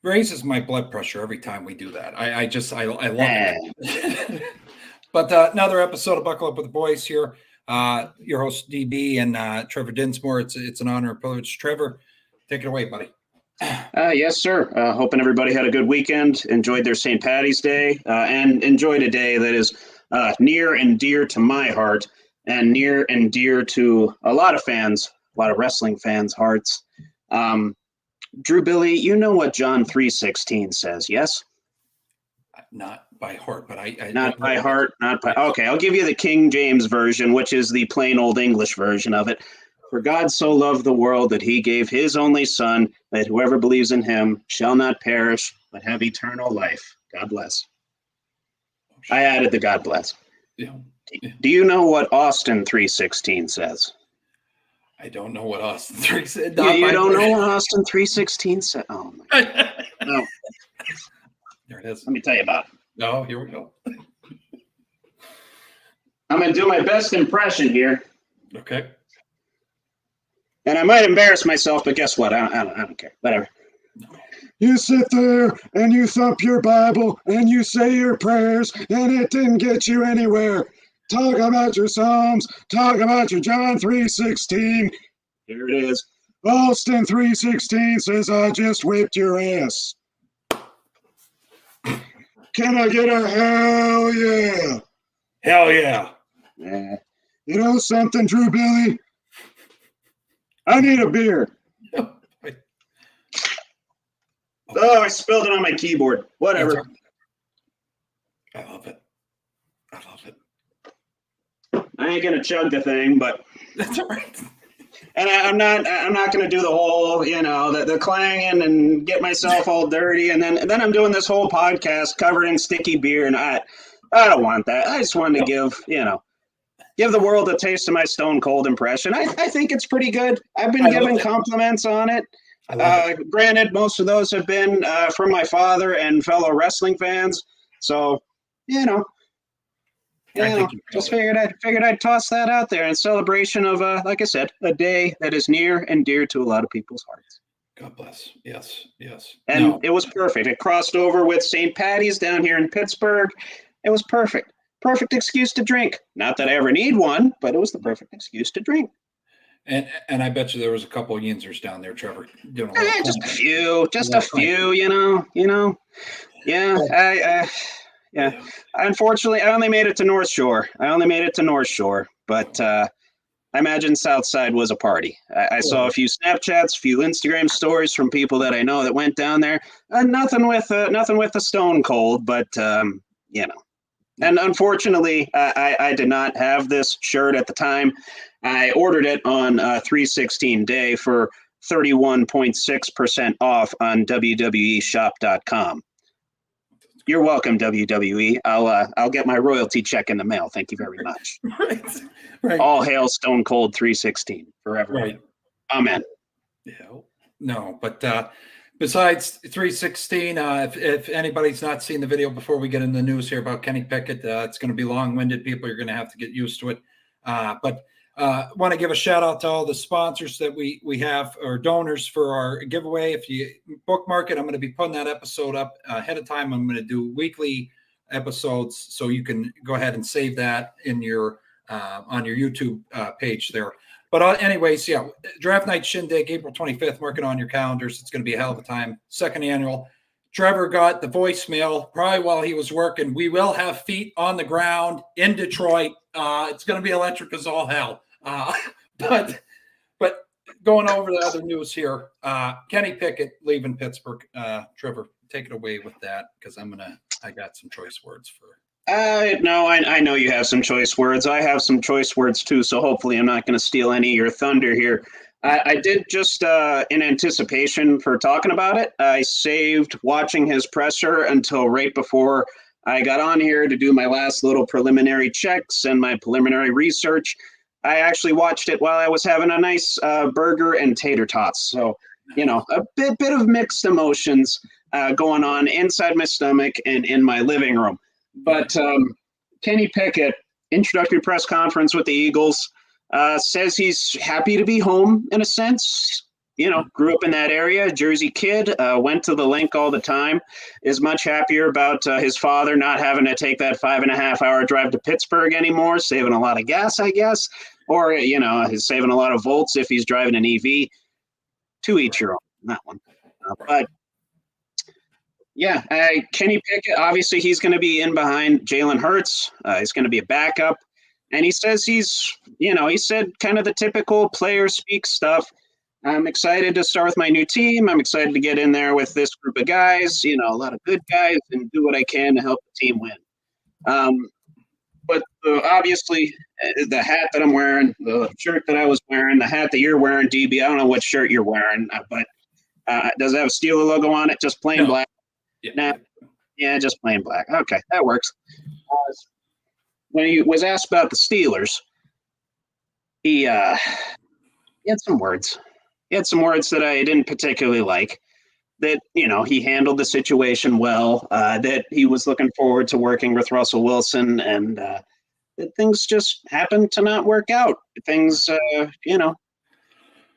raises my blood pressure every time we do that. I love it. But another episode of Buckle Up with the Boys here. Your host DB and Trevor Dinsmore. It's an honor and privilege. Trevor, take it away, buddy. Yes, sir. Hoping everybody had a good weekend, enjoyed their St. Paddy's Day, and enjoyed a day that is near and dear to my heart and near and dear to a lot of fans, a lot of wrestling fans' hearts. Drew Billy, you know what John 3:16 says, yes? Not by heart, but I not by heart, not by. Okay, I'll give you the King James version, which is the plain old English version of it. For God so loved the world that he gave his only son, that whoever believes in him shall not perish, but have eternal life. God bless. I added the God bless. Yeah. Do you know what Austin 3:16 says? I don't know what Austin 3:16 says. You don't know what Austin 3:16 says? Oh, my God. No. There it is. Let me tell you about it. Oh, here we go. I'm going to do my best impression here. Okay. And I might embarrass myself, but guess what? I don't care. Whatever. You sit there and you thump your Bible and you say your prayers and it didn't get you anywhere. Talk about your Psalms. Talk about your John 3:16. Here it is. Austin 3:16 says, I just whipped your ass. Can I get a hell yeah? Hell yeah. You know something, Drew Billy? I need a beer. Oh, I spilled it on my keyboard. Whatever. I love it. I ain't gonna chug the thing, but that's all right. And I'm not gonna do the whole, the clanging and get myself all dirty, and then I'm doing this whole podcast covered in sticky beer, and I don't want that. I just wanted to give the world a taste of my Stone Cold impression. I think it's pretty good. I've been given compliments on it. Granted, most of those have been from my father and fellow wrestling fans. So, just figured I'd toss that out there in celebration of, like I said, a day that is near and dear to a lot of people's hearts. God bless. Yes. And It was perfect. It crossed over with St. Paddy's down here in Pittsburgh. It was perfect. Perfect excuse to drink. Not that I ever need one, but it was the perfect excuse to drink. And I bet you there was a couple of Yinzers down there, Trevor. Just a few, Yeah. Unfortunately, I only made it to North Shore. But I imagine Southside was a party. I saw a few Snapchats, a few Instagram stories from people that I know that went down there. Nothing with the Stone Cold, but And unfortunately, I did not have this shirt at the time. I ordered it on 3/16 day for 31.6% off on WWEshop.com. You're welcome, WWE. I'll get my royalty check in the mail. Thank you very much. Right. All hail Stone Cold 3:16 forever. Right. Amen. Yeah. No, but besides 3:16, if anybody's not seen the video before we get in the news here about Kenny Pickett, it's going to be long-winded. People are going to have to get used to it. But want to give a shout out to all the sponsors that we have, or donors for our giveaway. If you bookmark it, I'm going to be putting that episode up ahead of time. I'm going to do weekly episodes, so you can go ahead and save that in your on your YouTube page there. But anyways, yeah, Draft Night Shindig, April 25th. Mark it on your calendars. It's going to be a hell of a time. Second annual. Trevor got the voicemail probably while he was working. We will have feet on the ground in Detroit. It's going to be electric as all hell. But going over the other news here, Kenny Pickett leaving Pittsburgh. Trevor, take it away with that, because I got some choice words for. No, I know you have some choice words. I have some choice words too, so hopefully I'm not going to steal any of your thunder here. I did just in anticipation for talking about it. I saved watching his presser until right before I got on here to do my last little preliminary checks and my preliminary research. I actually watched it while I was having a nice burger and tater tots. So, a bit of mixed emotions going on inside my stomach and in my living room. But Kenny Pickett, introductory press conference with the Eagles, says he's happy to be home in a sense. grew up in that area, Jersey kid, went to the link all the time, is much happier about his father not having to take that 5.5-hour drive to Pittsburgh anymore, saving a lot of gas, I guess, or, he's saving a lot of volts if he's driving an EV. To each your own, that one. But yeah, Kenny Pickett, obviously he's going to be in behind Jalen Hurts. He's going to be a backup. And he says he said kind of the typical player speak stuff. I'm excited to start with my new team. I'm excited to get in there with this group of guys, a lot of good guys, and do what I can to help the team win. But obviously, the hat that I'm wearing, the shirt that I was wearing, the hat that you're wearing, DB, I don't know what shirt you're wearing, but does it have a Steeler logo on it? Just plain black? Yeah. Nah. Yeah, just plain black. Okay, that works. When he was asked about the Steelers, he had some words. He had some words that I didn't particularly like. That, he handled the situation well, that he was looking forward to working with Russell Wilson, and that things just happened to not work out. Things,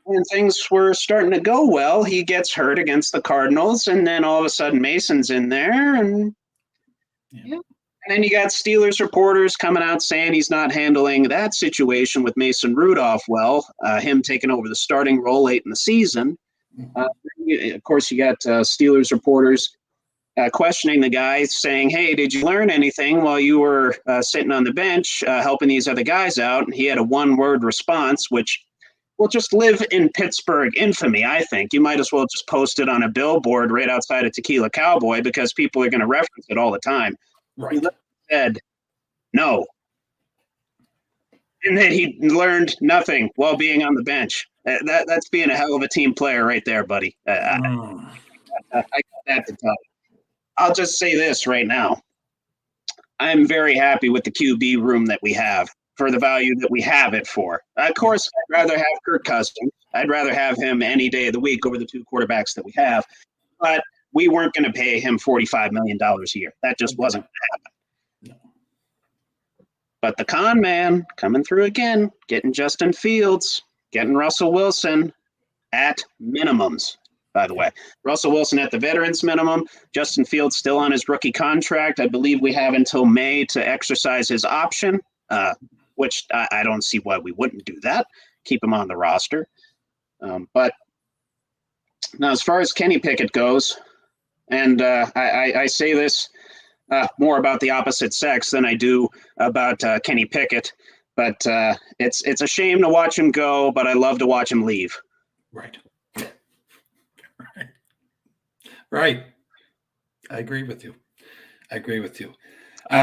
when things were starting to go well, he gets hurt against the Cardinals, and then all of a sudden Mason's in there, and and then you got Steelers reporters coming out saying he's not handling that situation with Mason Rudolph well, him taking over the starting role late in the season. Of course, you got Steelers reporters questioning the guy, saying, hey, did you learn anything while you were sitting on the bench helping these other guys out? And he had a one-word response, which will just live in Pittsburgh infamy, I think. You might as well just post it on a billboard right outside of Tequila Cowboy, because people are going to reference it all the time. Right. He said, no. And then he learned nothing while being on the bench. That's being a hell of a team player right there, buddy. I got that to tell you. I'll just say this right now. I'm very happy with the QB room that we have for the value that we have it for. Of course, I'd rather have Kirk Cousins. I'd rather have him any day of the week over the two quarterbacks that we have. But we weren't going to pay him $45 million a year. That just wasn't going to happen. But the con man coming through again, getting Justin Fields, getting Russell Wilson at minimums, by the way. Russell Wilson at the veterans minimum, Justin Fields still on his rookie contract. I believe we have until May to exercise his option, which I don't see why we wouldn't do that. Keep him on the roster. But now as far as Kenny Pickett goes, and I say this more about the opposite sex than I do about Kenny Pickett. But it's a shame to watch him go, but I love to watch him leave. Right. Right. I agree with you. I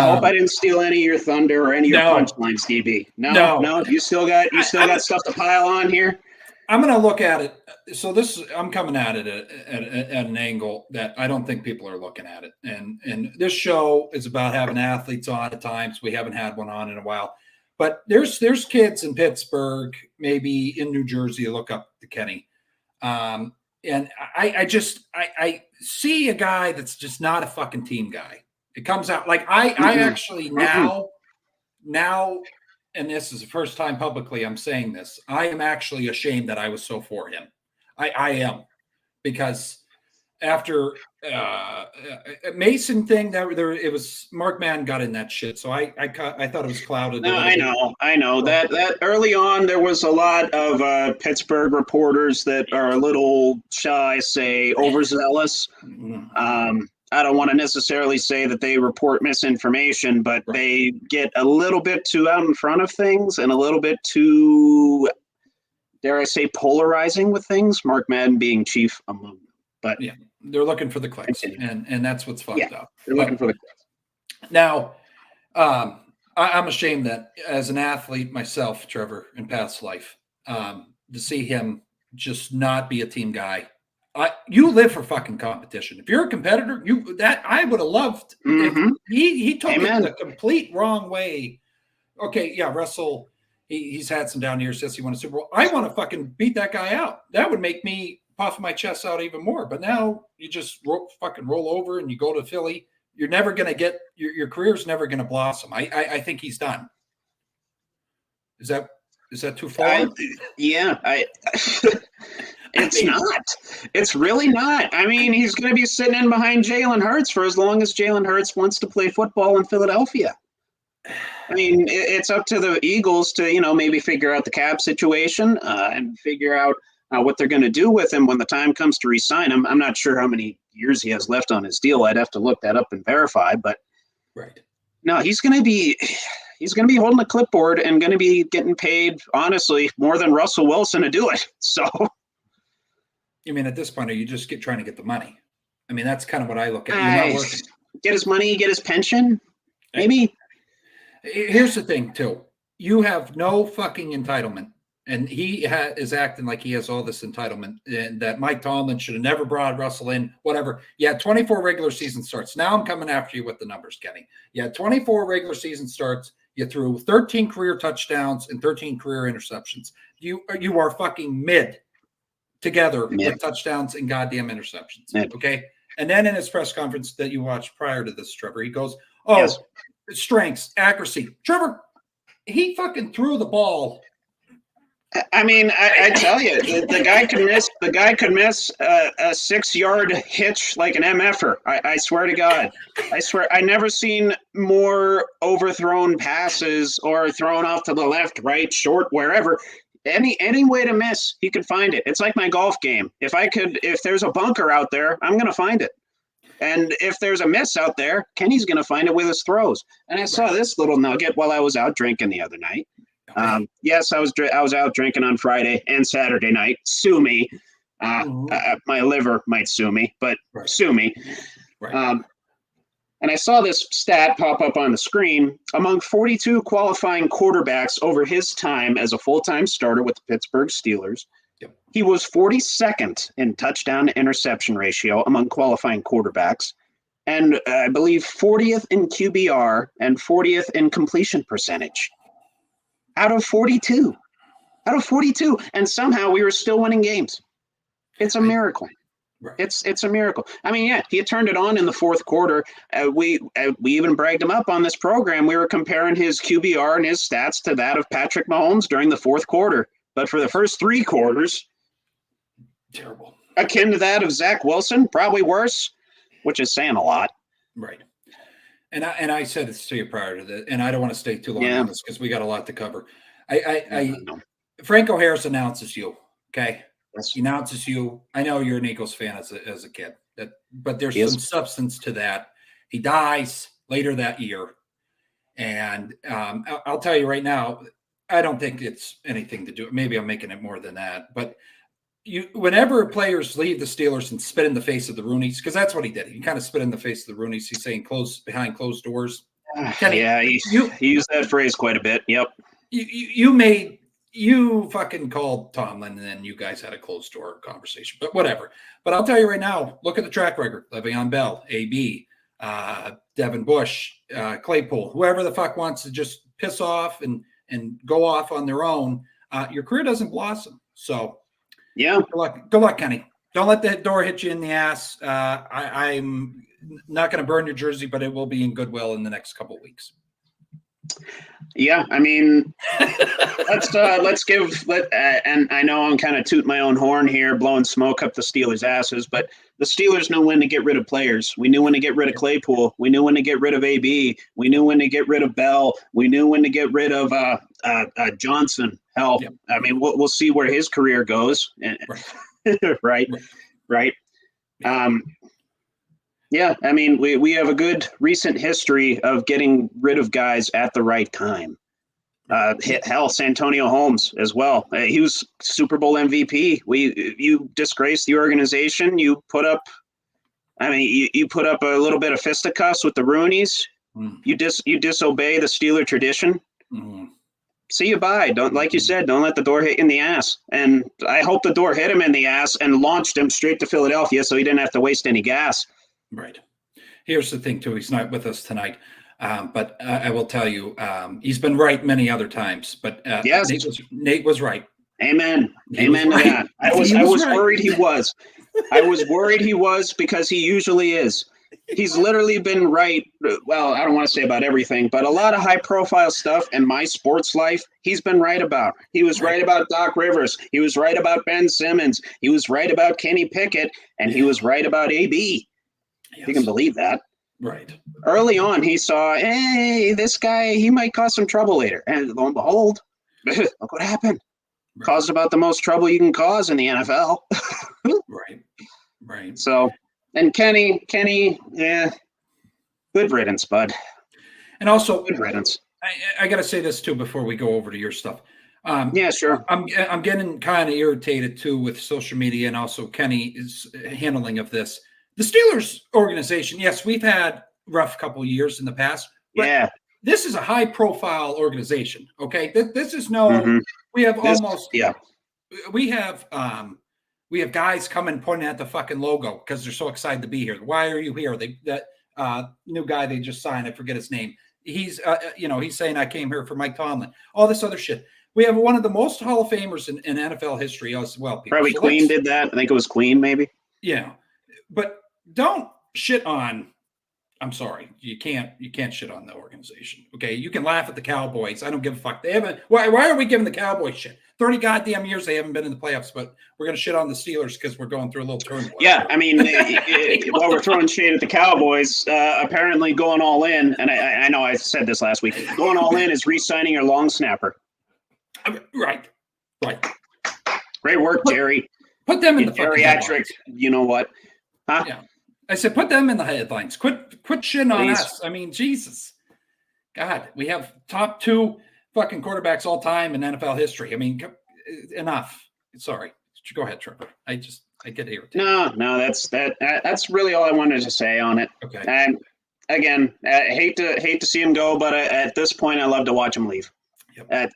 hope I didn't steal any of your thunder or any of your punchlines, DB. No. You still got stuff to pile on here. I'm going to look at it. So I'm coming at it at an angle that I don't think people are looking at it. And this show is about having athletes on at times. We haven't had one on in a while, but there's kids in Pittsburgh, maybe in New Jersey, look up to Kenny. And I see a guy that's just not a fucking team guy. It comes out like I actually now, and this is the first time publicly I'm saying this, I am actually ashamed that I was so for him. I am, because after Mason thing, it was Mark Mann got in that shit. So I thought it was clouded. No, I know that early on there was a lot of Pittsburgh reporters that are a little, shall I say, overzealous. I don't want to necessarily say that they report misinformation, but they get a little bit too out in front of things and a little bit too, dare I say, polarizing with things. Mark Madden being chief among them. But yeah, they're looking for the clicks, and that's what's fucked up. They're looking for the clicks. Now, I'm ashamed that as an athlete myself, Trevor, in past life, to see him just not be a team guy. You live for fucking competition. If you're a competitor, I would have loved. Mm-hmm. He took it the complete wrong way. Okay, yeah, Russell, he's had some down years since he won a Super Bowl. I want to fucking beat that guy out. That would make me puff my chest out even more. But now you just fucking roll over and you go to Philly. You're never going to get your career's never going to blossom. I think he's done. Is that too far? It's not. It's really not. I mean, he's going to be sitting in behind Jalen Hurts for as long as Jalen Hurts wants to play football in Philadelphia. I mean, it's up to the Eagles to, maybe figure out the cap situation and figure out what they're going to do with him when the time comes to re-sign him. I'm not sure how many years he has left on his deal. I'd have to look that up and verify. But right. No, he's going to be holding a clipboard and going to be getting paid, honestly, more than Russell Wilson to do it. So, you mean at this point, are you just trying to get the money? I mean, that's kind of what I look at. You're not working. Get his money, get his pension, maybe. Here's the thing, too. You have no fucking entitlement. And he is acting like he has all this entitlement and that Mike Tomlin should have never brought Russell in, whatever. You had 24 regular season starts. Now I'm coming after you with the numbers, Kenny. You had 24 regular season starts. You threw 13 career touchdowns and 13 career interceptions. You are fucking mid together with touchdowns and goddamn interceptions. Okay? And then in his press conference that you watched prior to this, Trevor, he goes, strengths, accuracy. Trevor, he fucking threw the ball. I mean, I tell you, the guy could miss. The guy could miss a 6-yard hitch like an MFer. I swear to God. I swear, I never seen more overthrown passes or thrown off to the left, right, short, wherever. Any way to miss, he could find it. It's like my golf game. If there's a bunker out there, I'm gonna find it. And if there's a miss out there, Kenny's gonna find it with his throws. And I saw this little nugget while I was out drinking the other night. Yes, I was out drinking on Friday and Saturday night. Sue me. My liver might sue me, but sue me. Right. And I saw this stat pop up on the screen. Among 42 qualifying quarterbacks over his time as a full-time starter with the Pittsburgh Steelers, he was 42nd in touchdown to interception ratio among qualifying quarterbacks, and I believe 40th in QBR and 40th in completion percentage. Out of 42. And somehow we were still winning games. It's a miracle. Right. It's a miracle. I mean, yeah, he turned it on in the fourth quarter. We even bragged him up on this program. We were comparing his QBR and his stats to that of Patrick Mahomes during the fourth quarter. But for the first 3 quarters, terrible. Akin to that of Zach Wilson, probably worse, which is saying a lot. Right. And I said this to you prior to that, and I don't want to stay too long on this because we got a lot to cover. Franco Harris announces you, okay? Yes. He announces you. I know you're an Eagles fan as a kid, but there's some substance to that. He dies later that year, and I'll tell you right now, I don't think it's anything to do. Maybe I'm making it more than that, but whenever players leave the Steelers and spit in the face of the Rooneys, because that's what he did. He kind of spit in the face of the Rooneys. He's saying behind closed doors. He used that phrase quite a bit. Yep. You fucking called Tomlin, and then you guys had a closed door conversation. But whatever. But I'll tell you right now, look at the track record. Le'Veon Bell, AB, Devin Bush, Claypool, whoever the fuck wants to just piss off and go off on their own, your career doesn't blossom. So yeah. Good luck, Kenny. Don't let that door hit you in the ass. I'm not going to burn your jersey, but it will be in goodwill in the next couple of weeks. Yeah, I mean, let's give and I know I'm kind of tooting my own horn here, blowing smoke up the Steelers' asses, but the Steelers know when to get rid of players. We knew when to get rid of Claypool. We knew when to get rid of AB. We knew when to get rid of Bell. We knew when to get rid of Johnson. Hell, yep. I mean, we'll see where his career goes. Right. Yeah, I mean, we have a good recent history of getting rid of guys at the right time. Santonio Holmes as well. He was Super Bowl MVP. You disgraced the organization. You put up a little bit of fisticuffs with the Rooneys. You disobey the Steeler tradition. See you bye. Don't, like you said, don't let the door hit you in the ass. And I hope the door hit him in the ass and launched him straight to Philadelphia so he didn't have to waste any gas. Right. Here's the thing, too. He's not with us tonight. But I will tell you, he's been right many other times. But yes, Nate was right. Amen. Amen to that. I was worried he was. I was worried he was because he usually is. He's literally been right. Well, I don't want to say about everything, but a lot of high profile stuff in my sports life, he's been right about. He was right about Doc Rivers. He was right about Ben Simmons. He was right about Kenny Pickett. And he was right about AB. Yes. You can believe that. Right. Early on, he saw, hey, this guy, he might cause some trouble later. And lo and behold, look what happened. Right. Caused about the most trouble you can cause in the NFL. Right. Right. So, and Kenny, yeah, good riddance, bud. And also, good riddance. I got to say this too before we go over to your stuff. Yeah, sure. I'm getting kind of irritated too with social media and also Kenny's handling of this. The Steelers organization, yes, we've had rough couple of years in the past. Yeah. This is a high-profile organization. Okay, this is no. We have we have guys coming pointing at the fucking logo because they're so excited to be here. Why are you here? That new guy they just signed, I forget his name. He's he's saying I came here for Mike Tomlin. All this other shit. We have one of the most Hall of Famers in NFL history as well. People. Probably so Queen did that. I think it was Queen, maybe. Yeah, but don't shit on. I'm sorry, you can't shit on the organization. Okay, you can laugh at the Cowboys. I don't give a fuck. They haven't. Why are we giving the Cowboys shit? 30 goddamn years they haven't been in the playoffs, but we're gonna shit on the Steelers because we're going through a little turmoil. Yeah, I mean, while we're throwing shade at the Cowboys, apparently going all in, and I know I said this last week. Going all in is re-signing your long snapper. Right. Great work, Jerry. Put them in the geriatric. You know what? Huh? Yeah. I said, put them in the headlines. Quit shitting on us. I mean, Jesus. God, we have top 2 fucking quarterbacks all time in NFL history. I mean, enough. Sorry. Go ahead, Trevor. I get irritated. No, that's really all I wanted to say on it. Okay. And again, I hate to see him go, but at this point, I love to watch him leave. Yep.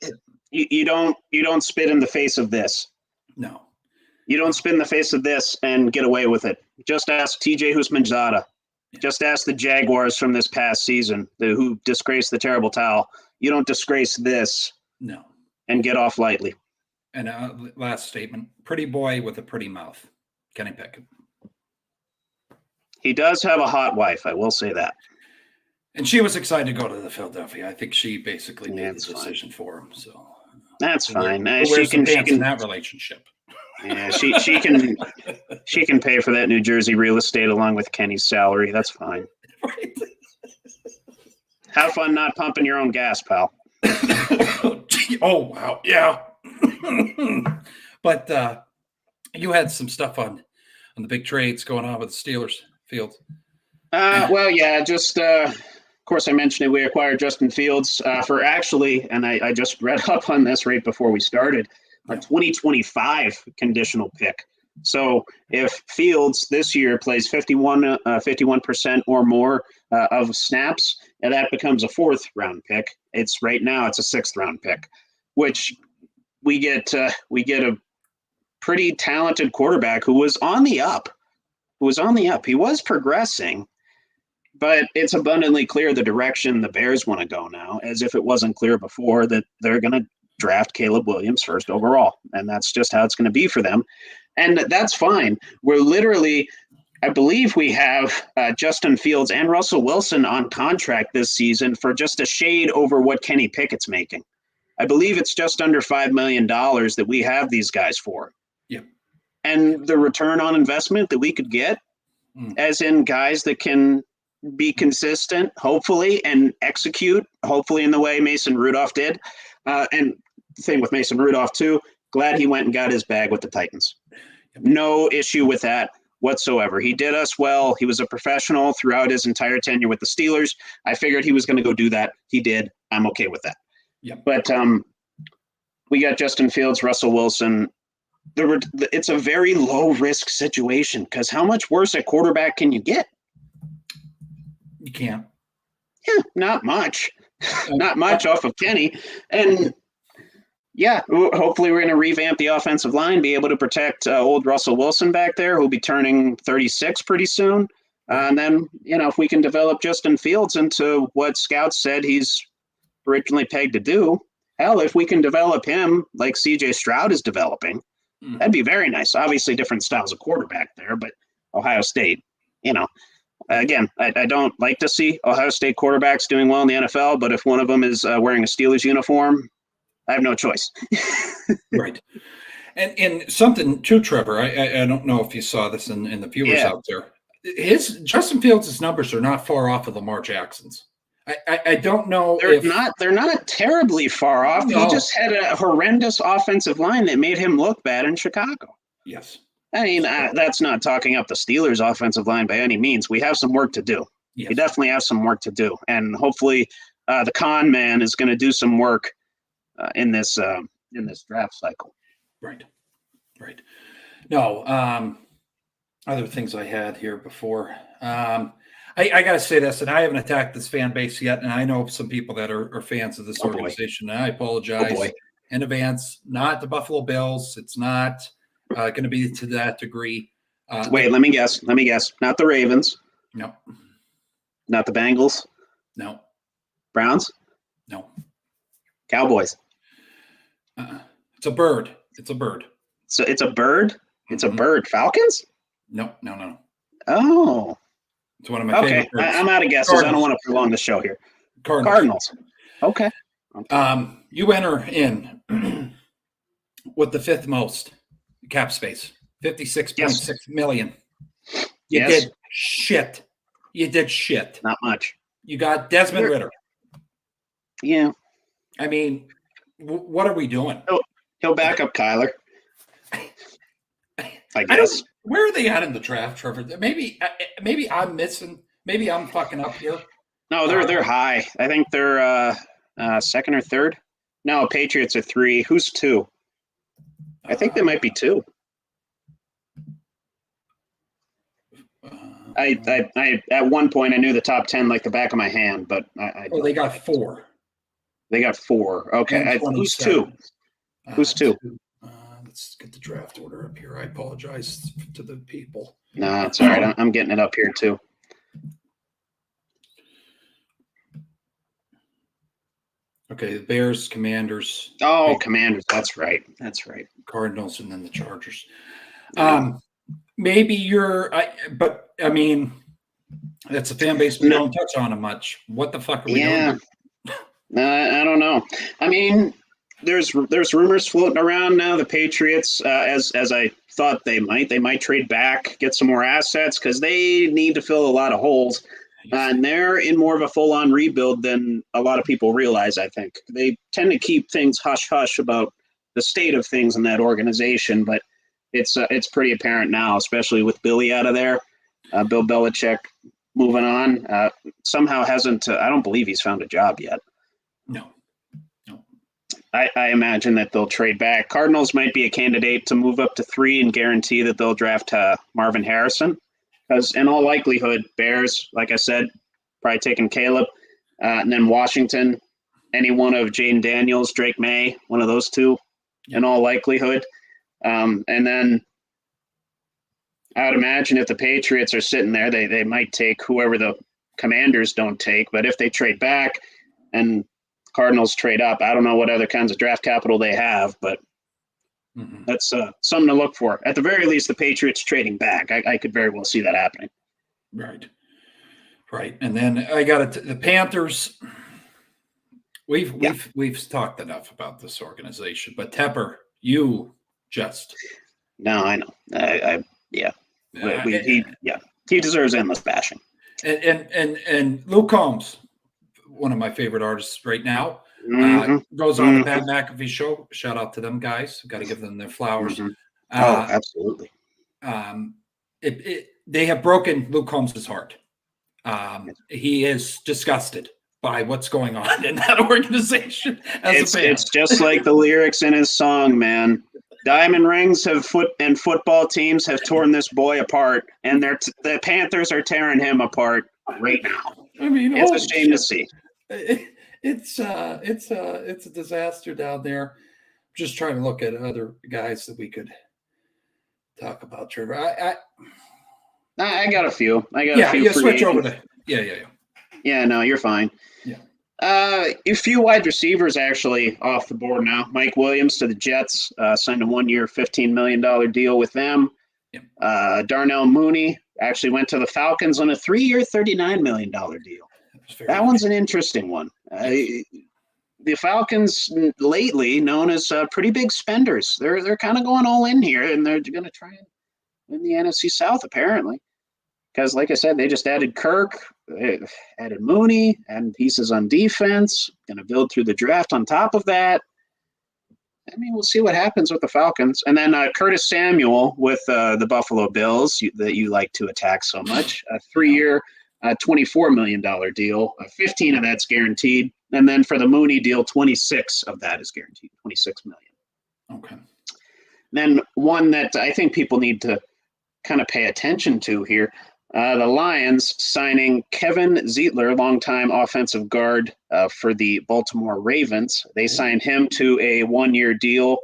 You don't spit in the face of this. No. You don't spit in the face of this and get away with it. Just ask TJ Husmanzada. Just ask the Jaguars from this past season who disgraced the terrible towel. You don't disgrace this. No. And get off lightly. And last statement, pretty boy with a pretty mouth. Kenny Pickett. He does have a hot wife, I will say that. And she was excited to go to the Philadelphia. I think she basically made the decision for him. So that's fine. She can in that relationship. Yeah, she can pay for that New Jersey real estate along with Kenny's salary. That's fine. Right. Have fun not pumping your own gas, pal. Oh wow, yeah. But you had some stuff on the big trades going on with the Steelers Fields. Well, yeah, just of course I mentioned it. We acquired Justin Fields for actually, and I just read up on this right before we started. A 2025 conditional pick. So if Fields this year plays 51% or more of snaps, and that becomes a 4th round pick. Right now it's a 6th round pick, which we get a pretty talented quarterback who was on the up. He was progressing, but it's abundantly clear the direction the Bears want to go now, as if it wasn't clear before that they're going to draft Caleb Williams 1st overall. And that's just how it's going to be for them. And that's fine. We're literally, I believe we have Justin Fields and Russell Wilson on contract this season for just a shade over what Kenny Pickett's making. I believe it's just under $5 million that we have these guys for. Yeah. And the return on investment that we could get, as in guys that can be consistent, hopefully, and execute, hopefully in the way Mason Rudolph did. And same with Mason Rudolph, too. Glad he went and got his bag with the Titans. No issue with that whatsoever. He did us well. He was a professional throughout his entire tenure with the Steelers. I figured he was going to go do that. He did. I'm okay with that. Yeah. But we got Justin Fields, Russell Wilson. It's a very low-risk situation because how much worse at quarterback can you get? You can't. Yeah, not much. Not much off of Kenny. And yeah, hopefully we're going to revamp the offensive line, be able to protect old Russell Wilson back there, who'll be turning 36 pretty soon. And then, if we can develop Justin Fields into what scouts said he's originally pegged to do, hell, if we can develop him like CJ Stroud is developing, that'd be very nice. Obviously different styles of quarterback there, but Ohio State, Again, I don't like to see Ohio State quarterbacks doing well in the NFL, but if one of them is wearing a Steelers uniform, I have no choice. Right. And something too, Trevor, I don't know if you saw this in the viewers out there. Justin Fields' numbers are not far off of Lamar Jackson's. I don't know they're not terribly far off. No. He just had a horrendous offensive line that made him look bad in Chicago. Yes. I mean, that's not talking up the Steelers' offensive line by any means. We have some work to do. Yes. We definitely have some work to do. And hopefully the con man is going to do some work in this draft cycle. Right. No, other things I had here before. I got to say this, and I haven't attacked this fan base yet, and I know some people that are fans of this organization, and I apologize in advance. Not the Buffalo Bills. It's not going to be to that degree. Wait, let me guess. Not the Ravens. No. Not the Bengals. No. Browns. No. Cowboys. It's a bird. It's a bird. So it's a bird. It's a bird. Falcons. No. Oh. It's one of my favorite birds. I'm out of guesses. Cardinals. I don't want to prolong the show here. Cardinals. Okay. You enter in with the fifth most cap space, 56.6 million. You did shit. Not much. You got Desmond Ritter. Yeah. I mean, what are we doing? He'll back up Kyler. I guess. Where are they at in the draft, Trevor? Maybe I'm missing. Maybe I'm fucking up here. No, they're high. I think they're second or third. No, Patriots are 3. Who's 2? I think they might be 2. I at one point I knew the top 10 like the back of my hand, but they got 4. They got 4. Okay, who's 2? Who's 2? Let's get the draft order up here. I apologize to the people. No, it's all right. I'm getting it up here too. Okay, the Bears, Commanders. Oh, Commanders. That's right. Cardinals, and then the Chargers. Maybe but I mean, that's a fan base we don't touch on them much. What the fuck are we doing? I don't know. I mean, there's rumors floating around now. The Patriots, as I thought they might trade back, get some more assets because they need to fill a lot of holes. And they're in more of a full-on rebuild than a lot of people realize, I think. They tend to keep things hush-hush about the state of things in that organization, but it's pretty apparent now, especially with Billy out of there. Bill Belichick moving on. Somehow hasn't – I don't believe he's found a job yet. No. I imagine that they'll trade back. Cardinals might be a candidate to move up to 3 and guarantee that they'll draft Marvin Harrison. Because in all likelihood, Bears, like I said, probably taking Caleb. And then Washington, any one of Jaden Daniels, Drake May, one of those two, in all likelihood. And then I would imagine if the Patriots are sitting there, they might take whoever the Commanders don't take. But if they trade back and Cardinals trade up, I don't know what other kinds of draft capital they have, but that's something to look for. At the very least, the Patriots trading back. I could very well see that happening. Right. And then I got the Panthers. We've talked enough about this organization, but Tepper, you just no, I know. He deserves endless bashing. And Luke Combs, one of my favorite artists right now. Goes on the Pat McAfee show. Shout out to them guys. Got to give them their flowers. Absolutely. They have broken Luke Combs' heart. He is disgusted by what's going on in that organization. It's just like the lyrics in his song, man. Diamond rings and football teams have torn this boy apart, and the Panthers are tearing him apart right now. I mean, it's a shame to see. It's a disaster down there. Just trying to look at other guys that we could talk about, Trevor. I got a few. A few. Yeah, switch over to Yeah, no, you're fine. Yeah. A few wide receivers actually off the board now. Mike Williams to the Jets, signed a 1-year, $15 million deal with them. Yep. Darnell Mooney actually went to the Falcons on a 3-year, $39 million deal. That one's an interesting one. The Falcons lately known as pretty big spenders. They're kind of going all in here, and they're going to try and win the NFC South apparently. Because, like I said, they just added Kirk, added Mooney, and pieces on defense. Going to build through the draft on top of that. I mean, we'll see what happens with the Falcons. And then Curtis Samuel with the Buffalo Bills that you like to attack so much. A 3-year, $24 million deal. 15 of that's guaranteed. And then for the Mooney deal, 26 of that is guaranteed. $26 million. Okay. Then one that I think people need to kind of pay attention to here. The Lions signing Kevin Zeitler, longtime offensive guard for the Baltimore Ravens. They signed him to a 1-year deal,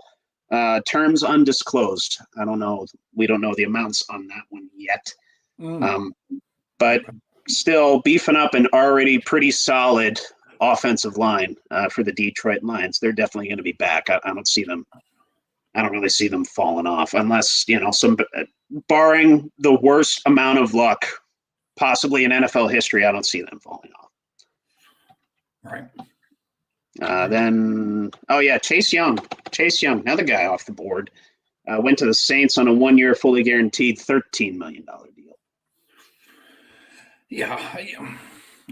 terms undisclosed. I don't know. We don't know the amounts on that one yet. But still beefing up an already pretty solid offensive line for the Detroit Lions. They're definitely going to be back. I don't see them. I don't really see them falling off unless, barring the worst amount of luck possibly in NFL history, I don't see them falling off. Right. Chase Young, another guy off the board, went to the Saints on a 1-year fully guaranteed $13 million deal. Yeah.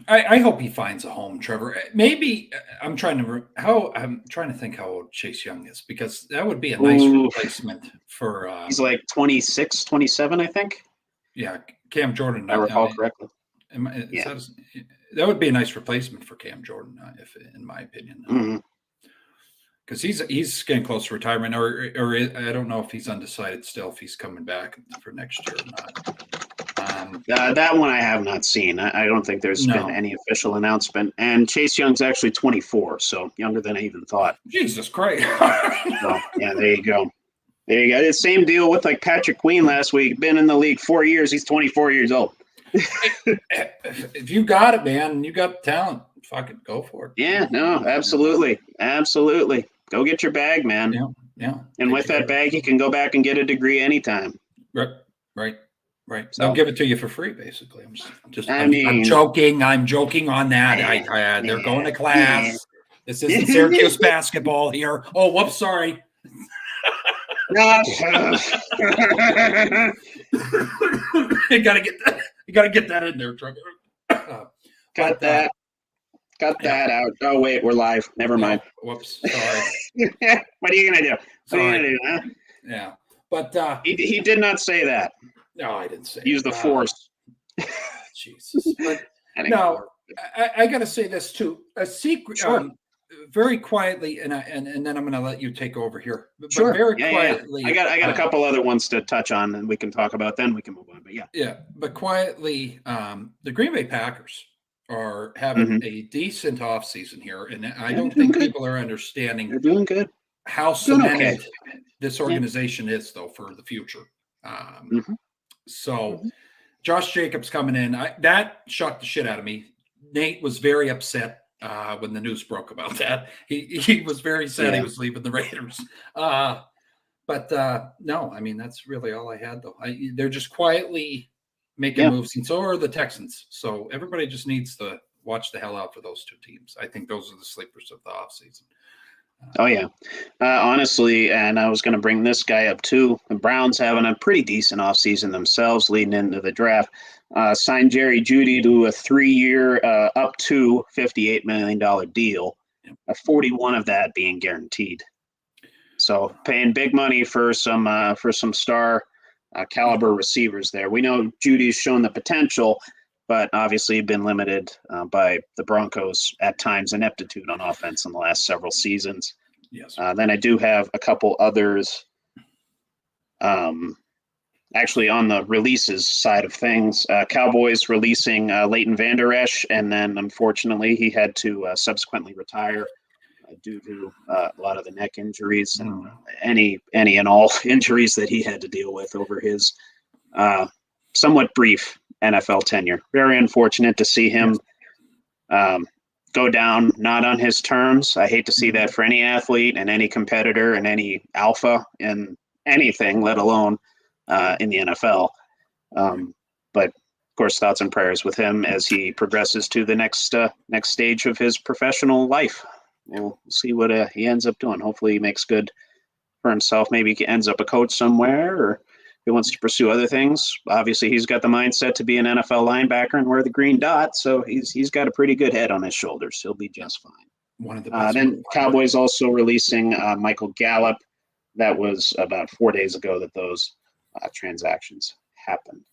I hope he finds a home, Trevor. Maybe I'm trying to think how old Chase Young is, because that would be a nice replacement for. He's like 26, 27, I think. Yeah, Cam Jordan. I recall correctly. That would be a nice replacement for Cam Jordan, if in my opinion. Because he's getting close to retirement, or I don't know if he's undecided still if he's coming back for next year or not. That one I have not seen. I don't think there's been any official announcement. And Chase Young's actually 24, so younger than I even thought. Jesus Christ. So, yeah, there you go. The same deal with like Patrick Queen last week. Been in the league 4 years. He's 24 years old. If you got it, man, you got the talent, fucking go for it. Yeah, no, absolutely. Absolutely. Go get your bag, man. Yeah. And with that bag, you can go back and get a degree anytime. Right. So, they'll give it to you for free, basically. I'm joking. I'm joking on that. They're going to class. This isn't Syracuse basketball here. Oh, whoops, sorry. You gotta get that in there, Trevor. Cut that out. Oh wait, we're live. Never mind. Whoops, sorry. What are you gonna do? Huh? Yeah, but he did not say that. No, I didn't say. Use the force. Jesus. But no, I got to say this too. A secret, very quietly, and then I'm going to let you take over here. But very quietly. Yeah. I got a couple other ones to touch on, and we can talk about. Then we can move on. But yeah. But quietly, the Green Bay Packers are having a decent offseason here, and I don't think people are understanding. They're doing good. How cemented this organization is, though, for the future. So Josh Jacobs coming in, that shocked the shit out of me. Nate was very upset when the news broke about that. He was very sad he was leaving the Raiders. But no, I mean, that's really all I had, though. They're just quietly making moves, and so are the Texans. So everybody just needs to watch the hell out for those two teams. I think those are the sleepers of the offseason. Honestly, and I was going to bring this guy up too. The Browns having a pretty decent offseason themselves leading into the draft. Signed Jerry Jeudy to a 3-year, up to $58 million deal, 41 of that being guaranteed. So paying big money for some star caliber receivers there. We know Judy's shown the potential, but obviously been limited by the Broncos at times ineptitude on offense in the last several seasons. Yes. Then I do have a couple others actually on the releases side of things. Cowboys releasing Leighton Vander Esch, and then unfortunately he had to subsequently retire due to a lot of the neck injuries and any and all injuries that he had to deal with over his somewhat brief NFL tenure. Very unfortunate to see him go down not on his terms. I hate to see that for any athlete and any competitor and any alpha in anything, let alone in the NFL. But of course, thoughts and prayers with him as he progresses to the next stage of his professional life. We'll see what he ends up doing. Hopefully, he makes good for himself. Maybe he ends up a coach somewhere, or he wants to pursue other things. Obviously, he's got the mindset to be an NFL linebacker and wear the green dot, so he's got a pretty good head on his shoulders. He'll be just fine. One of the best. Then Cowboys also releasing Michael Gallup. That was about 4 days ago that those transactions happened.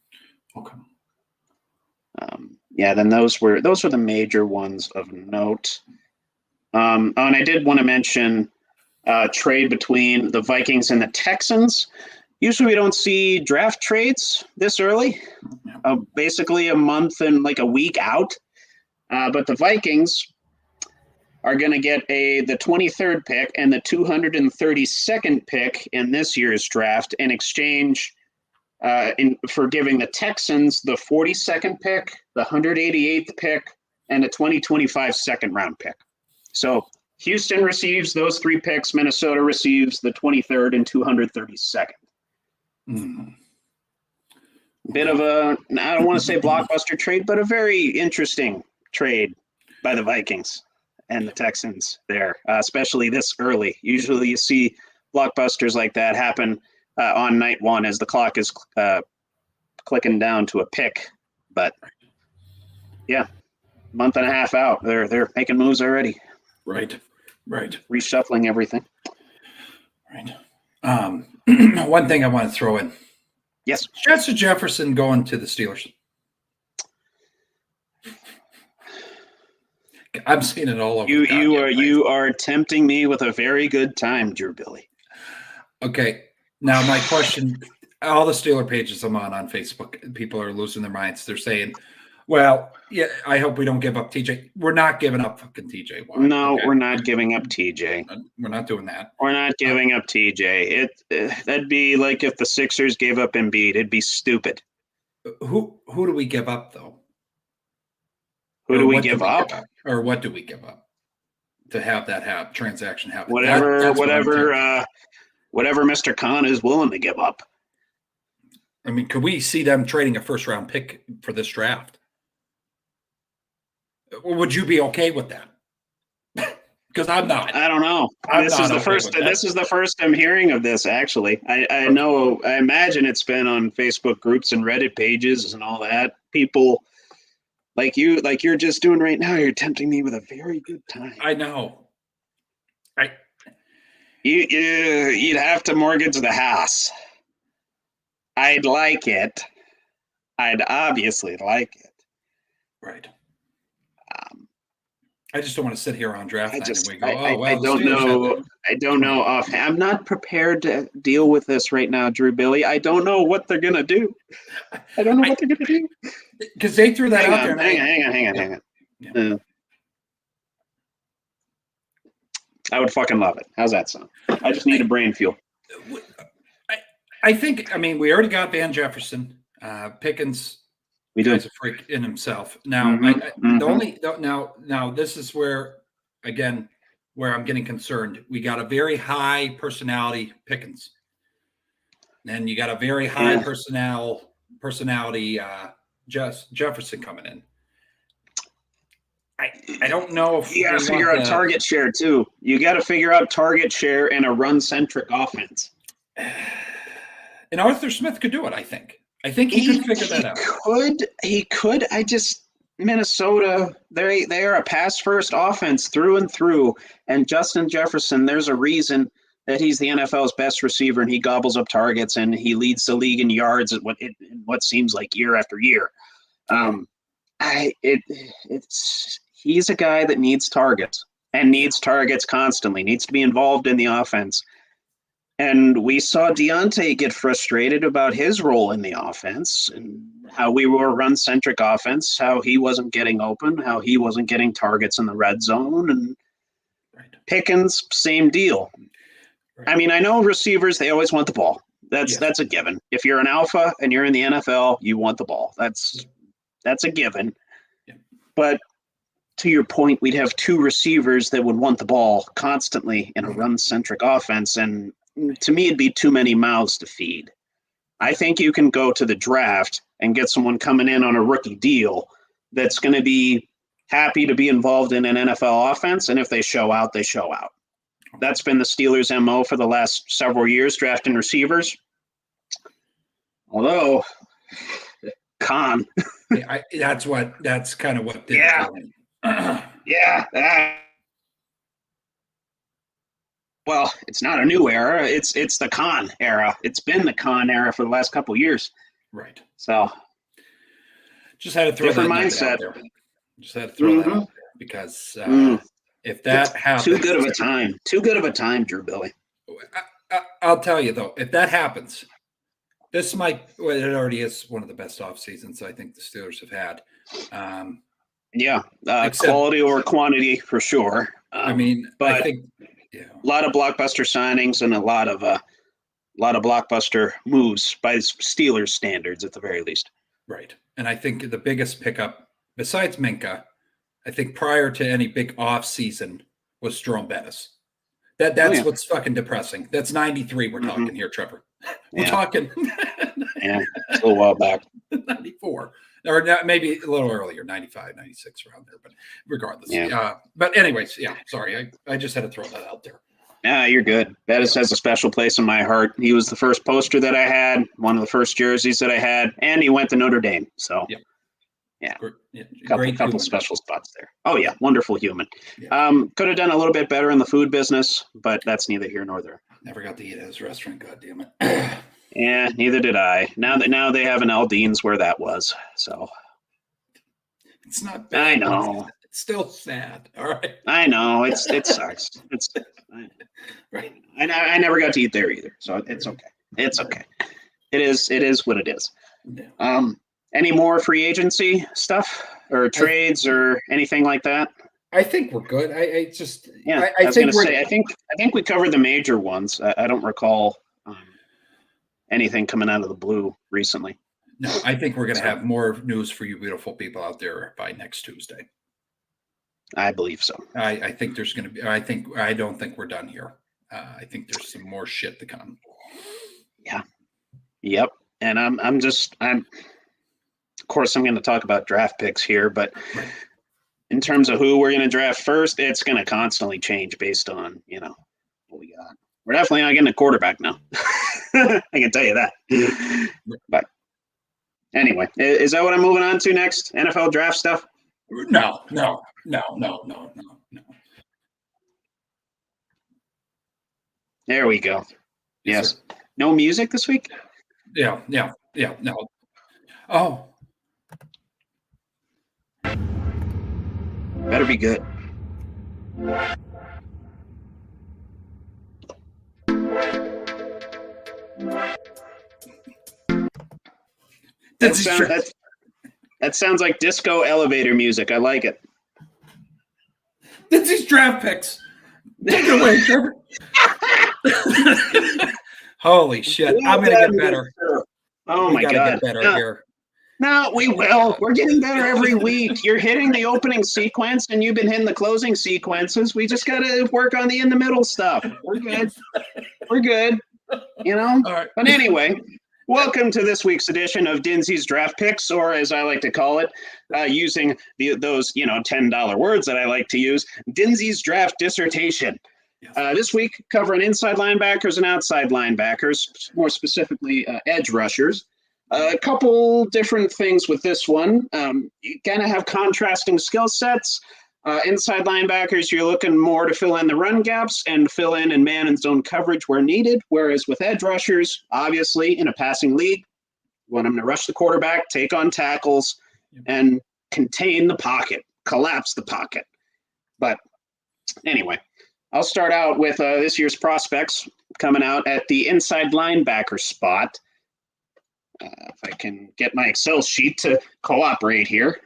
Okay. Then those were the major ones of note. And I did want to mention trade between the Vikings and the Texans. Usually we don't see draft trades this early, basically a month and like a week out. But the Vikings are going to get the 23rd pick and the 232nd pick in this year's draft in exchange for giving the Texans the 42nd pick, the 188th pick, and a 2025 second round pick. So Houston receives those 3 picks. Minnesota receives the 23rd and 232nd. Bit of a, I don't want to say blockbuster trade, but a very interesting trade by the Vikings and the Texans there, especially this early. Usually you see blockbusters like that happen on night one as the clock is clicking down to a pick. But yeah, month and a half out, they're making moves already. Right. Reshuffling everything. Right. One thing I want to throw in. Yes. Justin Jefferson going to the Steelers. I'm seeing it all over. You are tempting me with a very good time, Drew Billy. Okay. Now my question, all the Steeler pages I'm on Facebook, people are losing their minds. They're saying, well, yeah, I hope we don't give up TJ. We're not giving up fucking TJ. No, okay? We're not giving up TJ. We're not doing that. We're not giving up TJ. That'd be like if the Sixers gave up Embiid. It'd be stupid. Who do we give up though? Who do we give up? Or what do we give up to have that transaction happen? Whatever Mr. Khan is willing to give up. I mean, could we see them trading a first-round pick for this draft? Or would you be okay with that? Because I'm not. I don't know. This is the first I'm hearing of this. Actually, I know. I imagine it's been on Facebook groups and Reddit pages and all that. People like you're just doing right now. You're tempting me with a very good time. I know. You'd have to mortgage the house. I'd like it. I'd obviously like it. Right. I just don't want to sit here on draft night and we go, I don't know. I don't know. I'm not prepared to deal with this right now, Drew Billy. I don't know what they're going to do. I don't know what they're going to do. Because they threw that out there. Hang on. Yeah. I would fucking love it. How's that sound? I just need a brain fuel. I think, we already got Van Jefferson. Pickens, he's a freak in himself. Now, now this is where, again, where I'm getting concerned. We got a very high personality Pickens. And you got a very high personality Jefferson coming in. I don't know if you got to figure out target share too. You got to figure out target share in a run-centric offense. And Arthur Smith could do it, I think. I think he could figure that out. He could. Minnesota, they are a pass-first offense through and through. And Justin Jefferson, there's a reason that he's the NFL's best receiver and he gobbles up targets and he leads the league in yards at what seems like year after year. He's a guy that needs targets and needs targets constantly, needs to be involved in the offense. And we saw Deontay get frustrated about his role in the offense and how we were a run-centric offense, how he wasn't getting open, how he wasn't getting targets in the red zone. And Pickens, same deal. Right. I know receivers, they always want the ball. That's a given. If you're an alpha and you're in the NFL, you want the ball. That's a given. Yeah. But to your point, we'd have 2 receivers that would want the ball constantly in a run-centric offense. And to me, it'd be too many mouths to feed. I think you can go to the draft and get someone coming in on a rookie deal that's going to be happy to be involved in an NFL offense. And if they show out, they show out. That's been the Steelers' MO for the last several years, drafting receivers. Although, Khan. That's kind of what did Yeah. it for me. Yeah. Well, it's not a new era. It's the Khan era. It's been the Khan era for the last couple of years. Right. So just had to throw different that mindset out there. Just had to throw that out there because if that happens, too good of a time. Too good of a time, Drew Billy. I'll tell you though, if that happens, this might. Well, it already is one of the best off seasons I think the Steelers have had. Quality or quantity for sure. But I think a lot of blockbuster signings and a lot of blockbuster moves by Steelers standards at the very least. Right, and I think the biggest pickup besides Minka, I think prior to any big off season was Jerome Bettis. That's what's fucking depressing. That's 93 we're talking here, Trevor. We're talking it's a little while back. 94. Or maybe a little earlier, 95, 96, around there. But regardless. But anyways, sorry. I just had to throw that out there. Yeah, you're good. Bettis has a special place in my heart. He was the first poster that I had, one of the first jerseys that I had, and he went to Notre Dame. So, couple special spots there. Oh, yeah, wonderful human. Yeah. Could have done a little bit better in the food business, but that's neither here nor there. Never got to eat at his restaurant, goddammit. Yeah, neither did I. Now they have an Aldean's where that was. So it's not bad. I know. It's still sad. All right. I know. It sucks. Right. I never got to eat there either. So it's okay. It's okay. It is what it is. Yeah. Any more free agency stuff or trades or anything like that? I think we're good. I think we covered the major ones. I don't recall anything coming out of the blue recently. No, I think we're going to have more news for you beautiful people out there by next Tuesday. I believe so. I think there's going to be. I don't think we're done here. I think there's some more shit to come. Yeah. Yep. And I'm. Of course, I'm going to talk about draft picks here, but in terms of who we're going to draft first, it's going to constantly change based on what we got. We're definitely not getting a quarterback now. I can tell you that. But anyway, is that what I'm moving on to next? NFL draft stuff? No. There we go. Yes. No music this week? Yeah. No. Oh. Better be good. That sounds like disco elevator music. I like it. That's these draft picks. Take it away, Trevor. Holy shit. I'm going to get better. Oh, my God. Get better here. No, we will. We're getting better every week. You're hitting the opening sequence, and you've been hitting the closing sequences. We just got to work on the in-the-middle stuff. We're good. We're good. All right. But anyway, welcome to this week's edition of Dinsy's Draft Picks, or as I like to call it, using those $10 words that I like to use, Dinsy's Draft Dissertation. This week, covering inside linebackers and outside linebackers, more specifically edge rushers. A couple different things with this one. You kind of have contrasting skill sets. Inside linebackers, you're looking more to fill in the run gaps and fill in man and zone coverage where needed. Whereas with edge rushers, obviously in a passing league, you want them to rush the quarterback, take on tackles, and contain the pocket, collapse the pocket. But anyway, I'll start out with this year's prospects coming out at the inside linebacker spot. If I can get my Excel sheet to cooperate here.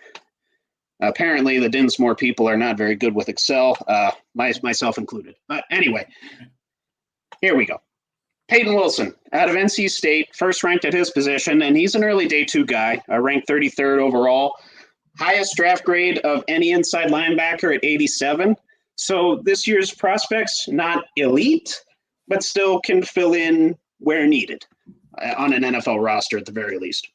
Apparently, the Dinsmore people are not very good with Excel, myself included. But anyway, here we go. Peyton Wilson, out of NC State, first ranked at his position, and he's an early day 2 guy, ranked 33rd overall. Highest draft grade of any inside linebacker at 87. So this year's prospects, not elite, but still can fill in where needed. on an NFL roster at the very least.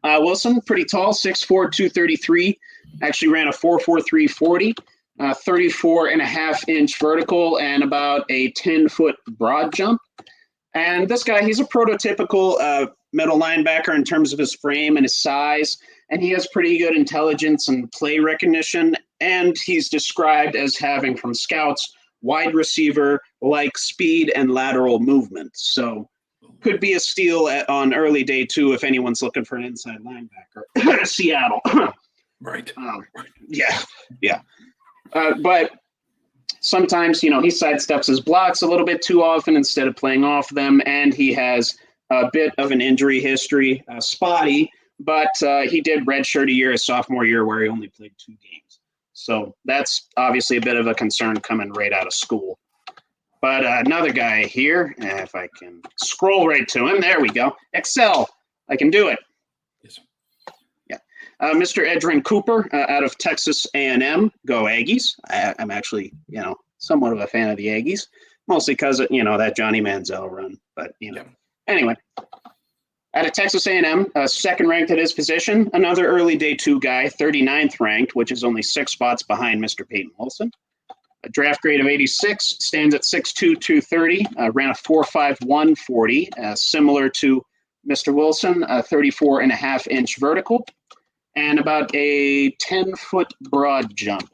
Wilson, pretty tall, 6'4", 233. Actually ran a 4.43 40, 34.5-inch vertical, and about a 10-foot broad jump. And this guy, he's a prototypical middle linebacker in terms of his frame and his size, and he has pretty good intelligence and play recognition, and he's described as having, from scouts, wide receiver like speed and lateral movement. So could be a steal on early day 2 if anyone's looking for an inside linebacker. Seattle. Right. Yeah. But sometimes, he sidesteps his blocks a little bit too often instead of playing off them, and he has a bit of an injury history, spotty, but he did redshirt a year his sophomore year where he only played 2 games. So that's obviously a bit of a concern coming right out of school. But another guy here, if I can scroll right to him, there we go. Excel, I can do it. Yes. Yeah. Mr. Edrin Cooper out of Texas A&M, go Aggies. I'm actually, somewhat of a fan of the Aggies, mostly because, that Johnny Manziel run. But, Anyway, out of Texas A&M, second ranked at his position, another early day 2 guy, 39th ranked, which is only 6 spots behind Mr. Peyton Wilson. A draft grade of 86, stands at 6'2", 230, ran a 4.51 40, similar to Mr. Wilson, a 34.5-inch vertical, and about a 10-foot broad jump.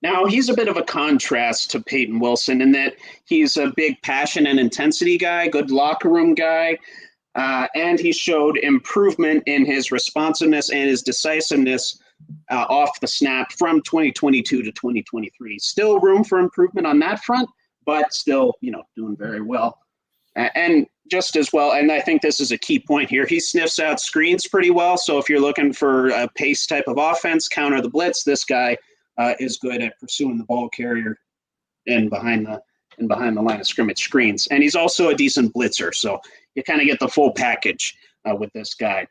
Now, he's a bit of a contrast to Peyton Wilson in that he's a big passion and intensity guy, good locker room guy, and he showed improvement in his responsiveness and his decisiveness off the snap from 2022 to 2023. Still room for improvement on that front, but still, doing very well. And just as well, and I think this is a key point here, he sniffs out screens pretty well. So if you're looking for a pace type of offense, counter the blitz, this guy is good at pursuing the ball carrier and behind the line of scrimmage screens. And he's also a decent blitzer. So you kind of get the full package with this guy,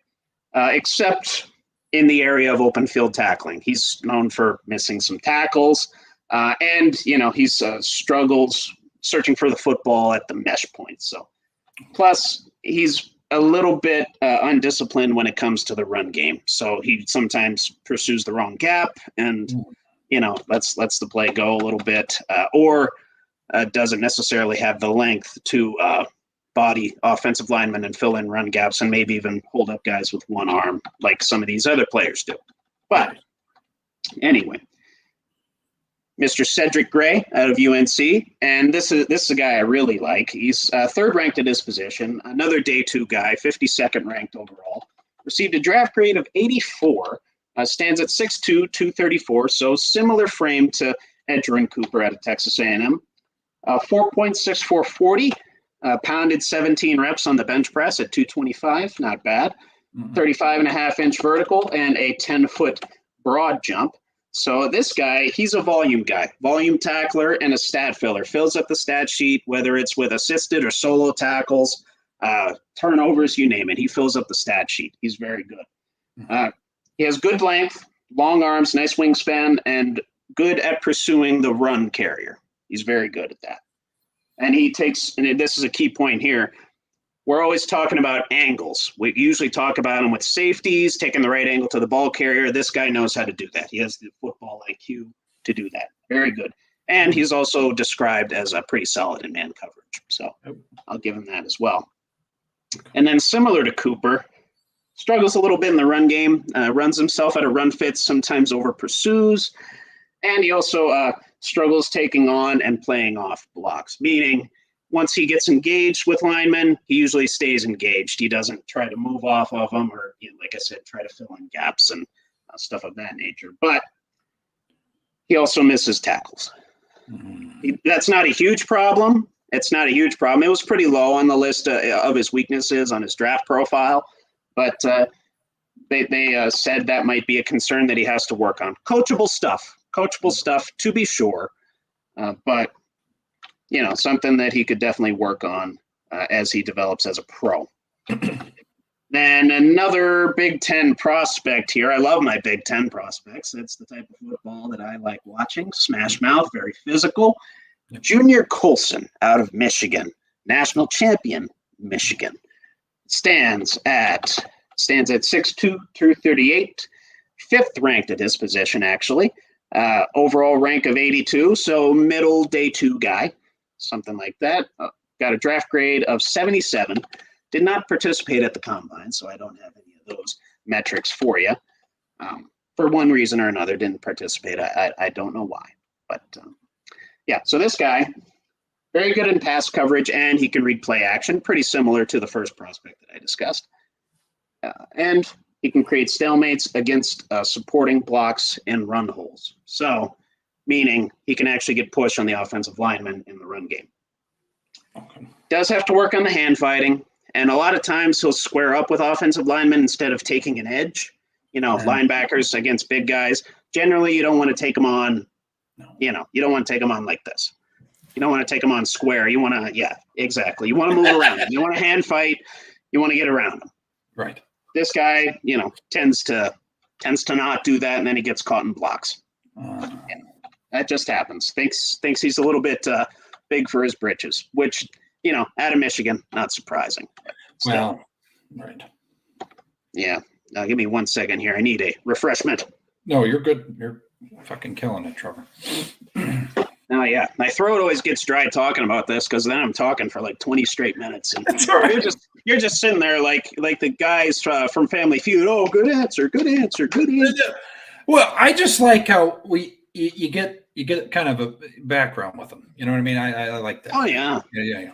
except in the area of open field tackling. He's known for missing some tackles, and he's struggles searching for the football at the mesh point. So, plus he's a little bit undisciplined when it comes to the run game. So he sometimes pursues the wrong gap, and lets the play go a little bit, or doesn't necessarily have the length to body offensive linemen and fill in run gaps and maybe even hold up guys with one arm like some of these other players do. But anyway, Mr. Cedric Gray out of UNC, and this is a guy I really like. He's third ranked at his position, another day 2 guy, 52nd ranked overall, received a draft grade of 84, stands at 6'2", 234, so similar frame to Edrin Cooper out of Texas A&M, 4.64 40, pounded 17 reps on the bench press at 225, not bad. 35.5-inch vertical and a 10-foot broad jump. So this guy, he's a volume guy, volume tackler and a stat filler. Fills up the stat sheet, whether it's with assisted or solo tackles, turnovers, you name it. He fills up the stat sheet. He's very good. He has good length, long arms, nice wingspan, and good at pursuing the run carrier. He's very good at that. And he takes, and this is a key point here, we're always talking about angles. We usually talk about them with safeties, taking the right angle to the ball carrier. This guy knows how to do that. He has the football IQ to do that. Very good. And he's also described as a pretty solid in man coverage. So I'll give him that as well. And then similar to Cooper, struggles a little bit in the run game, runs himself out of run fits, sometimes over pursues. And he also struggles taking on and playing off blocks, meaning once he gets engaged with linemen, he usually stays engaged. He doesn't try to move off of them or, like I said, try to fill in gaps and stuff of that nature. But he also misses tackles. That's not a huge problem. It's not a huge problem. It was pretty low on the list of his weaknesses on his draft profile. But they said that might be a concern that he has to work on. Coachable stuff to be sure. But something that he could definitely work on as he develops as a pro. Then another Big Ten prospect here. I love my Big Ten prospects. That's the type of football that I like watching. Smash mouth, very physical. Junior Colson out of Michigan, national champion, Michigan. Stands at 6'2", 238, fifth ranked at his position, actually. Overall rank of 82, so middle day 2 guy, something like that. Got a draft grade of 77. Did not participate at the combine, so I don't have any of those metrics for you. For one reason or another, didn't participate. I don't know why. But yeah, so this guy, very good in pass coverage, and he can read play action, pretty similar to the first prospect that I discussed. And he can create stalemates against supporting blocks and run holes. So, meaning he can actually get push on the offensive lineman in the run game. Okay. Does have to work on the hand fighting, and a lot of times he'll square up with offensive linemen instead of taking an edge. Linebackers against big guys. Generally, you don't want to take them on, you don't want to take them on like this. You don't want to take them on square. You want to, yeah, exactly. You want to move around them. You want to hand fight. You want to get around them. Right. This guy, tends to not do that, and then he gets caught in blocks. That just happens. Thinks he's a little bit big for his britches, which, out of Michigan, not surprising. Well, right. Yeah. Give me 1 second here. I need a refreshment. No, you're good. You're fucking killing it, Trevor. Oh, yeah. My throat always gets dry talking about this because then I'm talking for like 20 straight minutes. And That's all right. You're just sitting there like the guys from Family Feud. Oh, good answer, good answer, good answer. Well, I just like how you get kind of a background with them. You know what I mean? I like that. Oh, yeah. Yeah.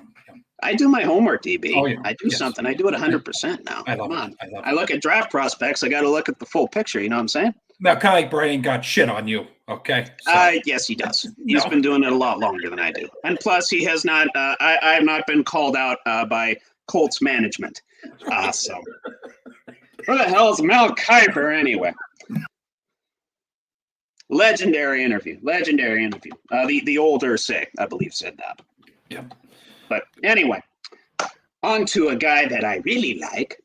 I do my homework, DB. Oh, yeah. I do something. I do it 100% now. I love Come it. on. I love I it. look at draft prospects. I got to look at the full picture. You know what I'm saying? Now, kind of like Brian got shit on you. Okay. So. Yes, he does. He's been doing it a lot longer than I do. And plus, he has not, I have not been called out by Colts management. So, where the hell is Mel Kiper anyway? Legendary interview. The older say, I believe, said that. Yep. But anyway, on to a guy that I really like.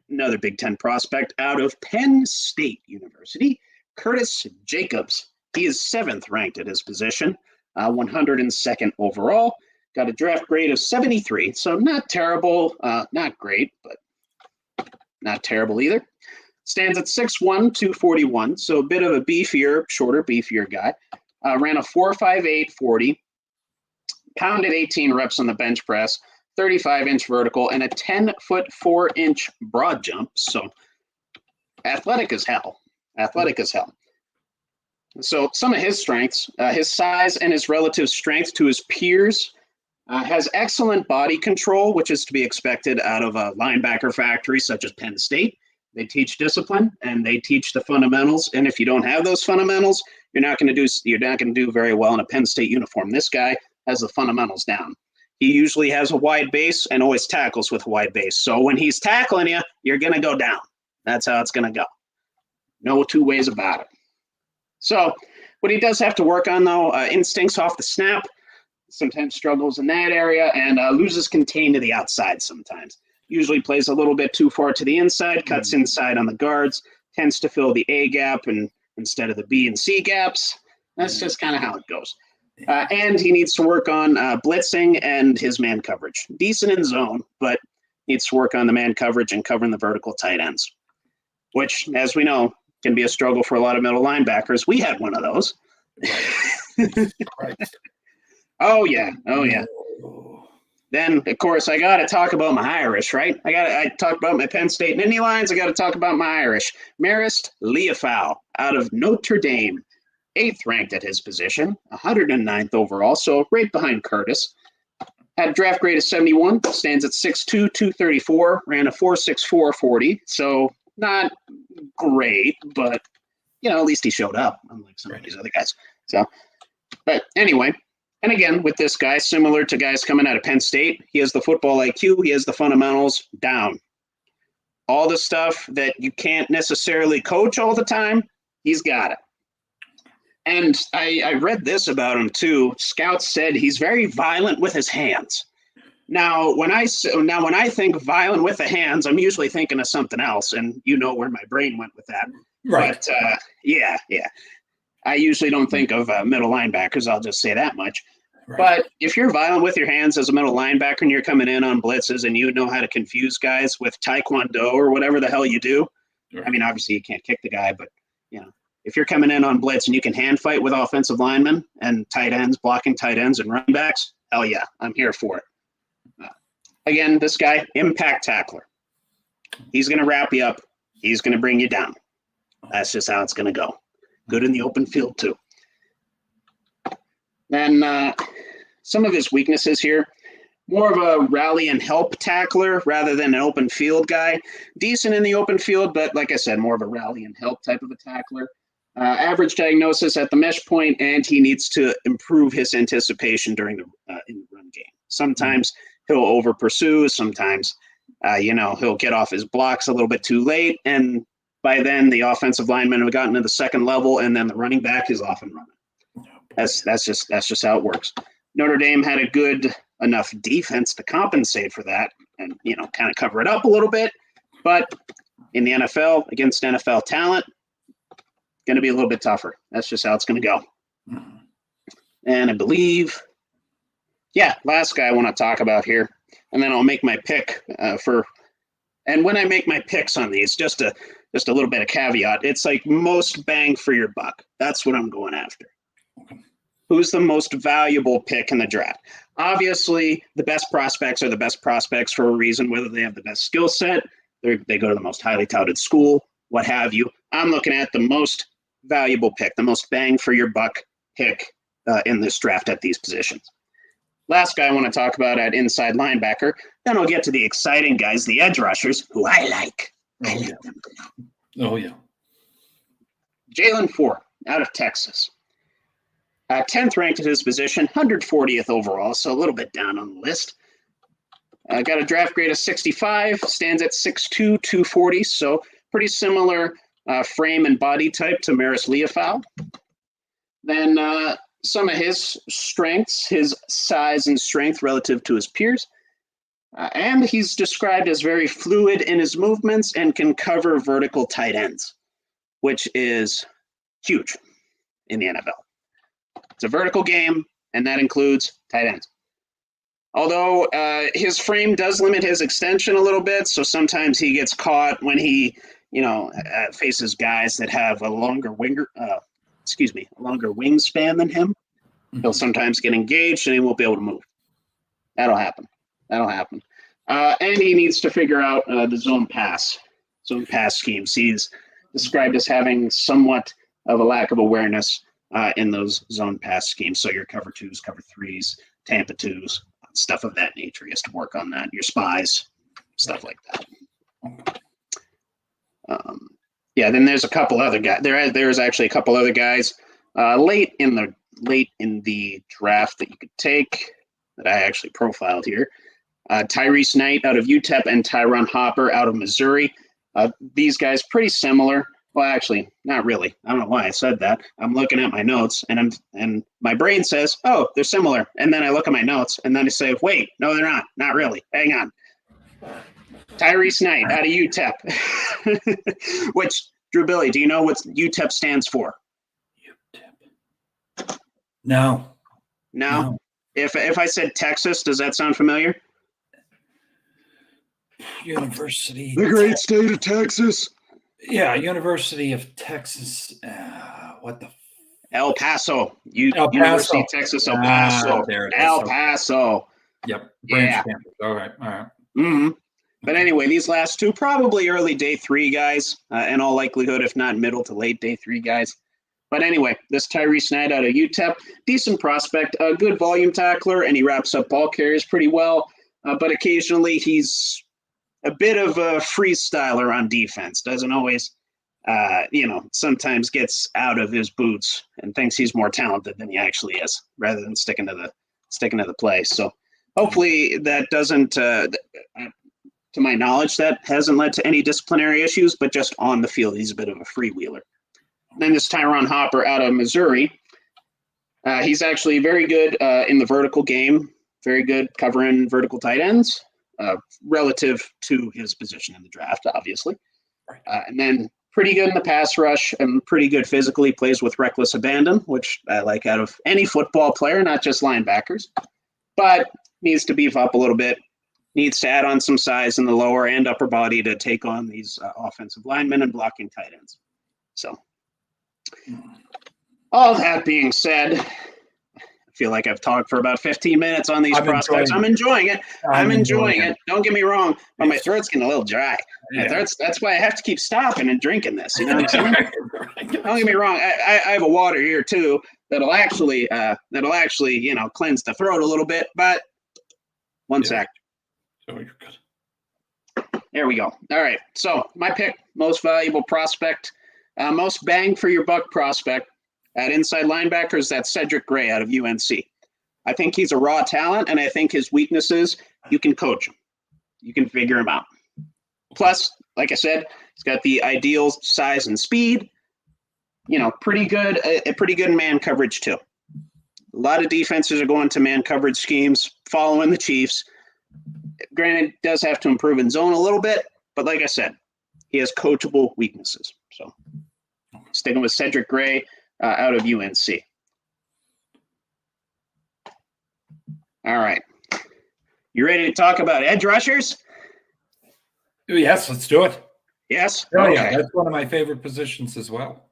Another Big Ten prospect out of Penn State University, Curtis Jacobs. He is 7th ranked at his position, 102nd overall. Got a draft grade of 73, so not terrible, not great, but not terrible either. Stands at 6'1", 241, so a bit of a shorter, beefier guy. Ran a 4.58 40, pounded 18 reps on the bench press, 35-inch vertical, and a 10-foot 4-inch broad jump. So athletic as hell. So some of his strengths, his size and his relative strength to his peers, has excellent body control, which is to be expected out of a linebacker factory such as Penn State. They teach discipline and they teach the fundamentals. And if you don't have those fundamentals, you're not going to do very well in a Penn State uniform. This guy has the fundamentals down. He usually has a wide base and always tackles with a wide base. So when he's tackling you, you're going to go down. That's how it's going to go. No two ways about it. So what he does have to work on, though, instincts off the snap, sometimes struggles in that area, and loses contain to the outside sometimes. Usually plays a little bit too far to the inside, cuts inside on the guards, tends to fill the A gap instead of the B and C gaps. That's just kind of how it goes. And he needs to work on blitzing and his man coverage. Decent in zone, but needs to work on the man coverage and covering the vertical tight ends, which, as we know, can be a struggle for a lot of middle linebackers. We had one of those. Right. Oh, yeah. Then, of course, I got to talk about my Irish, right? I talk about my Penn State and Nittany Lions. I got to talk about my Irish. Marist Leofau out of Notre Dame, 8th ranked at his position, 109th overall, so right behind Curtis. Had a draft grade of 71, stands at 6'2", 234, ran a 4.64 40, so not great, but, at least he showed up, unlike some of these other guys. So, but anyway, and again, with this guy, similar to guys coming out of Penn State, he has the football IQ, he has the fundamentals down. All the stuff that you can't necessarily coach all the time, he's got it. And I read this about him too. Scouts said he's very violent with his hands. Now, when I think violent with the hands, I'm usually thinking of something else, and you know where my brain went with that. Right. But yeah. I usually don't think of middle linebackers. I'll just say that much. Right. But if you're violent with your hands as a middle linebacker and you're coming in on blitzes and you know how to confuse guys with taekwondo or whatever the hell you do, Right. I mean, obviously you can't kick the guy, but if you're coming in on blitz and you can hand fight with offensive linemen and tight ends, blocking tight ends and running backs, hell yeah, I'm here for it. Again, this guy, impact tackler. He's going to wrap you up. He's going to bring you down. That's just how it's going to go. Good in the open field too. Then some of his weaknesses here. More of a rally and help tackler rather than an open field guy. Decent in the open field, but like I said, more of a rally and help type of a tackler. Average diagnosis at the mesh point, and he needs to improve his anticipation during in the run game. Sometimes he'll over pursue. Sometimes, he'll get off his blocks a little bit too late, and by then the offensive linemen have gotten to the second level, and then the running back is off and running. That's just how it works. Notre Dame had a good enough defense to compensate for that, and kind of cover it up a little bit. But in the NFL, against NFL talent, going to be a little bit tougher. That's just how it's going to go. And I believe, last guy I want to talk about here, and then I'll make my pick and when I make my picks on these, just a little bit of caveat, it's like most bang for your buck. That's what I'm going after. Who's the most valuable pick in the draft? Obviously, the best prospects are the best prospects for a reason, whether they have the best skill set, they go to the most highly touted school, what have you. I'm looking at the most valuable pick, the most bang for your buck pick in this draft at these positions. Last guy I want to talk about at inside linebacker. Then I'll get to the exciting guys, the edge rushers, who I like. I like them. Oh, yeah. Jalen Ford out of Texas. 10th ranked at his position, 140th overall, so a little bit down on the list. Got a draft grade of 65, stands at 6'2", 240, so pretty similar frame and body type to Maris Leofau. Then some of his strengths, his size and strength relative to his peers. And he's described as very fluid in his movements and can cover vertical tight ends, which is huge in the NFL. It's a vertical game, and that includes tight ends. Although his frame does limit his extension a little bit, so sometimes he gets caught when he, faces guys that have a longer wingspan than him. He'll sometimes get engaged, and he won't be able to move. That'll happen. And he needs to figure out the zone pass schemes. He's described as having somewhat of a lack of awareness in those zone pass schemes. So your cover twos, cover threes, Tampa twos, stuff of that nature. He has to work on that. Your spies, stuff like that. Then there's a couple other guys. There's actually a couple other guys late in the draft that you could take that I actually profiled here. Tyrese Knight out of UTEP and Tyron Hopper out of Missouri. These guys pretty similar. Well, actually, not really. I don't know why I said that. I'm looking at my notes, and my brain says, "Oh, they're similar." And then I look at my notes, and then I say, "Wait, no, they're not. Not really. Hang on." Tyrese Knight out of UTEP, which Drew Billy, do you know what UTEP stands for? UTEP. No. If I said Texas, does that sound familiar? University. The great state of Texas. Yeah, University of Texas. What the? El Paso. El Paso. University of Texas, El Paso. There it is. El Paso. Yep. Branch campus. All right. Mm-hmm. But anyway, these last two, probably early day 3 guys, in all likelihood, if not middle to late day 3 guys. But anyway, this Tyrese Knight out of UTEP, decent prospect, a good volume tackler, and he wraps up ball carriers pretty well. But occasionally he's a bit of a freestyler on defense. Doesn't always, sometimes gets out of his boots and thinks he's more talented than he actually is, rather than sticking to the play. So hopefully that doesn't, to my knowledge, that hasn't led to any disciplinary issues, but just on the field, he's a bit of a freewheeler. Then this Tyron Hopper out of Missouri. He's actually very good in the vertical game, very good covering vertical tight ends relative to his position in the draft, obviously. And then pretty good in the pass rush and pretty good physically, plays with reckless abandon, which I like out of any football player, not just linebackers, but needs to beef up a little bit, needs to add on some size in the lower and upper body to take on these offensive linemen and blocking tight ends. So all that being said, I feel like I've talked for about 15 minutes on these prospects. I'm enjoying it. I'm enjoying it. Don't get me wrong, but my throat's getting a little dry. That's why I have to keep stopping and drinking this. You know what I'm saying? Don't get me wrong. I have a water here too that'll actually cleanse the throat a little bit. But one sec. Oh, you're good. There we go. All right. So my pick, most valuable prospect, most bang for your buck prospect. At inside linebackers, that's Cedric Gray out of UNC. I think he's a raw talent, and I think his weaknesses, you can coach him. You can figure him out. Plus, like I said, he's got the ideal size and speed. Pretty good in man coverage too. A lot of defenses are going to man coverage schemes, following the Chiefs. Granted, does have to improve in zone a little bit, but like I said, he has coachable weaknesses. So sticking with Cedric Gray, out of UNC. All right. You ready to talk about edge rushers? Yes, let's do it. Yes? Oh, okay. Yeah, that's one of my favorite positions as well.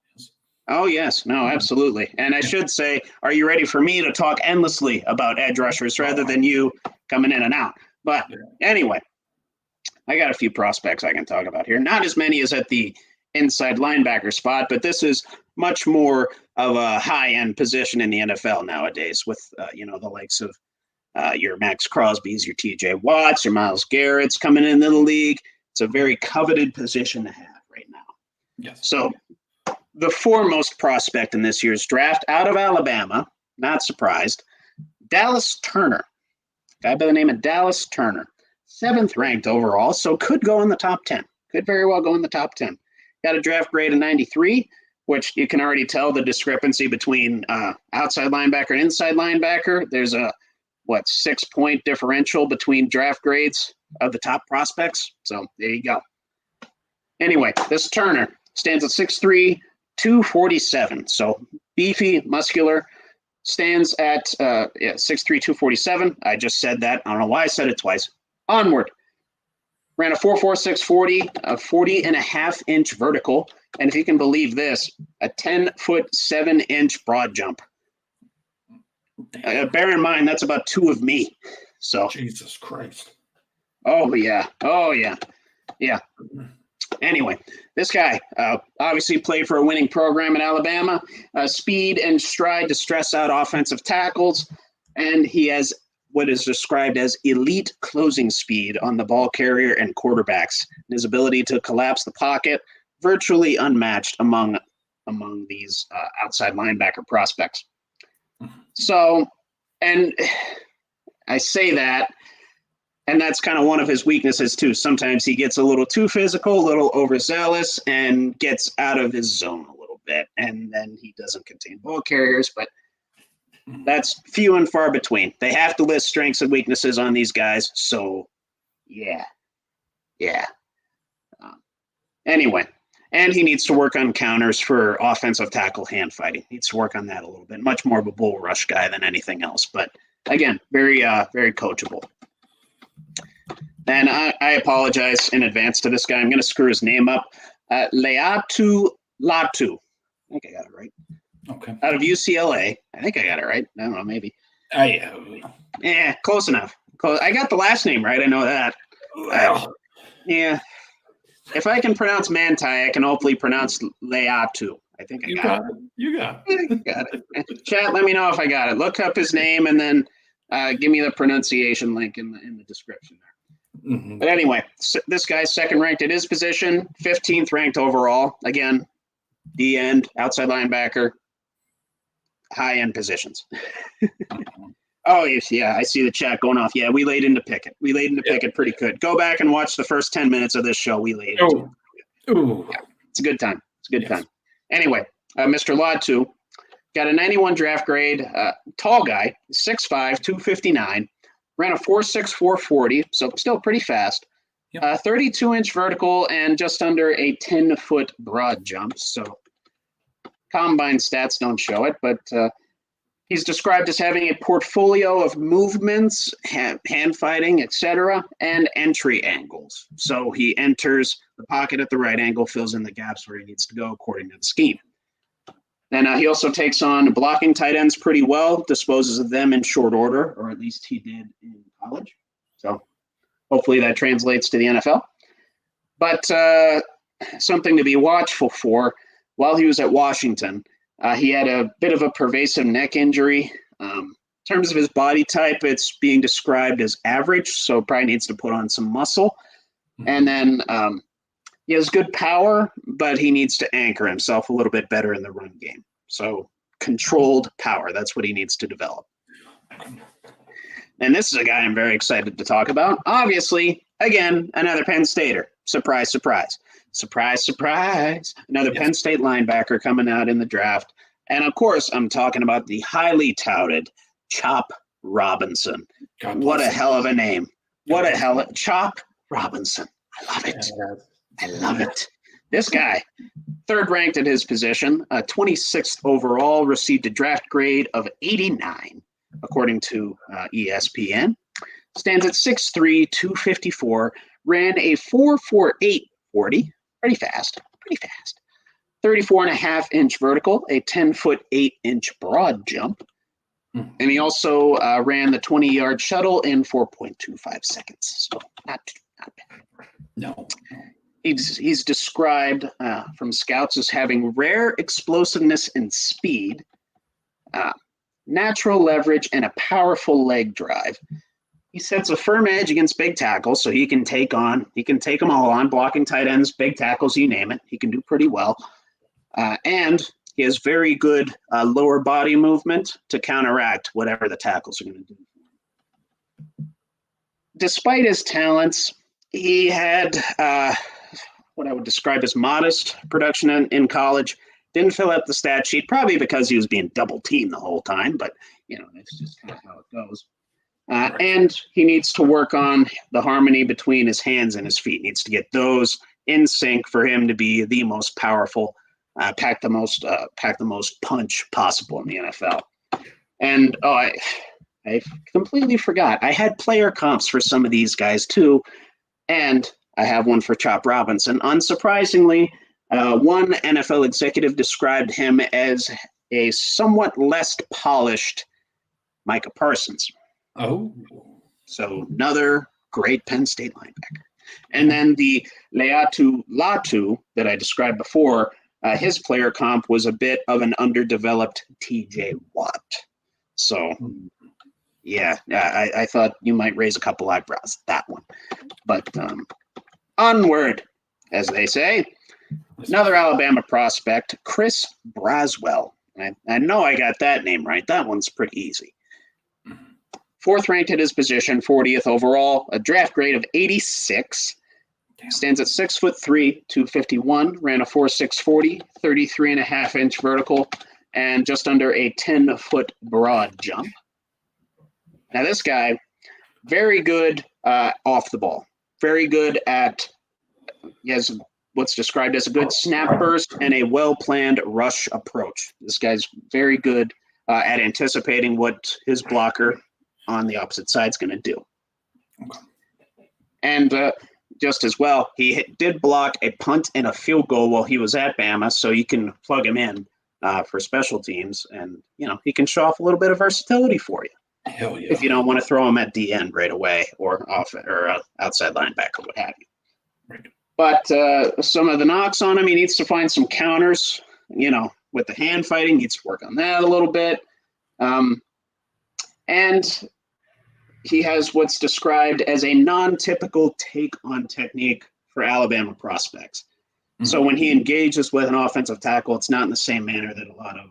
Oh, yes. No, absolutely. And I should say, are you ready for me to talk endlessly about edge rushers rather than you coming in and out? But anyway, I got a few prospects I can talk about here. Not as many as at the inside linebacker spot, but this is much more of a high-end position in the NFL nowadays with, the likes of your Max Crosby's, your TJ Watts, your Myles Garrett's coming into the league. It's a very coveted position to have right now. Yes. So the foremost prospect in this year's draft out of Alabama, not surprised, Dallas Turner. Guy by the name of Dallas Turner. 7th ranked overall, so could go in the top 10. Could very well go in the top 10. Got a draft grade of 93, which you can already tell the discrepancy between outside linebacker and inside linebacker. There's a 6-point differential between draft grades of the top prospects. So there you go. Anyway, this Turner stands at 6'3", 247. So beefy, muscular, stands at 6'3", 247. I just said that. I don't know why I said it twice. Onward. Ran a 4.46 40, a 40.5-inch vertical, and if you can believe this, a 10-foot 7-inch broad jump. Bear in mind that's about 2 of me. So Jesus Christ. Oh yeah. Anyway, this guy obviously played for a winning program in Alabama. Speed and stride to stress out offensive tackles, and he has what is described as elite closing speed on the ball carrier and quarterbacks. His ability to collapse the pocket, virtually unmatched among these outside linebacker prospects. So, and I say that, and that's kind of one of his weaknesses too. Sometimes he gets a little too physical, a little overzealous, and gets out of his zone a little bit, and then he doesn't contain ball carriers, but that's few and far between. They have to list strengths and weaknesses on these guys. So, yeah. Anyway, and he needs to work on counters for offensive tackle hand fighting. Needs to work on that a little bit. Much more of a bull rush guy than anything else. But again, very coachable. And I apologize in advance to this guy. I'm going to screw his name up. Leatu Latu. I think I got it right. Okay. Out of UCLA. I think I got it right. I don't know, maybe. Yeah, close enough. I got the last name right. I know that. Well. Yeah. If I can pronounce Manti, I can hopefully pronounce Leatu. I think I got it. You got it. Got it. Chat, let me know if I got it. Look up his name and then give me the pronunciation link in the description there. Mm-hmm. But anyway, this guy's second ranked at his position, 15th ranked overall. Again, D-end, outside linebacker, high-end positions. Oh, yeah, I see the chat going off. Yeah, we laid into Pickett. Pickett pretty good. Go back and watch the first 10 minutes of this show. We laid into Ooh. Yeah, it's a good time. Time. Anyway, Mr. Latu got a 91 draft grade, tall guy, 6'5", 259, ran a 4.6 4.40, so still pretty fast. Yep. 32-inch vertical and just under a 10-foot broad jump. So combine stats don't show it, but he's described as having a portfolio of movements, hand fighting, etc., and entry angles. So he enters the pocket at the right angle, fills in the gaps where he needs to go according to the scheme. Then he also takes on blocking tight ends pretty well, disposes of them in short order, or at least he did in college. So hopefully that translates to the NFL. But something to be watchful for, while he was at Washington, he had a bit of a pervasive neck injury. In terms of his body type, it's being described as average, so probably needs to put on some muscle. And then he has good power, but he needs to anchor himself a little bit better in the run game. So controlled power, that's what he needs to develop. And this is a guy I'm very excited to talk about. Obviously, again, another Penn Stater. Surprise, surprise. Surprise, surprise. Another Penn State linebacker coming out in the draft. And of course, I'm talking about the highly touted Chop Robinson. What a hell of a name. What a hell of Chop Robinson. I love it. I love it. This guy, third ranked at his position, 26th overall, received a draft grade of 89, according to ESPN. Stands at 6'3", 254, ran a 4.48 40, pretty fast. 34.5-inch vertical, a 10-foot 8-inch broad jump. And he also ran the 20-yard shuttle in 4.25 seconds. So not bad. No. He's described from scouts as having rare explosiveness and speed, natural leverage, and a powerful leg drive. He sets a firm edge against big tackles, so he can take them all on, blocking tight ends, big tackles, you name it. He can do pretty well. And he has very good lower body movement to counteract whatever the tackles are going to do. Despite his talents, he had what I would describe as modest production in college. Didn't fill out the stat sheet, probably because he was being double teamed the whole time, but that's just kind of how it goes. And he needs to work on the harmony between his hands and his feet. He needs to get those in sync for him to be the most powerful, pack the most punch possible in the NFL. And I completely forgot. I had player comps for some of these guys too, and I have one for Chop Robinson. Unsurprisingly, one NFL executive described him as a somewhat less polished Micah Parsons. Oh. So another great Penn State linebacker. And then the Leatu Latu that I described before, his player comp was a bit of an underdeveloped TJ Watt. So, I thought you might raise a couple eyebrows at that one. But onward, as they say. Another Alabama prospect, Chris Braswell. I know I got that name right. That one's pretty easy. Fourth ranked at his position, 40th overall, a draft grade of 86. Stands at 6'3", 251, ran a 4.6 40, 33.5-inch vertical, and just under a 10-foot broad jump. Now this guy, very good off the ball. Very good he has what's described as a good snap burst and a well-planned rush approach. This guy's very good at anticipating what his blocker on the opposite side is going to do. Okay. And just as well, he did block a punt and a field goal while he was at Bama, so you can plug him in for special teams, and he can show off a little bit of versatility for you. Hell yeah! If you don't want to throw him at the end right away or outside linebacker, what have you. Right. But some of the knocks on him, he needs to find some counters. With the hand fighting, he needs to work on that a little bit. And he has what's described as a non-typical take-on technique for Alabama prospects. Mm-hmm. So when he engages with an offensive tackle, it's not in the same manner that a lot of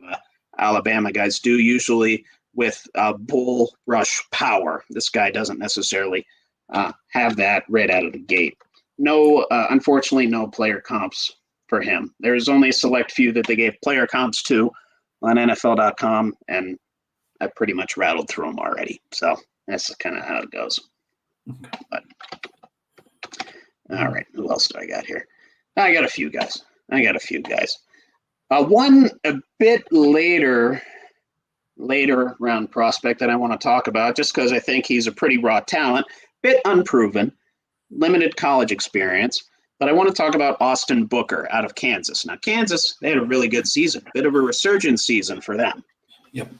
Alabama guys do, usually with bull rush power. This guy doesn't necessarily have that right out of the gate. No, unfortunately, no player comps for him. There's only a select few that they gave player comps to on NFL.com, and I pretty much rattled through them already. So that's kind of how it goes. Okay. But All right, who else do I got here? I got a few guys. One a bit later round prospect that I want to talk about, just because I think he's a pretty raw talent, bit unproven, limited college experience. But I want to talk about Austin Booker out of Kansas. Now, Kansas, they had a really good season, bit of a resurgence season for them. Yep.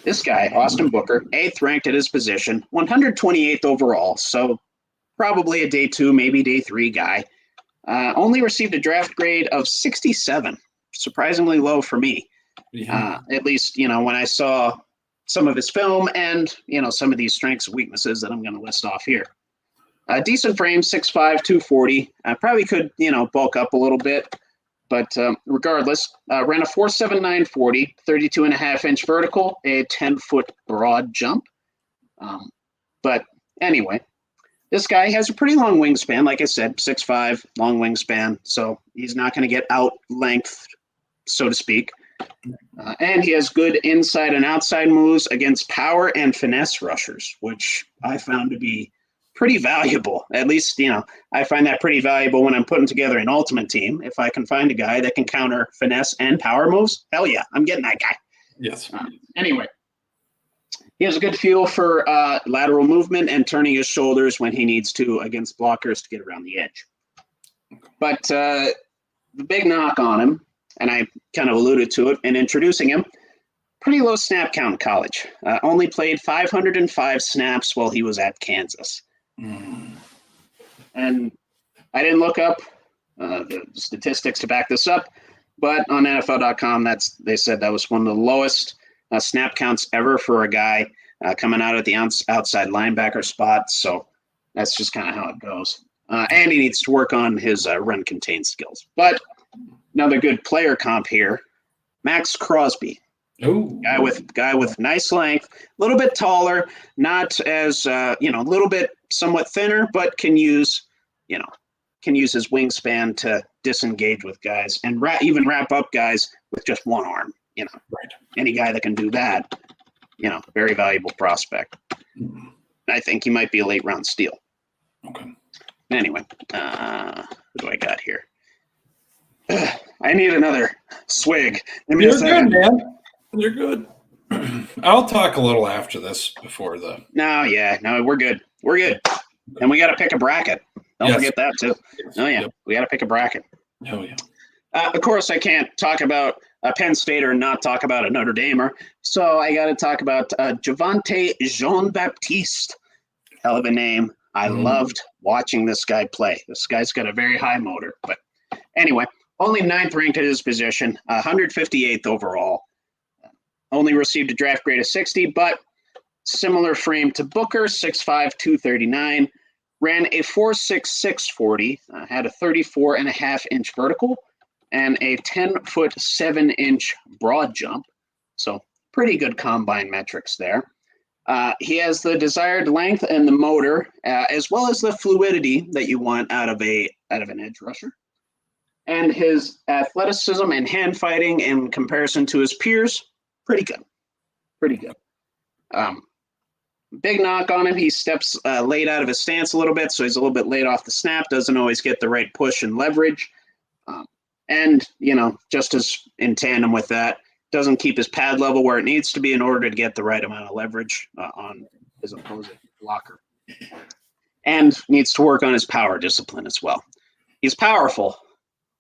This guy, Austin Booker, 8th ranked at his position, 128th overall, so probably a day 2, maybe day 3 guy. Only received a draft grade of 67, surprisingly low for me. Yeah. At least, when I saw some of his film and, some of these strengths and weaknesses that I'm going to list off here. Decent frame, 6'5", 240. I probably could, bulk up a little bit. But regardless, ran a 4.79 40, 32.5-inch vertical, a 10-foot broad jump. But anyway, this guy has a pretty long wingspan. Like I said, 6'5", long wingspan. So he's not going to get out length, so to speak. And he has good inside and outside moves against power and finesse rushers, which I found to be pretty valuable. At least, I find that pretty valuable when I'm putting together an ultimate team. If I can find a guy that can counter finesse and power moves, hell yeah, I'm getting that guy. Yes. Anyway, he has a good feel for lateral movement and turning his shoulders when he needs to against blockers to get around the edge. But the big knock on him, and I kind of alluded to it in introducing him, pretty low snap count in college. Only played 505 snaps while he was at Kansas. And I didn't look up the statistics to back this up, but on NFL.com, they said that was one of the lowest snap counts ever for a guy coming out at the outside linebacker spot. So that's just kind of how it goes. And he needs to work on his run contain skills. But another good player comp here, Max Crosby. Oh, Guy with nice length, a little bit taller, not as a little bit somewhat thinner, but can use his wingspan to disengage with guys and even wrap up guys with just one arm. Right. Any guy that can do that, very valuable prospect. I think he might be a late round steal. Okay. Anyway, who do I got here? I need another swig. You're good, man. You're good. I'll talk a little after this before the. No, we're good. We're good. And we got to pick a bracket. Don't forget that too. Yes. Oh, yeah. Yep. We got to pick a bracket. Oh, yeah. Of course, I can't talk about Penn State or not talk about a Notre Damer. So I got to talk about Javonte Jean-Baptiste. Hell of a name. I loved watching this guy play. This guy's got a very high motor. But anyway, only 9th ranked at his position, 158th overall. Only received a draft grade of 60, but similar frame to Booker, 6'5", 239. Ran a 4.66 40, had a 34.5-inch vertical, and a 10-foot 7-inch broad jump. So pretty good combine metrics there. He has the desired length and the motor, as well as the fluidity that you want out of an edge rusher. And his athleticism and hand fighting in comparison to his peers, pretty good. Big knock on him. He steps late out of his stance a little bit, so he's a little bit late off the snap, doesn't always get the right push and leverage. And, just as in tandem with that, doesn't keep his pad level where it needs to be in order to get the right amount of leverage on his opposing blocker. And needs to work on his power discipline as well. He's powerful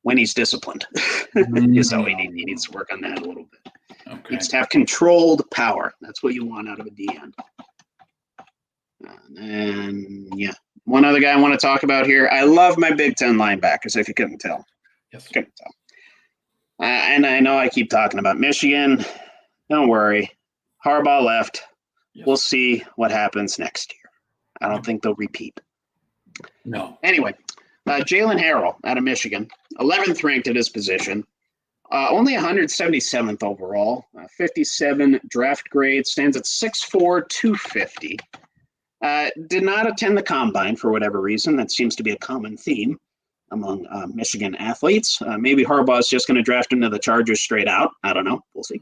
when he's disciplined. So he needs to work on that a little bit. Okay. Needs to have controlled power. That's what you want out of a D-end. And one other guy I want to talk about here. I love my Big Ten linebackers, if you couldn't tell. Yes. Couldn't tell. And I know I keep talking about Michigan. Don't worry. Harbaugh left. Yes. We'll see what happens next year. I don't think they'll repeat. No. Anyway, Jalen Harrell out of Michigan, 11th ranked at his position. Only 177th overall, 57 draft grade, stands at 6'4", 250. Did not attend the combine for whatever reason. That seems to be a common theme among Michigan athletes. Maybe Harbaugh is just going to draft him to the Chargers straight out. I don't know. We'll see.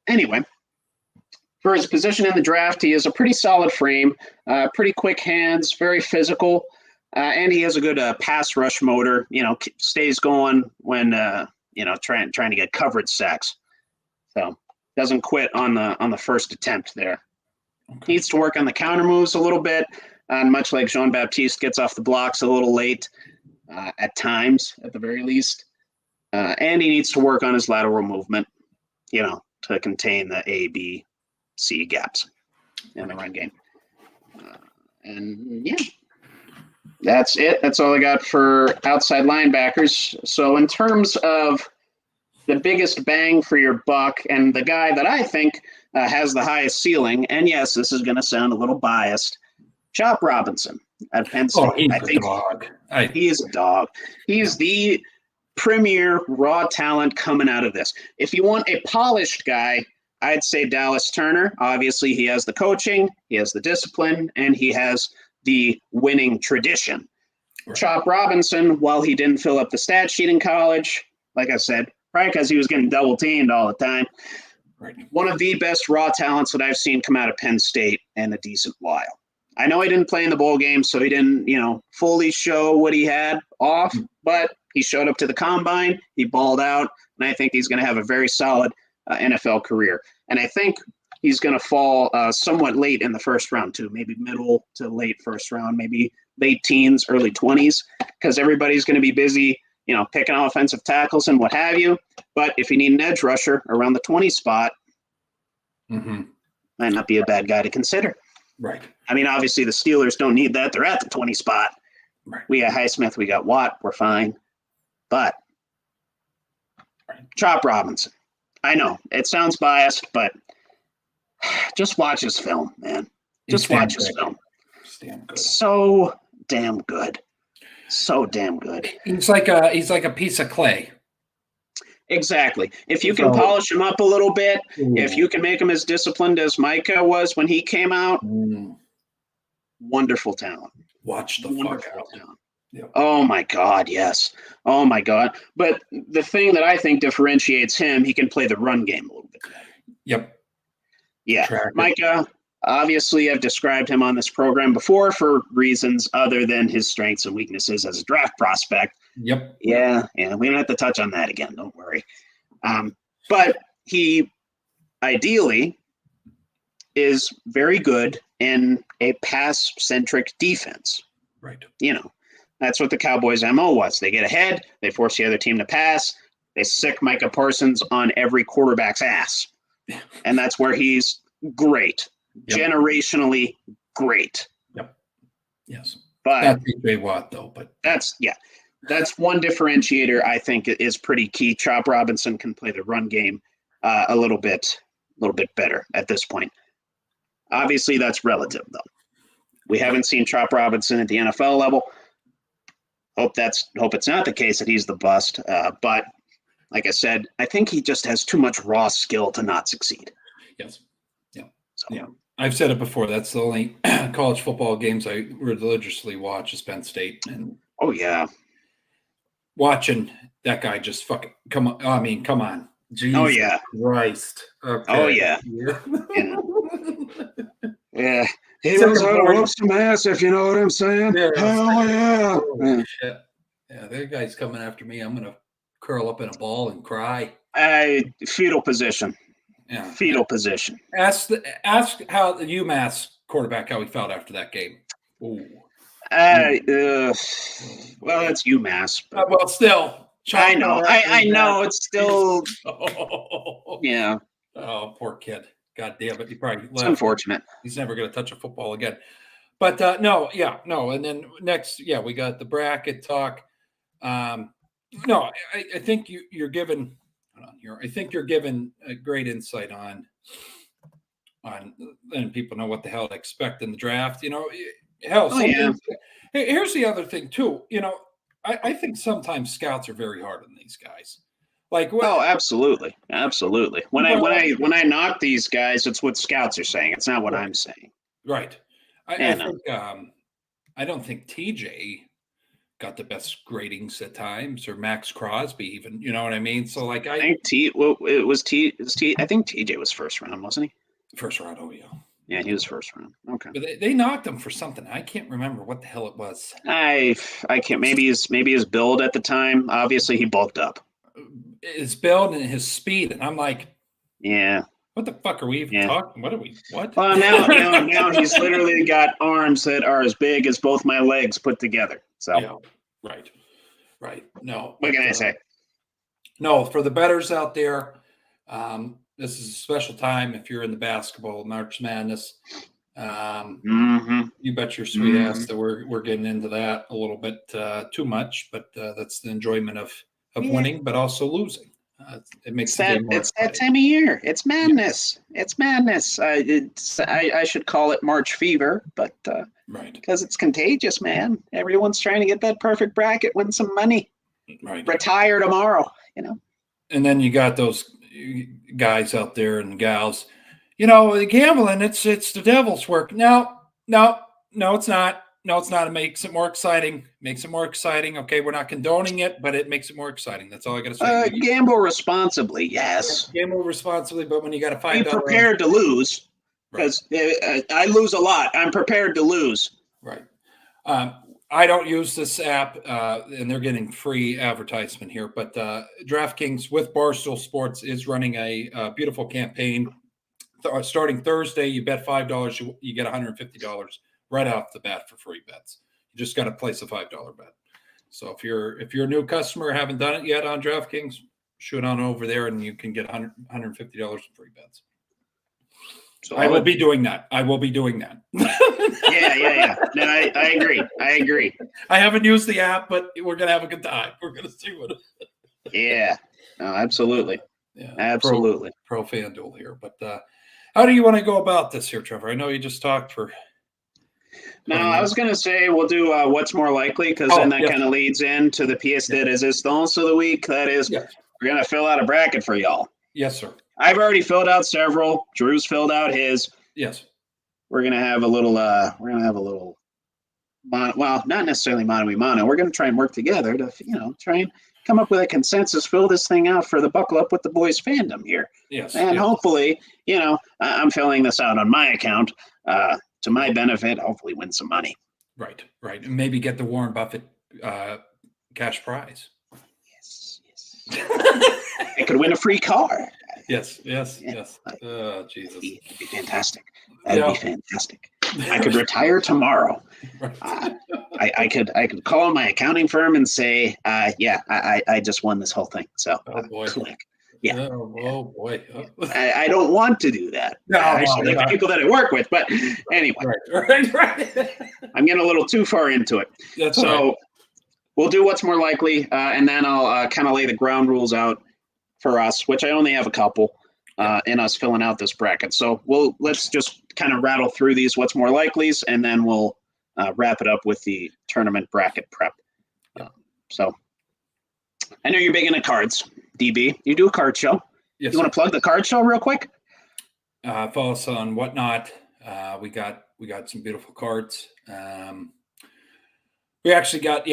Anyway, for his position in the draft, he has a pretty solid frame, pretty quick hands, very physical. And he has a good pass rush motor. Stays going when trying to get coverage sacks. So doesn't quit on the first attempt there. Okay. Needs to work on the counter moves a little bit. And much like Jean-Baptiste gets off the blocks a little late at times, at the very least. And he needs to work on his lateral movement, to contain the A, B, C gaps in the run game. And that's it. That's all I got for outside linebackers. So in terms of the biggest bang for your buck and the guy that I think has the highest ceiling, and yes, this is going to sound a little biased, Chop Robinson at Penn State. He's I think a dog. He is a dog. He's the premier raw talent coming out of this. If you want a polished guy, I'd say Dallas Turner. Obviously, he has the coaching, he has the discipline, and he has the winning tradition. Right. Chop Robinson, while he didn't fill up the stat sheet in college, like I said, probably because he was getting double teamed all the time. Right. One of the best raw talents that I've seen come out of Penn State in a decent while. I know he didn't play in the bowl game, so he didn't, fully show what he had off, but he showed up to the combine, he balled out, and I think he's going to have a very solid NFL career. And I think he's going to fall somewhat late in the first round, too, maybe middle to late first round, maybe late teens, early 20s, because everybody's going to be busy, picking offensive tackles and what have you. But if you need an edge rusher around the 20 spot, might not be a bad guy to consider. Right. I mean, obviously the Steelers don't need that. They're at the 20 spot. Right. We got Highsmith, we got Watt, we're fine. But Chop Robinson. I know it sounds biased, but just watch his film, man. Just watch his film. So damn good. So damn good. He's like a piece of clay. Exactly. If you can polish him up a little bit, if you can make him as disciplined as Micah was when he came out, wonderful talent. Watch the fuck out. Yep. Oh my God, yes. Oh my God. But the thing that I think differentiates him, he can play the run game a little bit better. Yep. Yeah. Micah, obviously I've described him on this program before for reasons other than his strengths and weaknesses as a draft prospect. Yep. Yeah. We don't have to touch on that again. Don't worry. But he ideally is very good in a pass-centric defense. Right. That's what the Cowboys' MO was. They get ahead, they force the other team to pass, they sick Micah Parsons on every quarterback's ass. And that's where he's great. Yep. Generationally great. Yep. Yes. But that's TJ Watt, though. But that's one differentiator I think is pretty key. Chop Robinson can play the run game a little bit better at this point. Obviously, that's relative, though. We haven't seen Chop Robinson at the NFL level. Hope it's not the case that he's the bust. But like I said, I think he just has too much raw skill to not succeed. Yes. Yeah. So. Yeah. I've said it before. That's the only college football games I religiously watch is Penn State. And oh yeah, watching that guy just fucking come on. I mean, come on. Jesus oh yeah, Christ. Okay. Oh yeah. Yeah. He was going to whoop some ass, if you know what I'm saying. Yeah. Hell yeah. Oh, shit. Yeah, that guy's coming after me. I'm going to curl up in a ball and cry. Fetal position. Yeah. Fetal position. Ask how the UMass quarterback how he felt after that game. Ooh. Well, it's UMass. Well, still. I know. I know. It's still. Yeah. Oh, poor kid. God damn it. He probably left. It's unfortunate. He's never going to touch a football again. But no. And then next, we got the bracket talk. I think you're given. I think you're given a great insight on letting people know what the hell to expect in the draft. Here's the other thing too. I think sometimes scouts are very hard on these guys. Absolutely. When I knock these guys, it's what scouts are saying. It's not what I'm saying. Right. I don't think TJ got the best gradings at times, or Max Crosby even. You know what I mean? So I think TJ was first round, wasn't he? First round. Oh yeah. Yeah, he was first round. Okay. But they knocked him for something. I can't remember what the hell it was. I can't. Maybe his build at the time. Obviously, he bulked up. His build and his speed, and I'm like, yeah. What the fuck are we even talking? What are we? What? Well, now he's literally got arms that are as big as both my legs put together. So yeah, right. No, what can I say? No, for the bettors out there, this is a special time. If you're in the basketball March Madness, you bet your sweet ass that we're getting into that a little bit too much, but that's the enjoyment of winning, but also losing. It makes it's that time of year. It's madness. Yeah. It's madness. I should call it March fever, but right, because it's contagious, man. Everyone's trying to get that perfect bracket, win some money, right, retire tomorrow. And then you got those guys out there and gals. Gambling, it's the devil's work. No, it's not. No, it's not. It makes it more exciting. Okay, we're not condoning it, but it makes it more exciting. That's all I got to say. Gamble responsibly, yes. Gamble responsibly, but when you got a $5, be prepared to lose, because I lose a lot. I'm prepared to lose. Right. I don't use this app, and they're getting free advertisement here. But DraftKings with Barstool Sports is running a beautiful campaign. Starting Thursday, you bet $5, you get $150 right off the bat for free bets. You just got to place a $5 bet. So if you're a new customer, haven't done it yet on DraftKings, shoot on over there and you can get $150 in free bets. So I will be doing that. yeah. No, I agree. I haven't used the app, but we're gonna have a good time. We're gonna see what. Yeah. No, absolutely. Yeah. Absolutely. Pro FanDuel here, but how do you want to go about this here, Trevor? I know you just talked for. No, I was going to say we'll do what's more likely, because then that kind of leads into the pièce de résistance of the week. That is, we're going to fill out a bracket for y'all. Yes, sir. I've already filled out several. Drew's filled out his. Yes. We're going to have a little. Well, not necessarily mono. We're going to try and work together to, try and come up with a consensus, fill this thing out for the Buckle Up with the Boys fandom here. Yes. And hopefully, I'm filling this out on my account to my benefit, hopefully win some money. Right. And maybe get the Warren Buffett cash prize. Yes. I could win a free car. Yes. Oh, Jesus. That'd be fantastic. That'd be fantastic. I could retire tomorrow. I could call my accounting firm and say, I just won this whole thing. So, click. Yeah. Oh boy. I don't want to do that. No, actually, the people that I work with. But anyway, right. I'm getting a little too far into it. So we'll do what's more likely, and then I'll kind of lay the ground rules out for us, which I only have a couple in us filling out this bracket. So let's just kind of rattle through these what's more likelies, and then we'll wrap it up with the tournament bracket prep. So I know you're big into cards. DB, you do a card show. Yes, you want to plug the card show real quick? Follow us on Whatnot. We got some beautiful cards. We actually got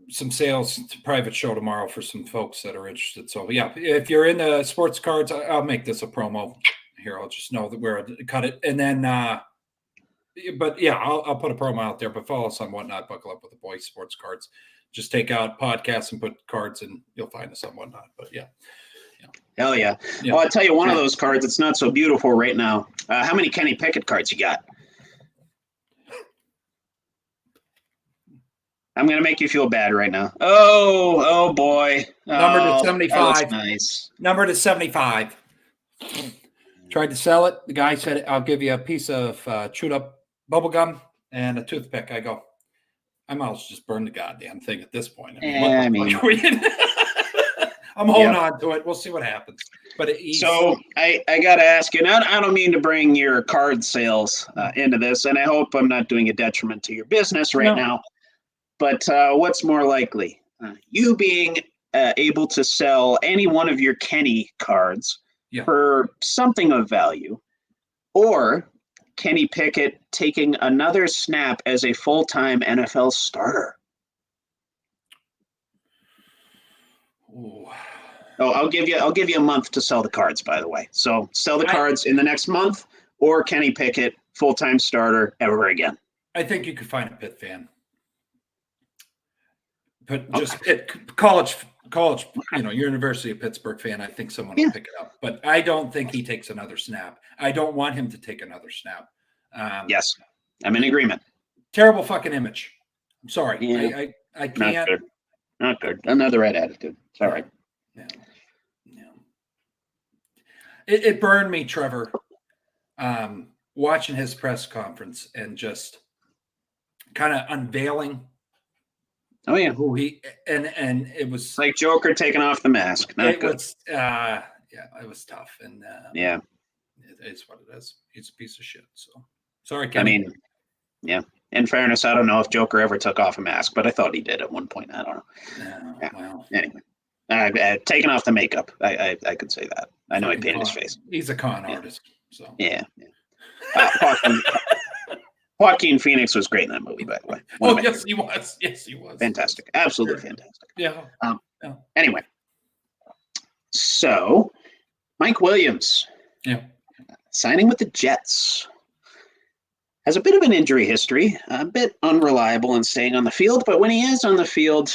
some sales to private show tomorrow for some folks that are interested. So if you're into sports cards, I'll make this a promo here. I'll just know that where to cut it, and then I'll put a promo out there. But follow us on Whatnot. Buckle Up with the Boys Sports Cards. Just take out podcasts and put cards, and you'll find us on Whatnot. But Hell yeah. Well, I'll tell you one of those cards. It's not so beautiful right now. How many Kenny Pickett cards you got? I'm going to make you feel bad right now. Oh boy. Number to 75. Nice. Number to 75. Tried to sell it. The guy said, I'll give you a piece of chewed up bubble gum and a toothpick. I go, I might as well just burn the goddamn thing at this point. I'm holding on to it. We'll see what happens. But so I got to ask you, and I don't mean to bring your card sales into this, and I hope I'm not doing a detriment to your business now. But what's more likely? You being able to sell any one of your Kenny cards for something of value, or Kenny Pickett taking another snap as a full-time NFL starter? Ooh. Oh, I'll give you a month to sell the cards, by the way. So sell the cards in the next month, or Kenny Pickett full-time starter ever again. I think you could find a Pitt fan. But just Pitt, college, University of Pittsburgh fan, I think someone will pick it up. But I don't think he takes another snap. I don't want him to take another snap. Yes, I'm in agreement. Terrible fucking image. I'm sorry. Yeah. I can't. Not good. Another red attitude. It's all right. Yeah. It burned me, Trevor, watching his press conference and just kind of unveiling. Oh yeah, who he and it was like Joker taking off the mask. Not good. It was tough, and yeah, it's what it is. He's a piece of shit. So sorry, Kenny. I mean, yeah. In fairness, I don't know if Joker ever took off a mask, but I thought he did at one point. I don't know. Yeah. Wow. Anyway, taking off the makeup, I could say that. I know he painted his face. He's a con artist. So yeah. Joaquin Phoenix was great in that movie, by the way. Yes, he was. Yes, he was. Fantastic. Absolutely fantastic. Yeah. Anyway, so Mike Williams, signing with the Jets, has a bit of an injury history, a bit unreliable in staying on the field, but when he is on the field,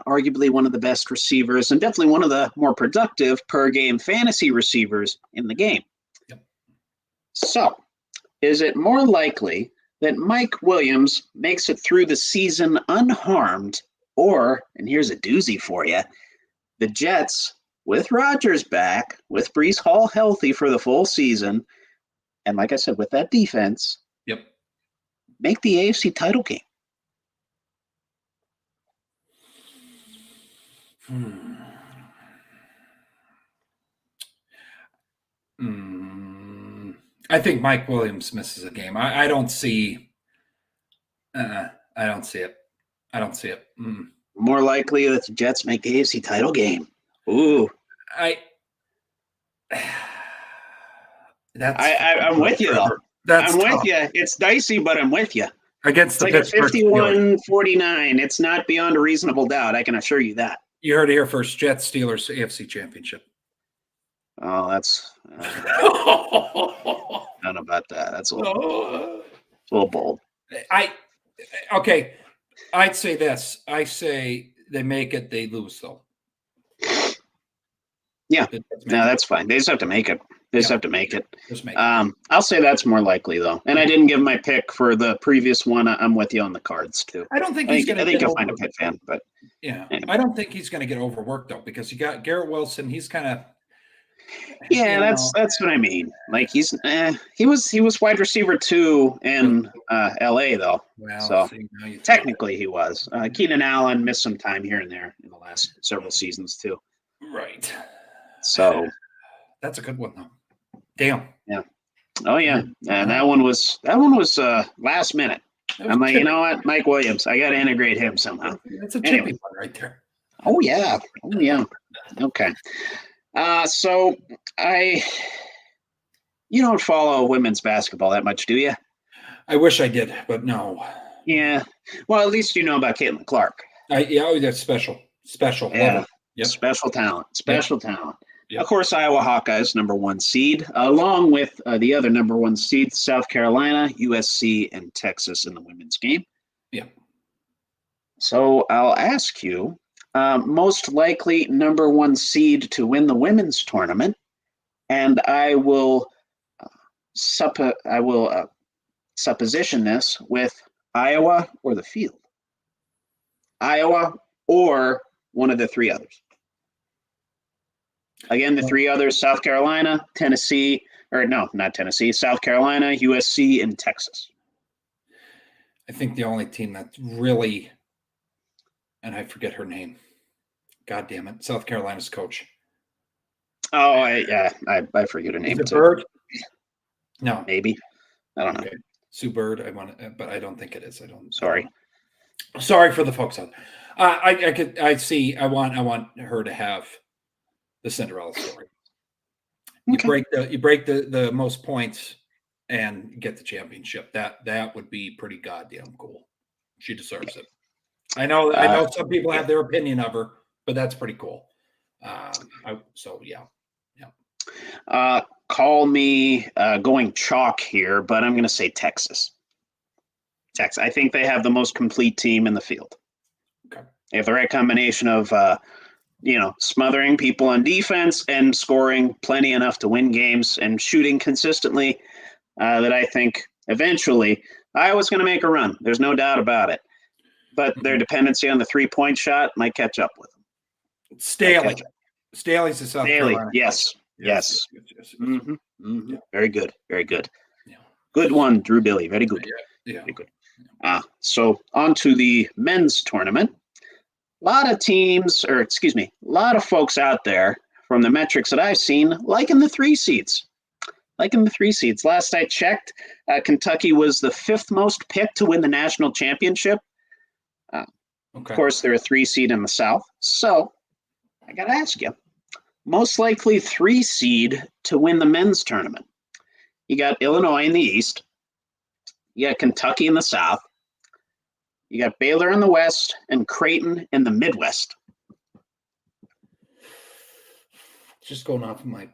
arguably one of the best receivers and definitely one of the more productive per-game fantasy receivers in the game. Yep. So, is it more likely that Mike Williams makes it through the season unharmed, or, and here's a doozy for you, the Jets, with Rodgers back, with Breece Hall healthy for the full season, and like I said, with that defense, make the AFC title game? I think Mike Williams misses a game. I don't see. I don't see it. I don't see it. More likely that the Jets make the AFC title game. Ooh. I'm with you, though. I'm with you. It's dicey, but I'm with you. Against it's the like a 51-49. It's not beyond a reasonable doubt. I can assure you that. You heard it here first. Jets, Steelers, AFC Championship. Oh, that's not about that. That's a little bold. Okay. I'd say this. I say they make it, they lose, though. Yeah. No, that's fine. They just have to make it. They just have to make it. I'll say that's more likely, though. And I didn't give my pick for the previous one. I'm with you on the Cards, too. I don't think he's going to. I think you'll find a Pitt fan, but anyway. I don't think he's going to get overworked, though, because you got Garrett Wilson. He's kind of. Yeah, that's what I mean. Like he was wide receiver 2 in LA, though. Well, so technically he was. Keenan Allen missed some time here and there in the last several seasons too. Right. So that's a good one, though. Damn. Yeah. Oh yeah. And that one was last minute. I'm like, you know what, Mike Williams, I got to integrate him somehow. That's a chippy one right there. Oh yeah. Okay. So you don't follow women's basketball that much, do you? I wish I did, but no. Yeah. Well, at least you know about Caitlin Clark. That's special. Yeah. Yep. Special talent. Yep. Of course, Iowa Hawkeyes, #1 seed, along with the other #1 seed, South Carolina, USC, and Texas in the women's game. Yeah. So I'll ask you, most likely #1 seed to win the women's tournament, and I will supposition this with Iowa or the field. Iowa or one of the 3 others. Again, the 3 others: South Carolina, Tennessee, or no, not Tennessee, South Carolina, USC, and Texas. I think the only team that's really, and I forget her name. God damn it. South Carolina's coach. Oh, I forget her name. Is it Bird? No. Maybe. I don't know. Okay. Sue Bird, but I don't think it is. Sorry for the folks out there. I want her to have the Cinderella story. Okay. You break the most points and get the championship. That would be pretty goddamn cool. She deserves it. I know some people have their opinion of her, but that's pretty cool. call me going chalk here, but I'm going to say Texas. Texas. I think they have the most complete team in the field. Okay. They have the right combination of, smothering people on defense and scoring plenty enough to win games and shooting consistently that I think eventually Iowa's going to make a run. There's no doubt about it. But their dependency on the three-point shot might catch up with them. Staley. Staley's the South Carolina. Yes. Mm-hmm. Mm-hmm. Yeah. Very good. Very good. Yeah. Good one, Drew Billy. Very good. Yeah. Very good. So on to the men's tournament. A lot of folks out there from the metrics that I've seen liking the 3 seeds. Last I checked, Kentucky was the 5th most picked to win the national championship. Of course, they're a 3 seed in the South. So I got to ask you, most likely 3 seed to win the men's tournament. You got Illinois in the East. You got Kentucky in the South. You got Baylor in the West and Creighton in the Midwest. Just going off of my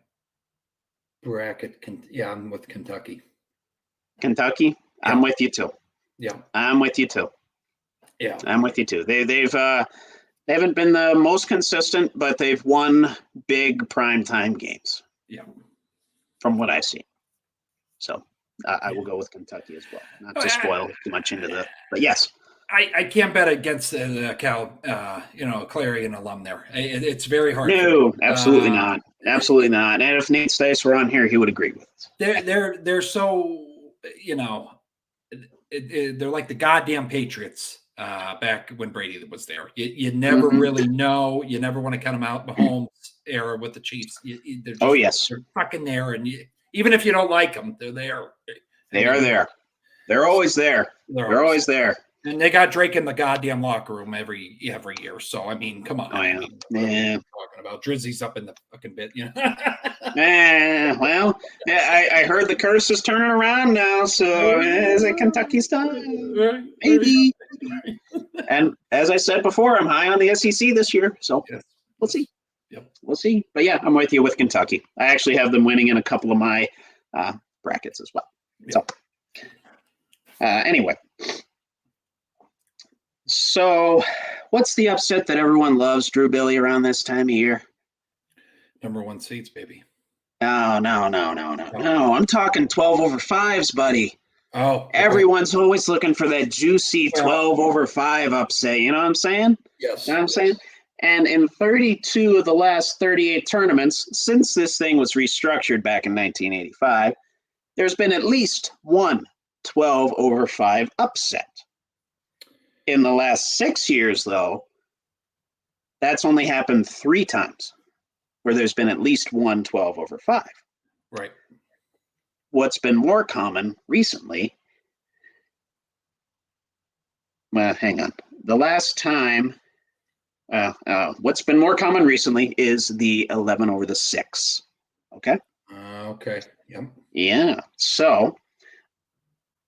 bracket. Yeah, I'm with Kentucky. Kentucky? Yeah. I'm with you too. Yeah. I'm with you too. Yeah. I'm with you too. They haven't been the most consistent, but they've won big primetime games. Yeah. From what I've seen. So I will go with Kentucky as well. Not to spoil too much into but yes. I can't bet against Cal, Clarion alum there. It's very hard. No, absolutely not. Absolutely not. And if Nate Stice were on here, he would agree with us. They're so, they're like the goddamn Patriots back when Brady was there. You never really know. You never want to count them out. Mahomes era with the Chiefs. They're fucking there. And even if you don't like them, they're there. They are there. They're always there. They're always there. And they got Drake in the goddamn locker room every year. So I mean, come on. Oh yeah. Talking about Drizzy's up in the fucking bit, I heard the curse is turning around now. So is it Kentucky's time? Maybe. And as I said before, I'm high on the SEC this year. So we'll see. Yep. We'll see. But yeah, I'm with you with Kentucky. I actually have them winning in a couple of my brackets as well. Yep. So anyway. So, what's the upset that everyone loves, Drew Billy, around this time of year? Number 1 seeds, baby. No. I'm talking 12 over 5s, buddy. Oh. Okay. Everyone's always looking for that juicy 12 over 5 upset. You know what I'm saying? Yes. You know what I'm saying? And in 32 of the last 38 tournaments, since this thing was restructured back in 1985, there's been at least one 12 over 5 upset. In the last 6 years, though, that's only happened 3 times where there's been at least one 12 over 5. Right. What's been more common recently, hang on. The last time, what's been more common recently is the 11 over the 6. Okay? Okay. Yep. Yeah. So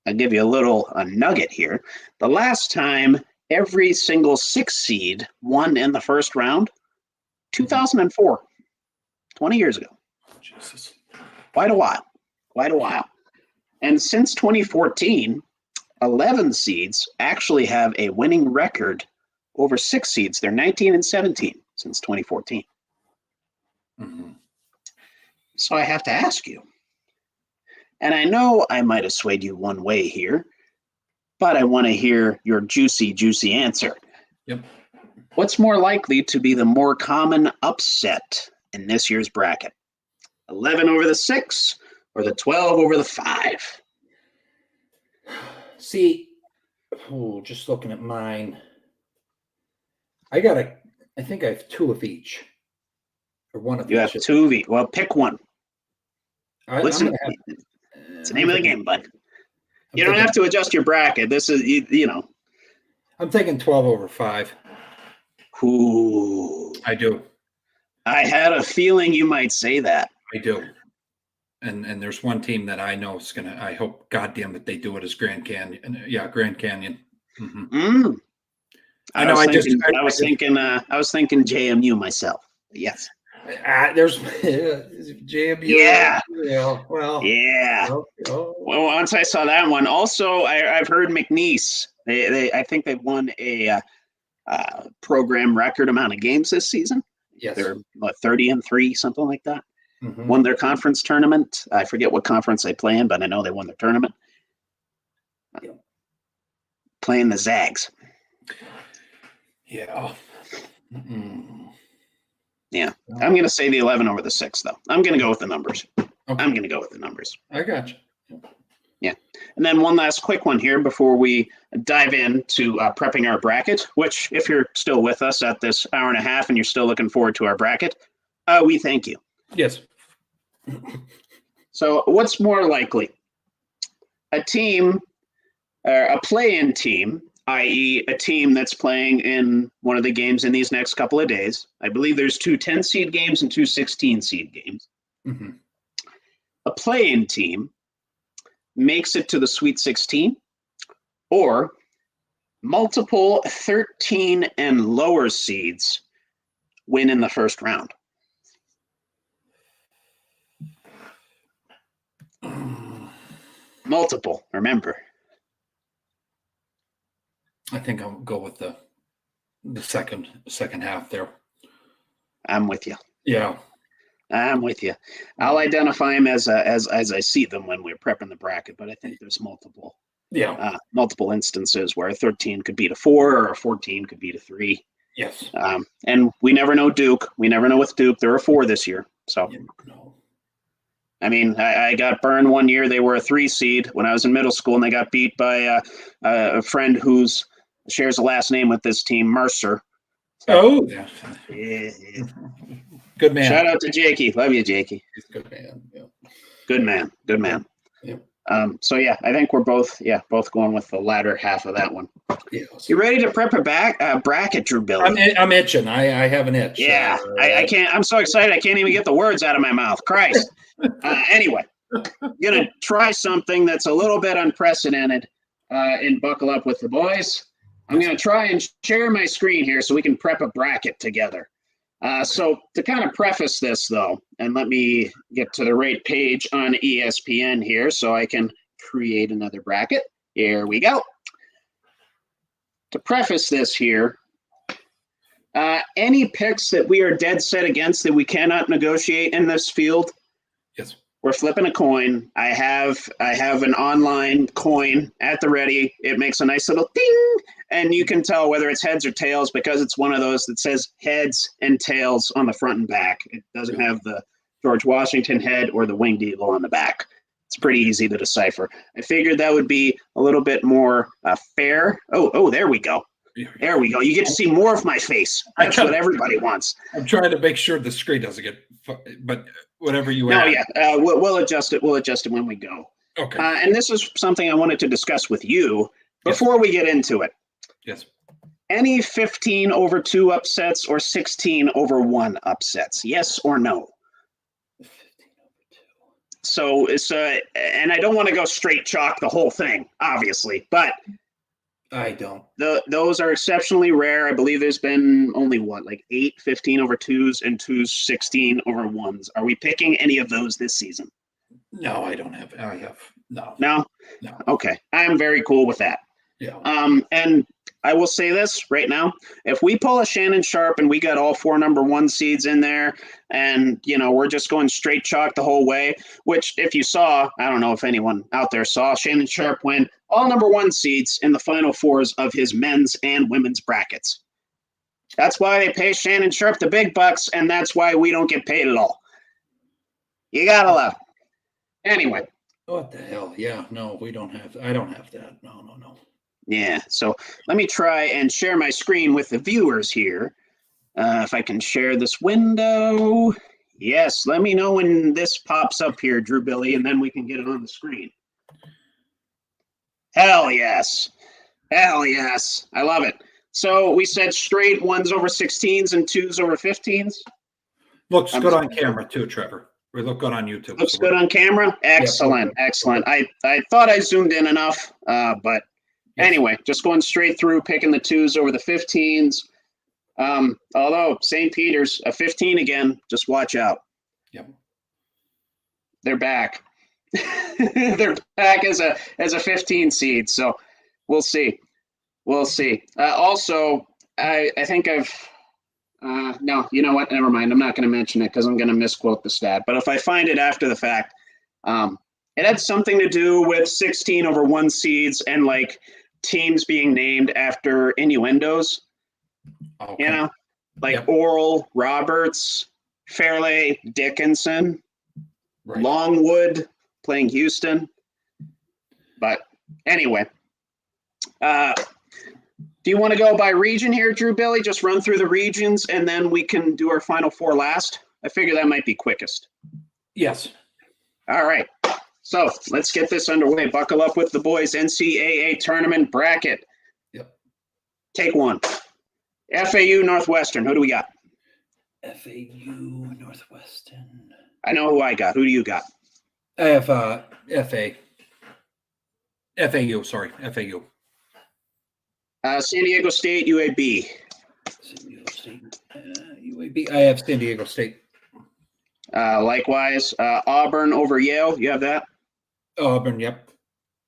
I'll give you a nugget here. The last time every single 6 seed won in the first round, 2004, 20 years ago. Jesus. Quite a while. And since 2014, 11 seeds actually have a winning record over 6 seeds. They're 19-17 since 2014. Mm-hmm. So I have to ask you, and I know I might have swayed you one way here, but I want to hear your juicy, juicy answer. Yep. What's more likely to be the more common upset in this year's bracket? 11 over the 6 or the 12 over the 5? See, just looking at mine, I think I have 2 of each. Or 1 of each. You have 2 of each. Well, pick one. Listen, it's the name of the game, bud. You don't have to adjust your bracket. This is, I'm thinking 12 over 5. Ooh. I do. I had a feeling you might say that. I do. And there's one team that I know is going to, I hope, goddamn that they do it, as Grand Canyon. Yeah, Grand Canyon. Mm-hmm. I was thinking JMU myself. Yes. There's JMU. Yeah. Yeah. Well. Yeah. Oh. Well, once I saw that one, also I've heard McNeese. I think they've won a program record amount of games this season. Yes. They're 30-3, something like that. Mm-hmm. Won their conference tournament. I forget what conference they play in, but I know they won their tournament. Yeah. Playing the Zags. Yeah. Mm. Yeah. I'm going to say the 11 over the 6, though. I'm going to go with the numbers. Okay. I'm going to go with the numbers. I got you. Yeah. And then one last quick one here before we dive into prepping our bracket, which if you're still with us at this hour and a half and you're still looking forward to our bracket, we thank you. Yes. So what's more likely? A team, a play-in team, i.e. a team that's playing in one of the games in these next couple of days. I believe there's 2 10-seed games and 2 16-seed games. Mm-hmm. A play-in team makes it to the Sweet 16, or multiple 13 and lower seeds win in the first round. Multiple, remember. I think I'll go with the second half there. I'm with you. Yeah. I'm with you. I'll identify them as I see them when we're prepping the bracket, but I think there's multiple instances where a 13 could beat a 4 or a 14 could beat a 3. Yes. And we never know Duke. We never know with Duke. They're a 4 this year. So, no. I mean, I got burned one year. They were a 3 seed when I was in middle school, and they got beat by a friend who's shares a last name with this team, Mercer. So, yeah. Good man. Shout out to Jakey. Love you, Jakey. He's a good man. Yeah. Good man. Good man. Yeah. So I think we're both going with the latter half of that one. Yes. You ready to prep a bracket, Drew Billy? I'm itching. I have an itch. Yeah, I can't. I'm so excited. I can't even get the words out of my mouth. Christ. Anyway, gonna try something that's a little bit unprecedented, and buckle up with the boys. I'm gonna try and share my screen here so we can prep a bracket together. So to kind of preface this, though, and let me get to the right page on ESPN here so I can create another bracket. Here we go. To preface this here, any picks that we are dead set against that we cannot negotiate in this field, yes, we're flipping a coin. I have an online coin at the ready. It makes a nice little ding, and you can tell whether it's heads or tails because it's one of those that says heads and tails on the front and back. It doesn't have the George Washington head or the winged eagle on the back. It's pretty easy to decipher. I figured that would be a little bit more fair. Oh, there we go. There we go. You get to see more of my face. That's what everybody wants. I'm trying to make sure the screen doesn't get, but whatever you add. No, yeah. We'll adjust it. We'll adjust it when we go. Okay. And this is something I wanted to discuss with you before we get into it. Yes. Any 15 over 2 upsets or 16 over 1 upsets? Yes or no? 15 over 2. So it's and I don't want to go straight chalk the whole thing, obviously, but I don't. Those are exceptionally rare. I believe there's been only 8 15 over 2s and 2s 16 over 1s. Are we picking any of those this season? No, I don't have. I have no. No. Okay, I'm very cool with that. Yeah. And I will say this right now: if we pull a Shannon Sharp and we got all 4 number 1 seeds in there, and we're just going straight chalk the whole way, which if you saw, I don't know if anyone out there saw, Shannon Sharp win all number 1 seeds in the final 4s of his men's and women's brackets. That's why they pay Shannon Sharp the big bucks, and that's why we don't get paid at all. You gotta love it. Anyway. What the hell? Yeah, no, we don't have. I don't have that. No. Yeah, so let me try and share my screen with the viewers here. If I can share this window. Yes, let me know when this pops up here, Drew Billy, and then we can get it on the screen. Hell yes. Hell yes. I love it. So we said straight 1s over 16s and 2s over 15s. Looks good on camera too, Trevor. We look good on YouTube. Looks good on camera? Excellent, excellent. I thought I zoomed in enough, but anyway, just going straight through, picking the 2s over the 15s. Although St. Peter's a 15 again, just watch out. Yep. They're back. They're back as a 15 seed. So we'll see. We'll see. Also, I think I've no, you know what? Never mind. I'm not going to mention it because I'm going to misquote the stat. But if I find it after the fact, it had something to do with 16 over 1 seeds and like teams being named after innuendos. Okay. You know, like Yep. Oral Roberts, Fairleigh Dickinson, Right. Longwood playing Houston. But anyway, do you want to go by region here, Drew Billy? Just run through the regions and then we can do our final 4 last. I figure that might be quickest. Yes. All right. So let's get this underway. Buckle up with the boys. NCAA tournament bracket. Yep. Take 1. FAU Northwestern. Who do we got? FAU Northwestern. I know who I got. Who do you got? I have FAU. Sorry, FAU. San Diego State, UAB. San Diego State, UAB. I have San Diego State. Likewise, Auburn over Yale. You have that? Auburn. Yep.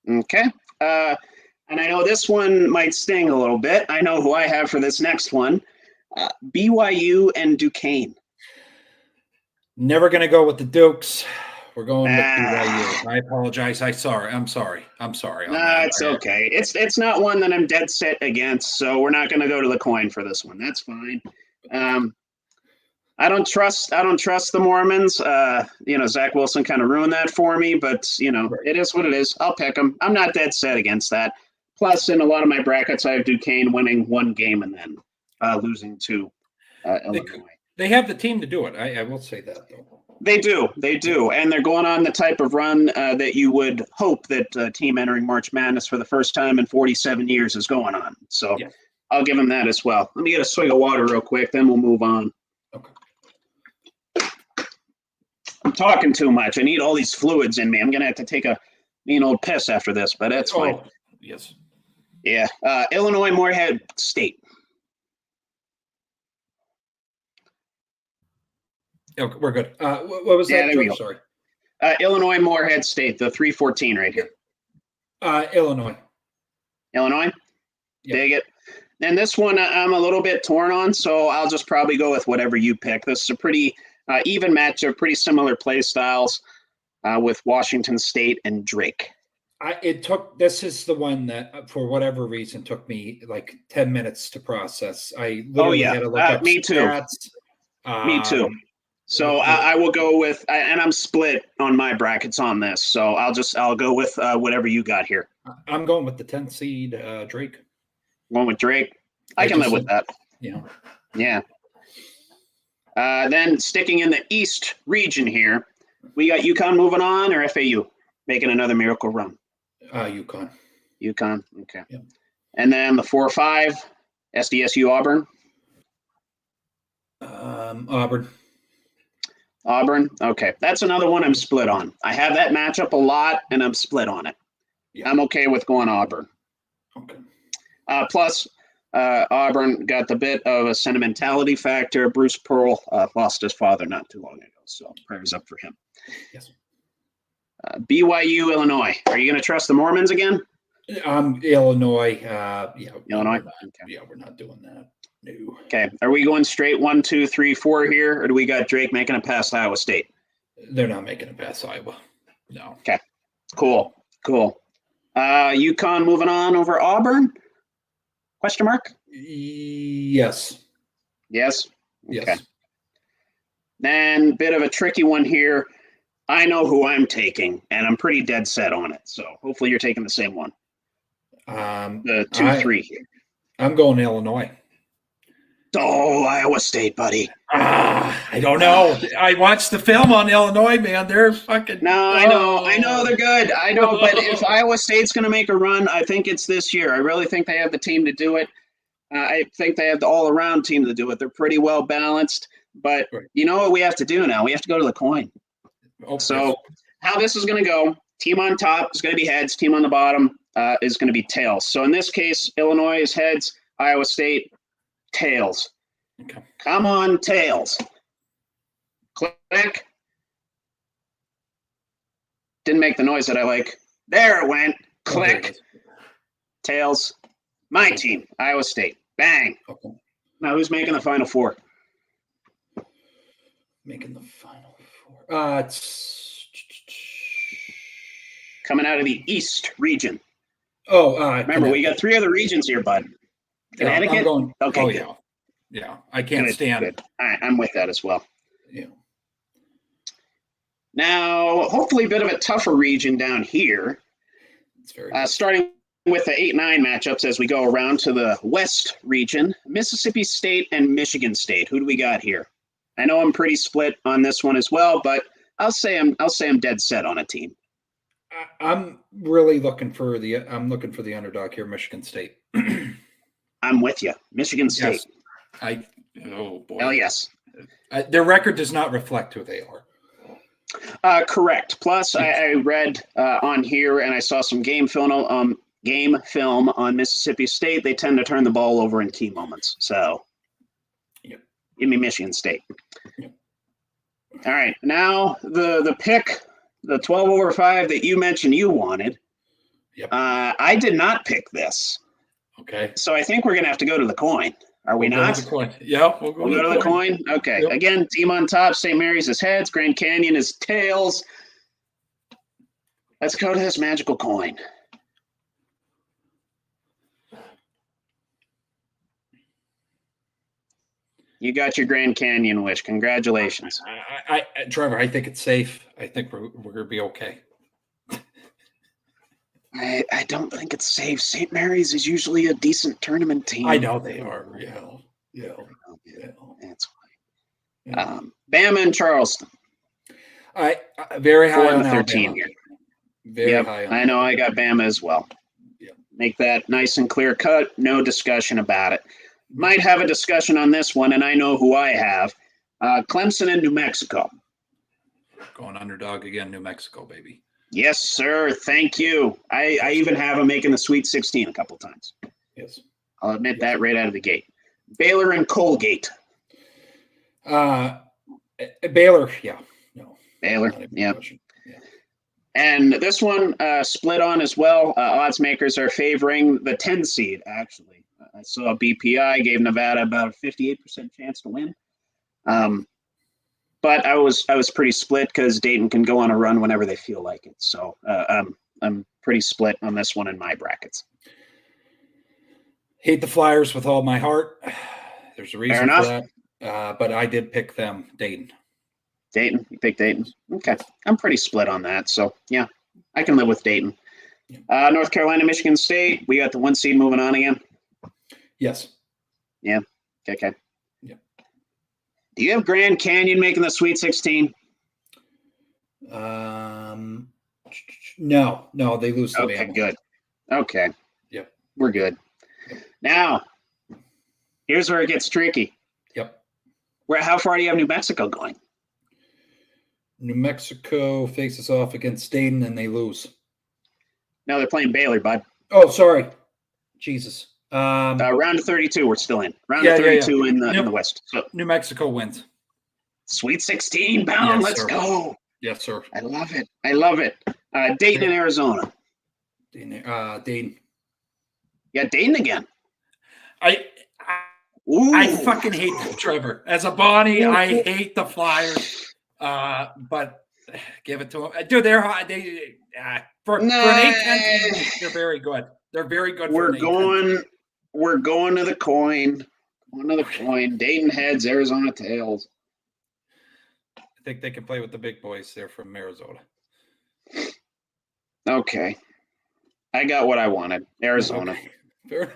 Okay. And I know this one might sting a little bit. I know who I have for this next one. BYU and Duquesne. Never going to go with the Dukes. We're going with BYU. I apologize. I'm sorry. I'm sorry. No, it's okay. It's not one that I'm dead set against, so we're not going to go to the coin for this one. That's fine. I don't trust the Mormons. Zach Wilson kind of ruined that for me, but It is what it is. I'll pick them. I'm not dead set against that. Plus, in a lot of my brackets, I have Duquesne winning 1 game and then losing to Illinois. They have the team to do it. I will say that, though. They do. And they're going on the type of run that you would hope that a team entering March Madness for the first time in 47 years is going on. So yeah. I'll give them that as well. Let me get a swig of water real quick, then we'll move on. Okay. I'm talking too much. I need all these fluids in me. I'm going to have to take a mean old piss after this, but that's fine. Yes. Yeah. Illinois Moorhead State. Okay, we're good. What was that? There we go. Sorry. Illinois Moorhead State, the 314 right here. Illinois. Illinois? Yep. Dig it. And this one I'm a little bit torn on, so I'll just probably go with whatever you pick. This is a pretty even matchup, pretty similar play styles with Washington State and Drake. This is the one that, for whatever reason, took me like 10 minutes to process. I literally had to look up me too. stats. Me too. So I will go with, and I'm split on my brackets on this. So I'll go with whatever you got here. I'm going with the 10th seed, Drake. Going with Drake. I can live with that. Yeah. Yeah. Then sticking in the East region here, we got UConn moving on or FAU making another miracle run. UConn. UConn. Okay. Yeah. And then the 4-5, SDSU Auburn. Auburn. Okay. That's another one I'm split on. I have that matchup a lot, and I'm split on it. Yeah. I'm okay with going Auburn. Okay. Plus, Auburn got the bit of a sentimentality factor. Bruce Pearl lost his father not too long ago, so prayers up for him. Yes. BYU, Illinois. Are you going to trust the Mormons again? Illinois. Illinois? We're not doing that. No. Okay. Are we going straight 1, 2, 3, 4 here, or do we got Drake making it past Iowa State? They're not making it past Iowa. No. Okay. Cool. UConn moving on over Auburn? Question mark? Yes. Yes? Okay. Yes. Then bit of a tricky one here. I know who I'm taking, and I'm pretty dead set on it. So hopefully you're taking the same one. The 2-3 here. I'm going Illinois. Oh, Iowa State, buddy. I don't know. I watched the film on Illinois, man. They're fucking. No, I know they're good. I know, but if Iowa State's going to make a run, I think it's this year. I really think they have the team to do it. I think they have the all-around team to do it. They're pretty well balanced. But You know what we have to do now? We have to go to the coin. So how this is going to go, team on top is going to be heads, team on the bottom is going to be tails. So in this case, Illinois is heads, Iowa State, tails. Okay. Come on, tails. Click. Didn't make the noise that I like. There it went. Oh, there it Click. is. Tails. My Okay. team, Iowa State. Bang. Okay. Now who's making the Final Four? Making the Final Four. It's Coming out of the East region. Remember, we got 3 other regions here, bud. Connecticut? I'm going. Okay, Oh, good. yeah. I can't Good, stand. good. All right, I'm with that as well. Yeah. Now, hopefully a bit of a tougher region down here. It's very good. Starting with the 8-9 matchups as we go around to the West region, Mississippi State and Michigan State. Who do we got here? I know I'm pretty split on this one as well, but I'll say I'm dead set on a team. I'm really looking for the underdog here, Michigan State. I'm with you. Michigan State. Yes. Oh boy. Hell yes. Their record does not reflect who they are. Correct. Plus, I read on here and I saw some game film on Mississippi State. They tend to turn the ball over in key moments. So, Yep. Give me Michigan State. Yep. All right. Now, the pick, the 12/5 that you mentioned you wanted. Yep. I did not pick this. Okay. So I think we're going to have to go to the coin. Are we We'll not? go to the coin. Yeah, We'll go to the coin. Okay. Yep. Again, team on top. St. Mary's is heads. Grand Canyon is tails. Let's go to this magical coin. You got your Grand Canyon wish. Congratulations. Trevor, I think it's safe. I think we're going to be okay. I don't think it's safe. St. Mary's is usually a decent tournament team. I know they are. Yeah. That's fine. Bama and Charleston. I very high 4 on and 13 Alabama. here. Very high on I know. I got Bama as well. Yeah. Make that nice and clear cut. No discussion about it. Might have a discussion on this one, and I know who I have. Clemson and New Mexico. Going underdog again, New Mexico, baby. Yes, sir. Thank you. I even have them making the Sweet 16 a couple times. Yes. I'll admit that right out of the gate. Baylor and Colgate. Baylor, yeah. No. Baylor, yeah. Yeah. And this one split on as well. Odds makers are favoring the 10 seed, actually. I saw BPI gave Nevada about a 58% chance to win. But I was pretty split because Dayton can go on a run whenever they feel like it. So I'm pretty split on this one in my brackets. Hate the Flyers with all my heart. There's a reason Fair for that. But I did pick them, Dayton. Dayton? You picked Dayton? Okay. I'm pretty split on that. So, yeah, I can live with Dayton. North Carolina, Michigan State. We got the 1 seed moving on again? Yes. Yeah. Okay. Yeah. Do you have Grand Canyon making the Sweet 16? No, they lose to Okay, Bama. good. Okay. Yep. We're good. Yep. Now, here's where it gets tricky. Yep. How far do you have New Mexico going? New Mexico faces off against Dayton and they lose. No, they're playing Baylor, bud. Oh, sorry. Jesus. Round of 32, we're still in. Round of 32 in the West. So, New Mexico wins. Sweet 16 bound. Yes, Let's sir. go. Yes, sir. I love it. Dayton and Arizona. Dayton. Yeah, Dayton again. I fucking hate them, Trevor. As a Bonnie, I hate the Flyers. But give it to them. Dude, they're hot. For an 8-10 team, they're very good. They're very good. We're going to the coin. Dayton heads, Arizona tails. I think they can play with the big boys there from Arizona. Okay. I got what I wanted. Arizona. Okay. Fair enough.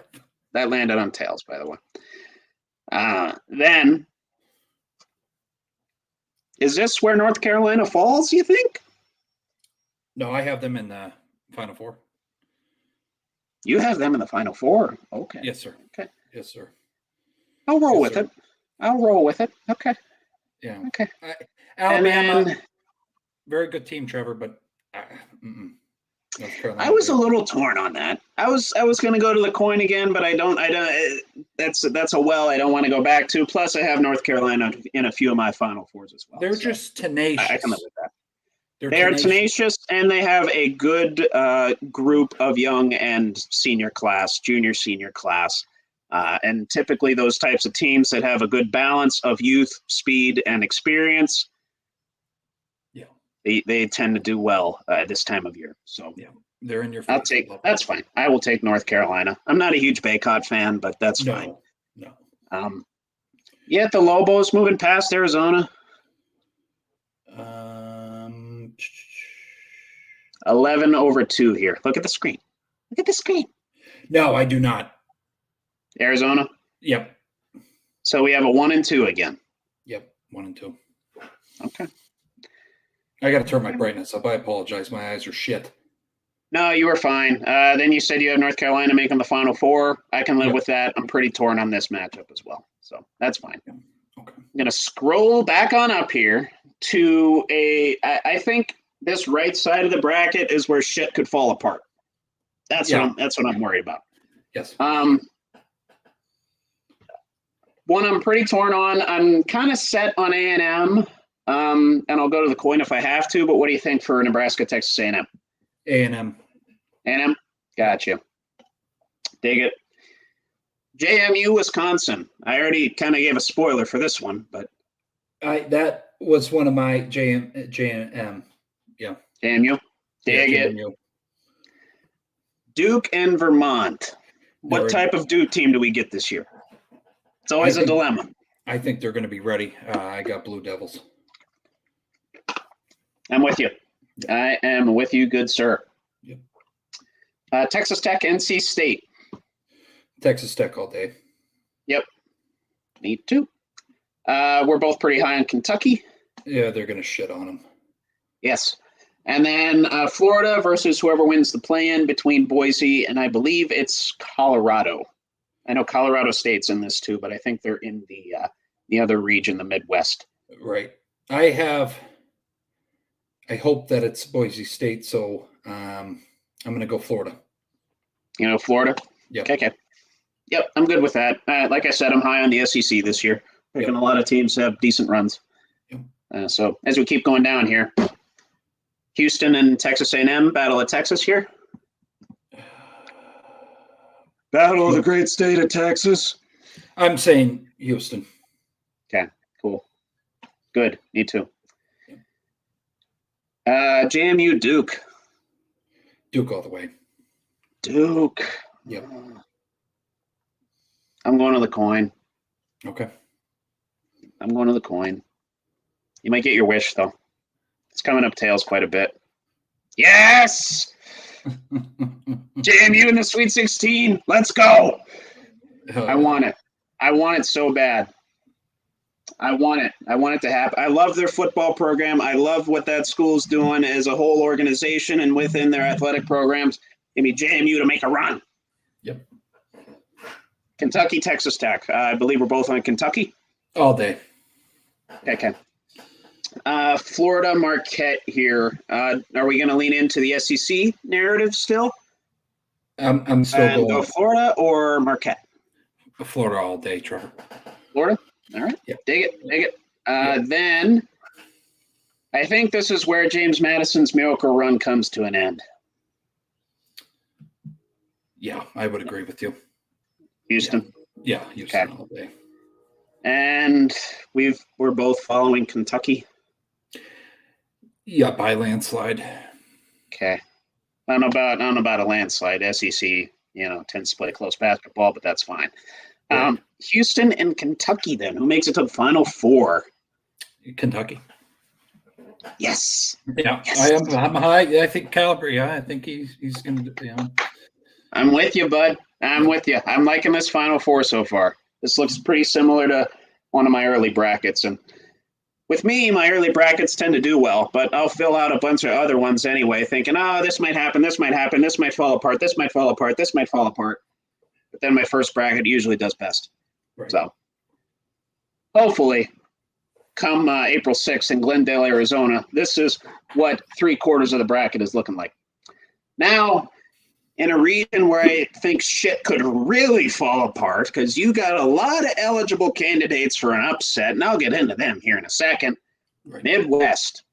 That landed on tails, by the way. Then, is this where North Carolina falls, you think? No, I have them in the Final Four. You have them in the Final Four. Okay. Yes, sir. Okay. Yes, sir. I'll roll with it. Okay. Yeah. Okay. Alabama, very good team, Trevor, but I was a little torn on that. I was going to go to the coin again, but I don't. That's a well I don't want to go back to. Plus, I have North Carolina in a few of my Final Fours as well. They're so just tenacious. I can live with that. They're They are tenacious, and they have a good group of young and junior, senior class. And typically those types of teams that have a good balance of youth, speed, and experience, Yeah, they tend to do well this time of year. So yeah, they're in your I'll face. that's fine. I will take North Carolina. I'm not a huge Baycott fan, but that's fine. No. Yeah, the Lobos moving past Arizona. 11-2 here. Look at the screen. Look at the screen. No, I do not. Arizona. Yep. So we have a 1-2 again. Yep. 1 and 2. Okay. I got to turn my brightness up. I apologize. My eyes are shit. No, you were fine. Then you said you have North Carolina making the Final Four. I can live with that. I'm pretty torn on this matchup as well. So that's fine. Yeah. Okay. I'm going to scroll back on up here to I think this right side of the bracket is where shit could fall apart. That's what I'm worried about. Yes. One I'm pretty torn on. I'm kind of set on A&M, and I'll go to the coin if I have to. But what do you think for Nebraska, Texas A&M? A&M. A&M? Gotcha. Dig it. JMU, Wisconsin. I already kind of gave a spoiler for this one, but that was one of my JM. Yeah. JMU. Dig it. Duke and Vermont. What type of Duke team do we get this year? It's always a dilemma. I think they're going to be ready. I got Blue Devils. I'm with you. I am with you, good sir. Yep. Texas Tech, NC State. Texas Tech all day. Yep. Me too. We're both pretty high on Kentucky. Yeah, they're going to shit on them. Yes. And then Florida versus whoever wins the play-in between Boise and I believe it's Colorado. I know Colorado State's in this too, but I think they're in the other region, the Midwest. Right. I hope that it's Boise State, so I'm going to go Florida. You know, Florida? Yep. Okay. Yep, I'm good with that. Like I said, I'm high on the SEC this year. Picking a lot of teams have decent runs. Yep. So as we keep going down here, Houston and Texas A&M, Battle of Texas here. Battle of the great state of Texas. I'm saying Houston. Okay, cool. Good, me too. JMU, Duke. Duke all the way. Duke. Yep. I'm going to the coin. Okay. I'm going to the coin. You might get your wish, though. It's coming up tails quite a bit. Yes! JMU in the Sweet 16. Let's go. I want it. I want it so bad. I want it. I want it to happen. I love their football program. I love what that school's doing as a whole organization and within their athletic programs. Give me JMU to make a run. Yep. Kentucky, Texas Tech. I believe we're both on Kentucky. All day. Okay. Florida, Marquette here. Are we going to lean into the SEC narrative still? I'm still going. Go Florida or Marquette? Florida all day, Trevor. Florida? All right. Yep. Dig it. Then I think this is where James Madison's miracle run comes to an end. Yeah, I would agree with you. Houston? Yeah, Houston all day. And we're both following Kentucky. Yeah, by landslide. Okay. I don't know about a landslide. SEC, tends to play close basketball, but that's fine. Right. Houston and Kentucky then. Who makes it to the Final Four? Kentucky. Yes. Yeah, yes. I'm high. I think Caliber. Yeah, I think he's going to. I'm with you, bud. I'm with you. I'm liking this Final Four so far. This looks pretty similar to one of my early brackets. And with me, my early brackets tend to do well, but I'll fill out a bunch of other ones anyway, thinking, this might happen, this might happen, this might fall apart, this might fall apart, this might fall apart. But then my first bracket usually does best. Right. So hopefully come April 6th in Glendale, Arizona, this is what 3/4 of the bracket is looking like. Now, in a region where I think shit could really fall apart because you got a lot of eligible candidates for an upset, and I'll get into them here in a second. Right. Midwest.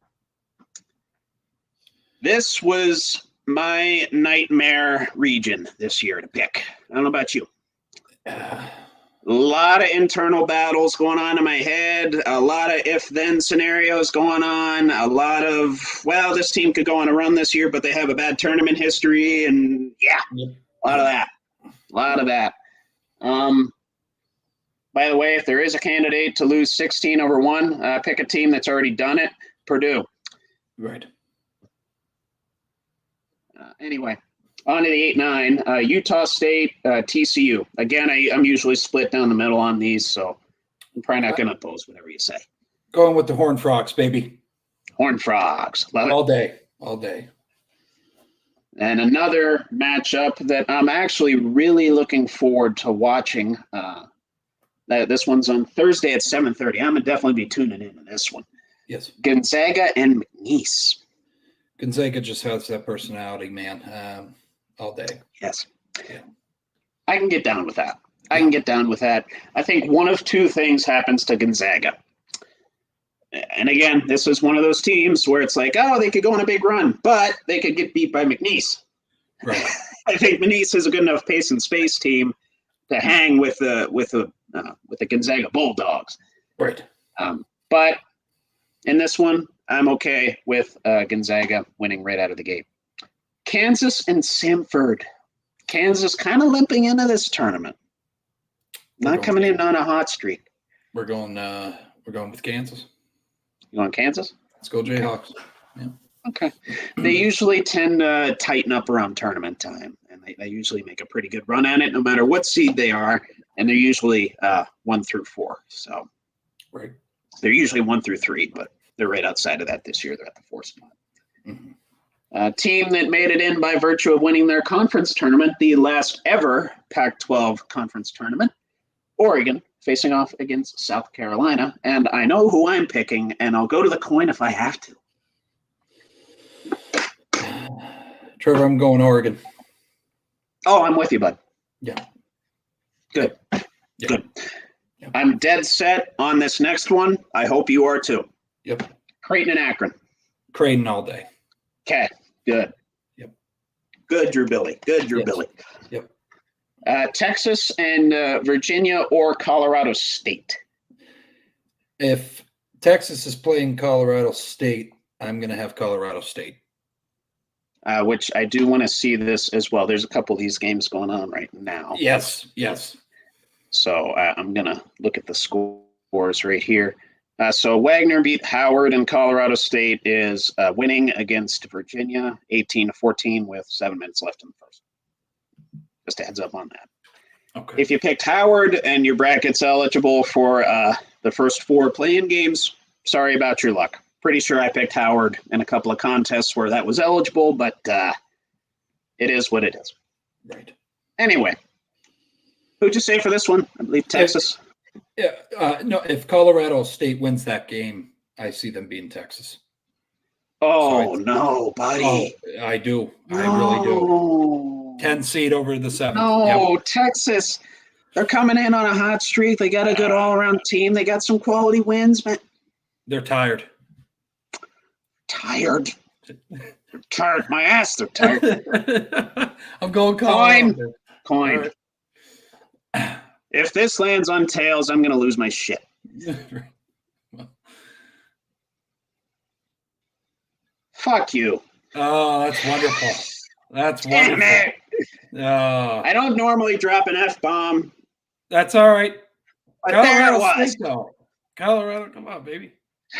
This was my nightmare region this year to pick. I don't know about you. A lot of internal battles going on in my head, a lot of if-then scenarios going on, a lot of, well, this team could go on a run this year, but they have a bad tournament history, and a lot of that. A lot of that. By the way, if there is a candidate to lose 16-1, pick a team that's already done it, Purdue. Right. Anyway, on to the 8-9, Utah State, TCU. Again, I'm usually split down the middle on these, so I'm probably not going to oppose whatever you say. Going with the Horned Frogs, baby. Horned Frogs. Love it. All day. All day. And another matchup that I'm actually really looking forward to watching. This one's on Thursday at 7:30. I'm going to definitely be tuning in to this one. Yes. Gonzaga and McNeese. Gonzaga just has that personality, man. All day. Yes. Yeah. I can get down with that. I think one of two things happens to Gonzaga. And again, this is one of those teams where it's like, oh, they could go on a big run, but they could get beat by McNeese. Right. I think McNeese is a good enough pace and space team to hang with the Gonzaga Bulldogs. Right. But in this one, I'm okay with Gonzaga winning right out of the gate. Kansas and Samford. Kansas kind of limping into this tournament. Not coming in on a hot streak. We're going with Kansas. You going Kansas? Let's go Jayhawks. Yeah. Okay. They usually tend to tighten up around tournament time, and they usually make a pretty good run at it no matter what seed they are, and they're usually 1 through 4. So right. They're usually 1 through 3, but they're right outside of that this year. They're at the 4th spot. Mm-hmm. A team that made it in by virtue of winning their conference tournament, the last ever Pac-12 conference tournament, Oregon, facing off against South Carolina. And I know who I'm picking, and I'll go to the coin if I have to. Trevor, I'm going Oregon. Oh, I'm with you, bud. Yeah. Good. Yeah. Good. Yeah. I'm dead set on this next one. I hope you are too. Yep. Creighton and Akron. Creighton all day. Okay. Good. Yep. Good, Drew Billy. Good, Drew Billy. Yep. Texas and Virginia or Colorado State. If Texas is playing Colorado State, I'm going to have Colorado State. Which I do want to see this as well. There's a couple of these games going on right now. Yes. Yes. So I'm going to look at the scores right here. So Wagner beat Howard, and Colorado State is winning against Virginia 18-14 with 7 minutes left in the first. Just a heads up on that. Okay. If you picked Howard and your bracket's eligible for the first 4 play-in games, sorry about your luck. Pretty sure I picked Howard in a couple of contests where that was eligible, but it is what it is. Right. Anyway, who'd you say for this one? I believe Texas. No, if Colorado State wins that game, I see them being Texas. Oh, no, buddy. Oh, I do. I really do. 10 seed over the 7. No, yep. Texas. They're coming in on a hot streak. They got a good all-around team. They got some quality wins, man. They're tired. Tired. They're tired. My ass, they're tired. I'm going Colorado. Coin. Right. If this lands on tails, I'm going to lose my shit. Fuck you. Oh, that's wonderful. That's Damn wonderful. It. I don't normally drop an F-bomb. That's all right. But Colorado there it was. State, though. Colorado, come on, baby.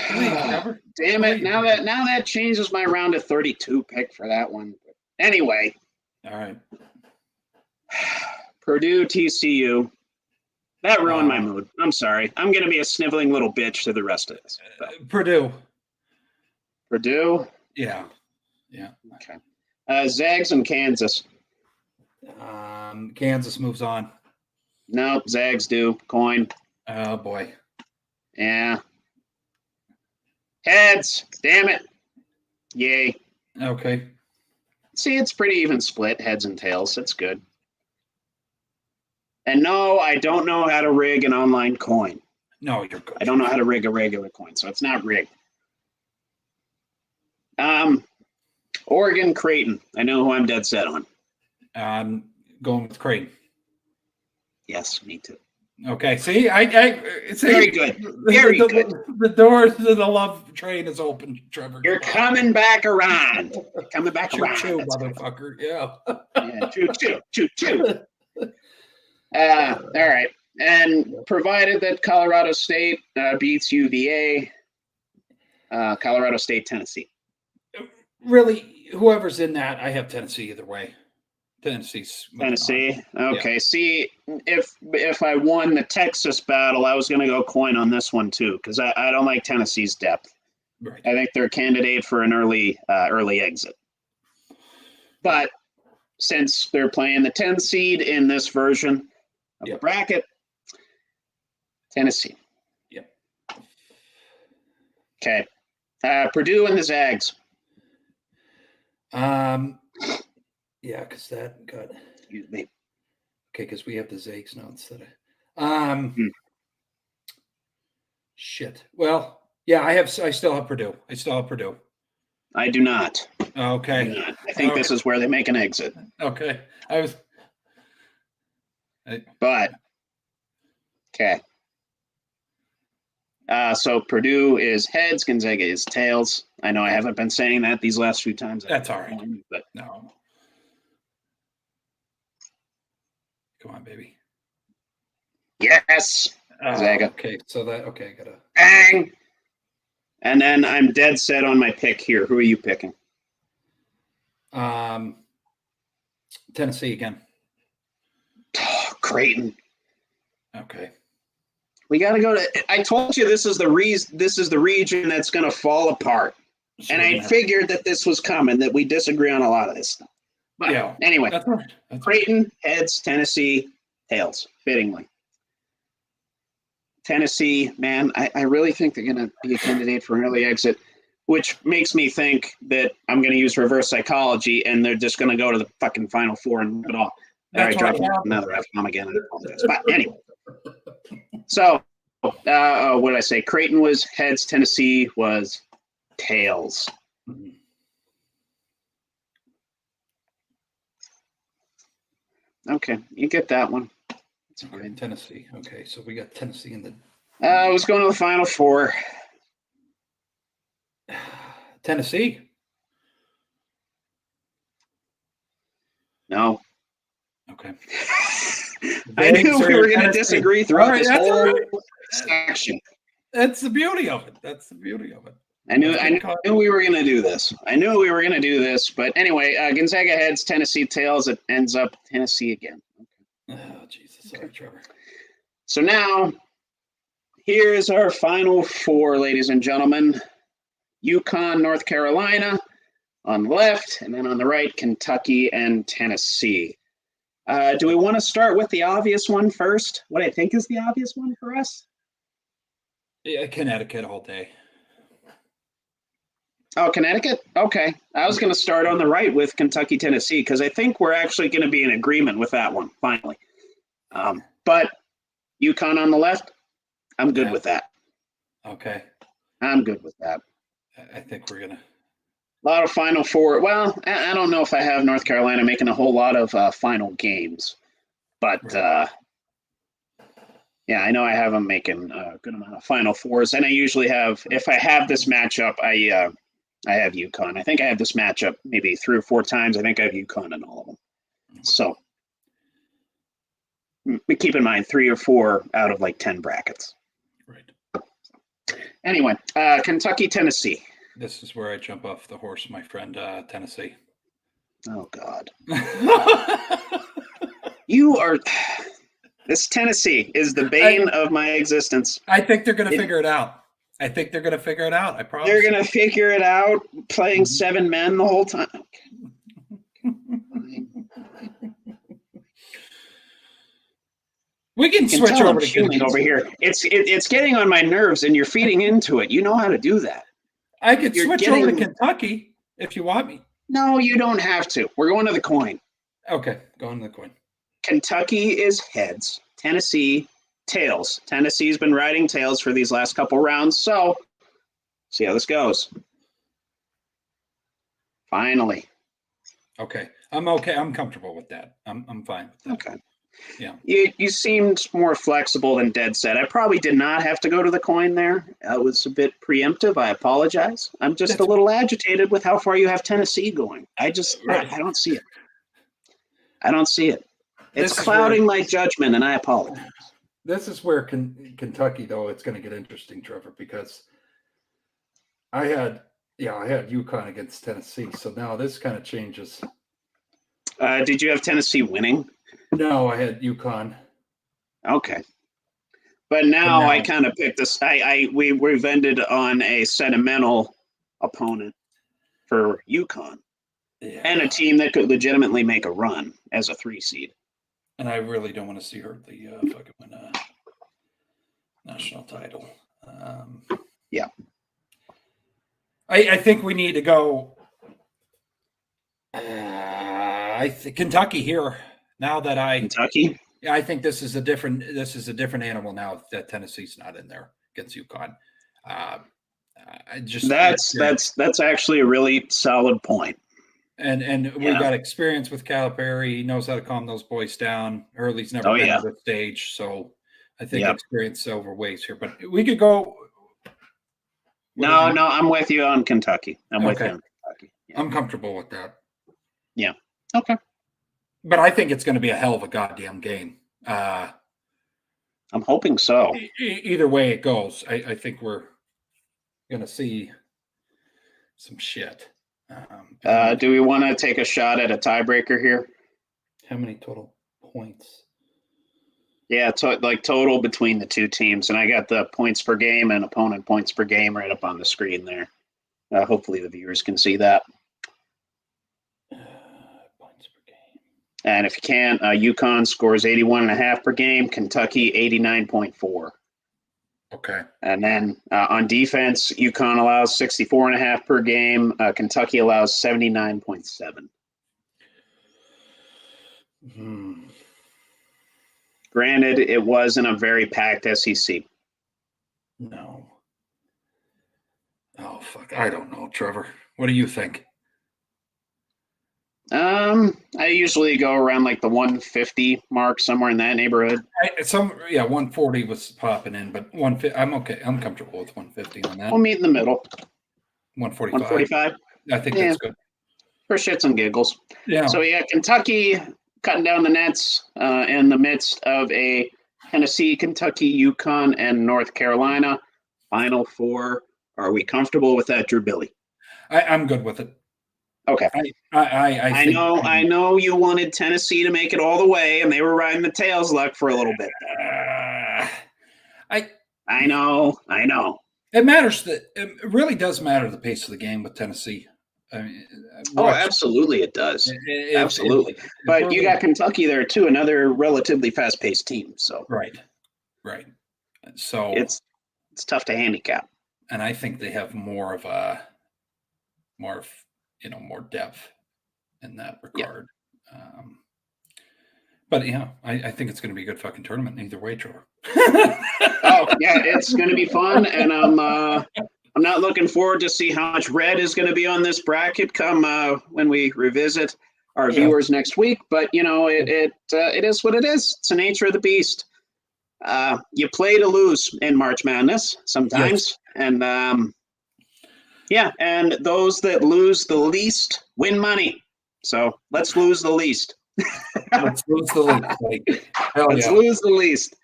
Damn it. Now that changes my round of 32 pick for that one. Anyway. All right. Purdue, TCU. That ruined my mood. I'm sorry. I'm going to be a sniveling little bitch to the rest of this. Purdue. Purdue? Yeah. Yeah. Okay. Zags and Kansas. Kansas moves on. No, Zags do. Coin. Oh, boy. Yeah. Heads. Damn it. Yay. Okay. See, it's pretty even split, heads and tails. It's good. And no, I don't know how to rig an online coin. No, you're good. I don't know how to rig a regular coin, so it's not rigged. Oregon, Creighton. I know who I'm dead set on. I'm going with Creighton. Yes, me too. Okay, see, see, Very good. Very good. The door to the love train is open, Trevor. You're coming back around. Coming back Choo around. choo, That's good. motherfucker. Yeah. Yeah, choo choo, choo choo. All right. And provided that Colorado State beats UVA, Colorado State, Tennessee. Really, whoever's in that, I have Tennessee either way. Tennessee. Okay. Yeah. See, if I won the Texas battle, I was going to go coin on this one too, because I don't like Tennessee's depth. Right. I think they're a candidate for an early exit. But since they're playing the 10 seed in this version of the bracket, Tennessee. Yep. Okay. Purdue and the Zags. Yeah, because that got. Excuse me. Okay, because we have the Zags now instead of. Shit. Well, yeah, I still have Purdue. I do not. Okay. I think this is where they make an exit. Okay. But okay. So Purdue is heads, Gonzaga is tails. I know I haven't been saying that these last few times. That's all right. But no. Come on, baby. Yes. Gonzaga. Okay, so I gotta. Bang. And then I'm dead set on my pick here. Who are you picking? Tennessee again. Oh, Creighton. Okay. We got to go to. I told you this is the region that's going to fall apart, and I figured that this was coming. That we disagree on a lot of this stuff. But yeah. Anyway, that's right. Creighton heads, Tennessee tails. Fittingly. Tennessee, man, I really think they're going to be a candidate for an early exit, which makes me think that I'm going to use reverse psychology and they're just going to go to the fucking Final Four and rip it off. I dropped another F-bomb again. But anyway, so what did I say? Creighton was heads, Tennessee was tails. Okay, you get that one. Okay, Tennessee. Okay, so we got Tennessee in the. I was going to the Final Four. Tennessee. No. Okay. I knew we were going to disagree throughout this whole section. That's the beauty of it. I knew we were going to do this. But anyway, Gonzaga heads, Tennessee tails. It ends up Tennessee again. Oh, Jesus. Sorry, Trevor. So now, here's our Final Four, ladies and gentlemen. UConn, North Carolina on the left, and then on the right, Kentucky and Tennessee. Do we want to start with the obvious one first? What I think is the obvious one for us? Yeah, Connecticut all day. Oh, Connecticut? Okay. I was going to start on the right with Kentucky, Tennessee, because I think we're actually going to be in agreement with that one, finally. But UConn on the left, I'm good with that. Okay. I'm good with that. I think we're going to. A lot of Final Four. Well, I don't know if I have North Carolina making a whole lot of final games. But, yeah, I know I have them making a good amount of Final Fours. And I usually have, if I have this matchup, I have UConn. I think I have this matchup maybe 3 or 4 times. I think I have UConn in all of them. So keep in mind 3 or 4 out of like 10 brackets. Right. Anyway, Kentucky, Tennessee. This is where I jump off the horse, my friend, Tennessee. Oh, God. You are... This Tennessee is the bane of my existence. I think they're going to figure it out. I promise. They're going to figure it out playing 7 men the whole time. We can switch over to over here. It's getting on my nerves, and you're feeding into it. You know how to do that. I could switch over to Kentucky if you want me. No, you don't have to. We're going to the coin. Okay, go on the coin. Kentucky is heads. Tennessee, tails. Tennessee's been riding tails for these last couple rounds, so see how this goes. Finally. Okay. I'm comfortable with that. I'm fine with that. Okay. Yeah. You seemed more flexible than dead set. I probably did not have to go to the coin there. I was a bit preemptive. I apologize. I'm just That's a little agitated with how far you have Tennessee going. I Right. don't see it. I don't see it. It's This is clouding where- my judgment, and I apologize. This is where Kentucky, though, it's going to get interesting, Trevor, because I had UConn against Tennessee, so now this kind of changes. Did you have Tennessee winning? No, I had UConn. Okay. But now now- I kind of picked this. We've ended on a sentimental opponent for UConn Yeah. and a team that could legitimately make a run as a 3 seed. And I really don't want to see her the fucking win a national title. Yeah. I think we need to go. I think Kentucky here. Now that Kentucky. I think this is a different animal now that Tennessee's not in there against UConn. I just That's actually a really solid point. And we got experience with Calipari. He knows how to calm those boys down. Hurley's never been on this stage, so I think experience overweighs here. But we could go. No, I'm with you on Kentucky. I'm with you on Kentucky. Yeah. I'm comfortable with that. Yeah. Okay. But I think it's going to be a hell of a goddamn game. I'm hoping so. Either way it goes, I think we're going to see some shit. Do we want to take a shot at a tiebreaker here? How many total points? Yeah, total between the two teams. And I got the points per game and opponent points per game right up on the screen there. Hopefully the viewers can see that. Points per game. And if you can't, UConn scores 81.5 per game, Kentucky 89.4. Okay. And then on defense, UConn allows 64.5 per game. Kentucky allows 79.7. Granted, it wasn't a very packed SEC. No. Oh, fuck. I don't know, Trevor. What do you think? I usually go around like the 150 mark, somewhere in that neighborhood. 140 was popping in, but 150. I'm okay. I'm comfortable with 150 on that. We'll meet in the middle. 145. 145? I think that's good. For shits and giggles. Yeah. So we got Kentucky cutting down the nets in the midst of a Tennessee, Kentucky, UConn, and North Carolina Final Four. Are we comfortable with that, Drew Billy? I'm good with it. Okay. I know you wanted Tennessee to make it all the way, and they were riding the tails luck for a little bit. I know. It matters it really does matter the pace of the game with Tennessee. I mean, absolutely it does. Absolutely. But you got Kentucky there too, another relatively fast-paced team. So right. So it's tough to handicap. And I think they have more depth in that regard. Yeah. But I think it's going to be a good fucking tournament either way, Trevor. Oh yeah, it's going to be fun, and I'm not looking forward to see how much red is going to be on this bracket come when we revisit our viewers next week. But it is what it is. It's the nature of the beast. You play to lose in March Madness sometimes, and and those that lose the least win money. So let's lose the least. Let's lose the least. Let's lose the least.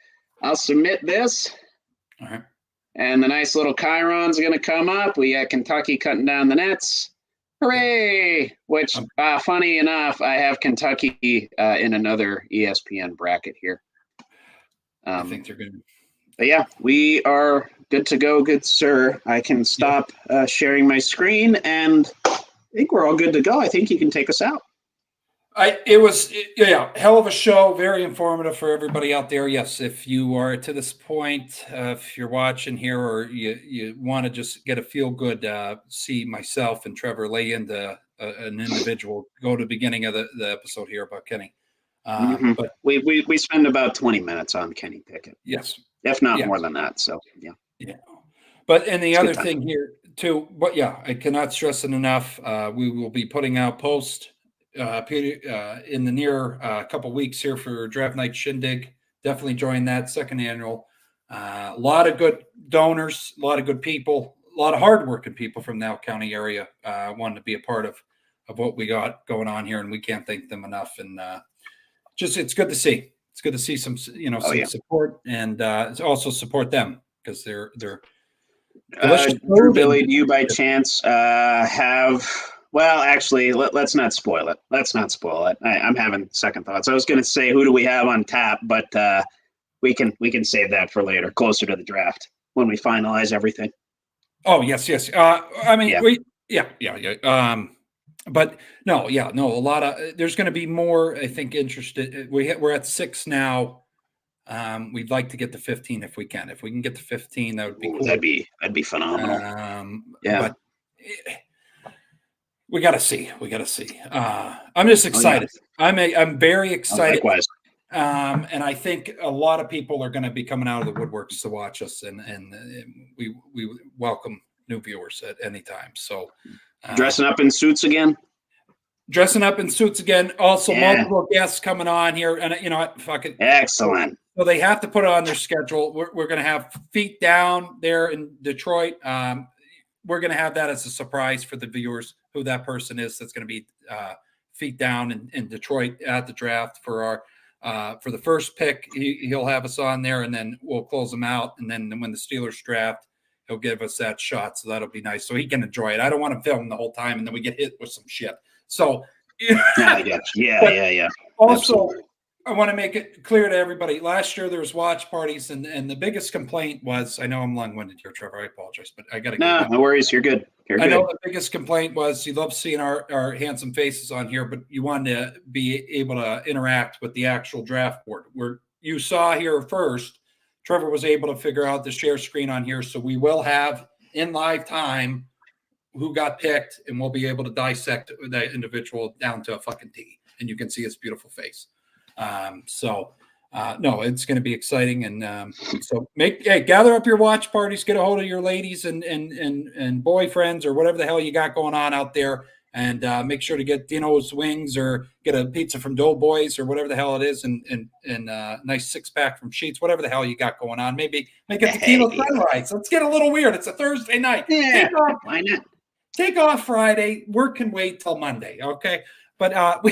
I'll submit this. All right. And the nice little Chiron's going to come up. We got Kentucky cutting down the nets. Hooray! Which, funny enough, I have Kentucky in another ESPN bracket here. I think they're good. But yeah, we are good to go, good sir. I can stop sharing my screen, and I think we're all good to go. I think you can take us out. Hell of a show, very informative for everybody out there. Yes, if you are to this point, if you're watching here or you want to just get a feel good, see myself and Trevor lay into an individual, go to the beginning of the episode here about Kenny. But we spend about 20 minutes on Kenny Pickett, yes, if not more than that. So yeah. But and the It's other good time. thing here too, but yeah, I cannot stress it enough. We will be putting out posts in the near couple weeks here for Draft Night Shindig. Definitely join that second annual. A lot of good donors, a lot of good people, a lot of hardworking people from the Out County area wanting to be a part of what we got going on here, and we can't thank them enough. And just it's good to see. It's good to see some support, and also support them because they're delicious. Drew Billy, do you by chance have? Well, actually, let's not spoil it. Let's not spoil it. I'm having second thoughts. I was going to say, who do we have on tap? But we can save that for later, closer to the draft, when we finalize everything. Oh yes. I mean, but no. A lot of there's going to be more. I think interested. We're at 6 now. We'd like to get to 15 if we can. If we can get to 15, that would be cool. That'd be phenomenal. But we got to see. I'm just excited. I'm very excited. Likewise. And I think a lot of people are going to be coming out of the woodworks to watch us, and we welcome new viewers at any time. So dressing up in suits again. Also, multiple guests coming on here, and you know what? Fucking excellent. So they have to put it on their schedule. We're going to have Feet Down there in Detroit. We're going to have that as a surprise for the viewers, who that person is that's going to be Feet Down in Detroit at the draft for the first pick. He'll have us on there, and then we'll close him out. And then when the Steelers draft, he'll give us that shot. So that'll be nice. So he can enjoy it. I don't want to film the whole time, and then we get hit with some shit. So yeah. Also, absolutely. I want to make it clear to everybody. Last year there was watch parties, and the biggest complaint was, I know I'm long-winded here, Trevor. I apologize, but I got to go. No worries. You're good. I know the biggest complaint was you love seeing our handsome faces on here, but you wanted to be able to interact with the actual draft board. Where you saw here first, Trevor was able to figure out the share screen on here, so we will have in live time who got picked, and we'll be able to dissect that individual down to a fucking T, and you can see his beautiful face. No, it's going to be exciting. And so gather up your watch parties, get a hold of your ladies and boyfriends or whatever the hell you got going on out there. And make sure to get Dino's wings or get a pizza from Doughboys or whatever the hell it is. And a nice 6-pack from Sheets, whatever the hell you got going on. Maybe make it tequila sunrise. Let's get a little weird. It's a Thursday night. Yeah, why not? Take off Friday. Work can wait till Monday. Okay. But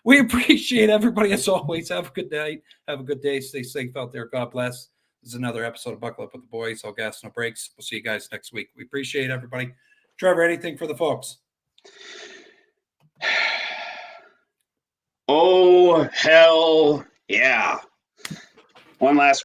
we appreciate everybody as always. Have a good night. Have a good day. Stay safe out there. God bless. This is another episode of Buckle Up with the Boys. All gas, no breaks. We'll see you guys next week. We appreciate everybody. Trevor, anything for the folks? Oh, hell yeah. One last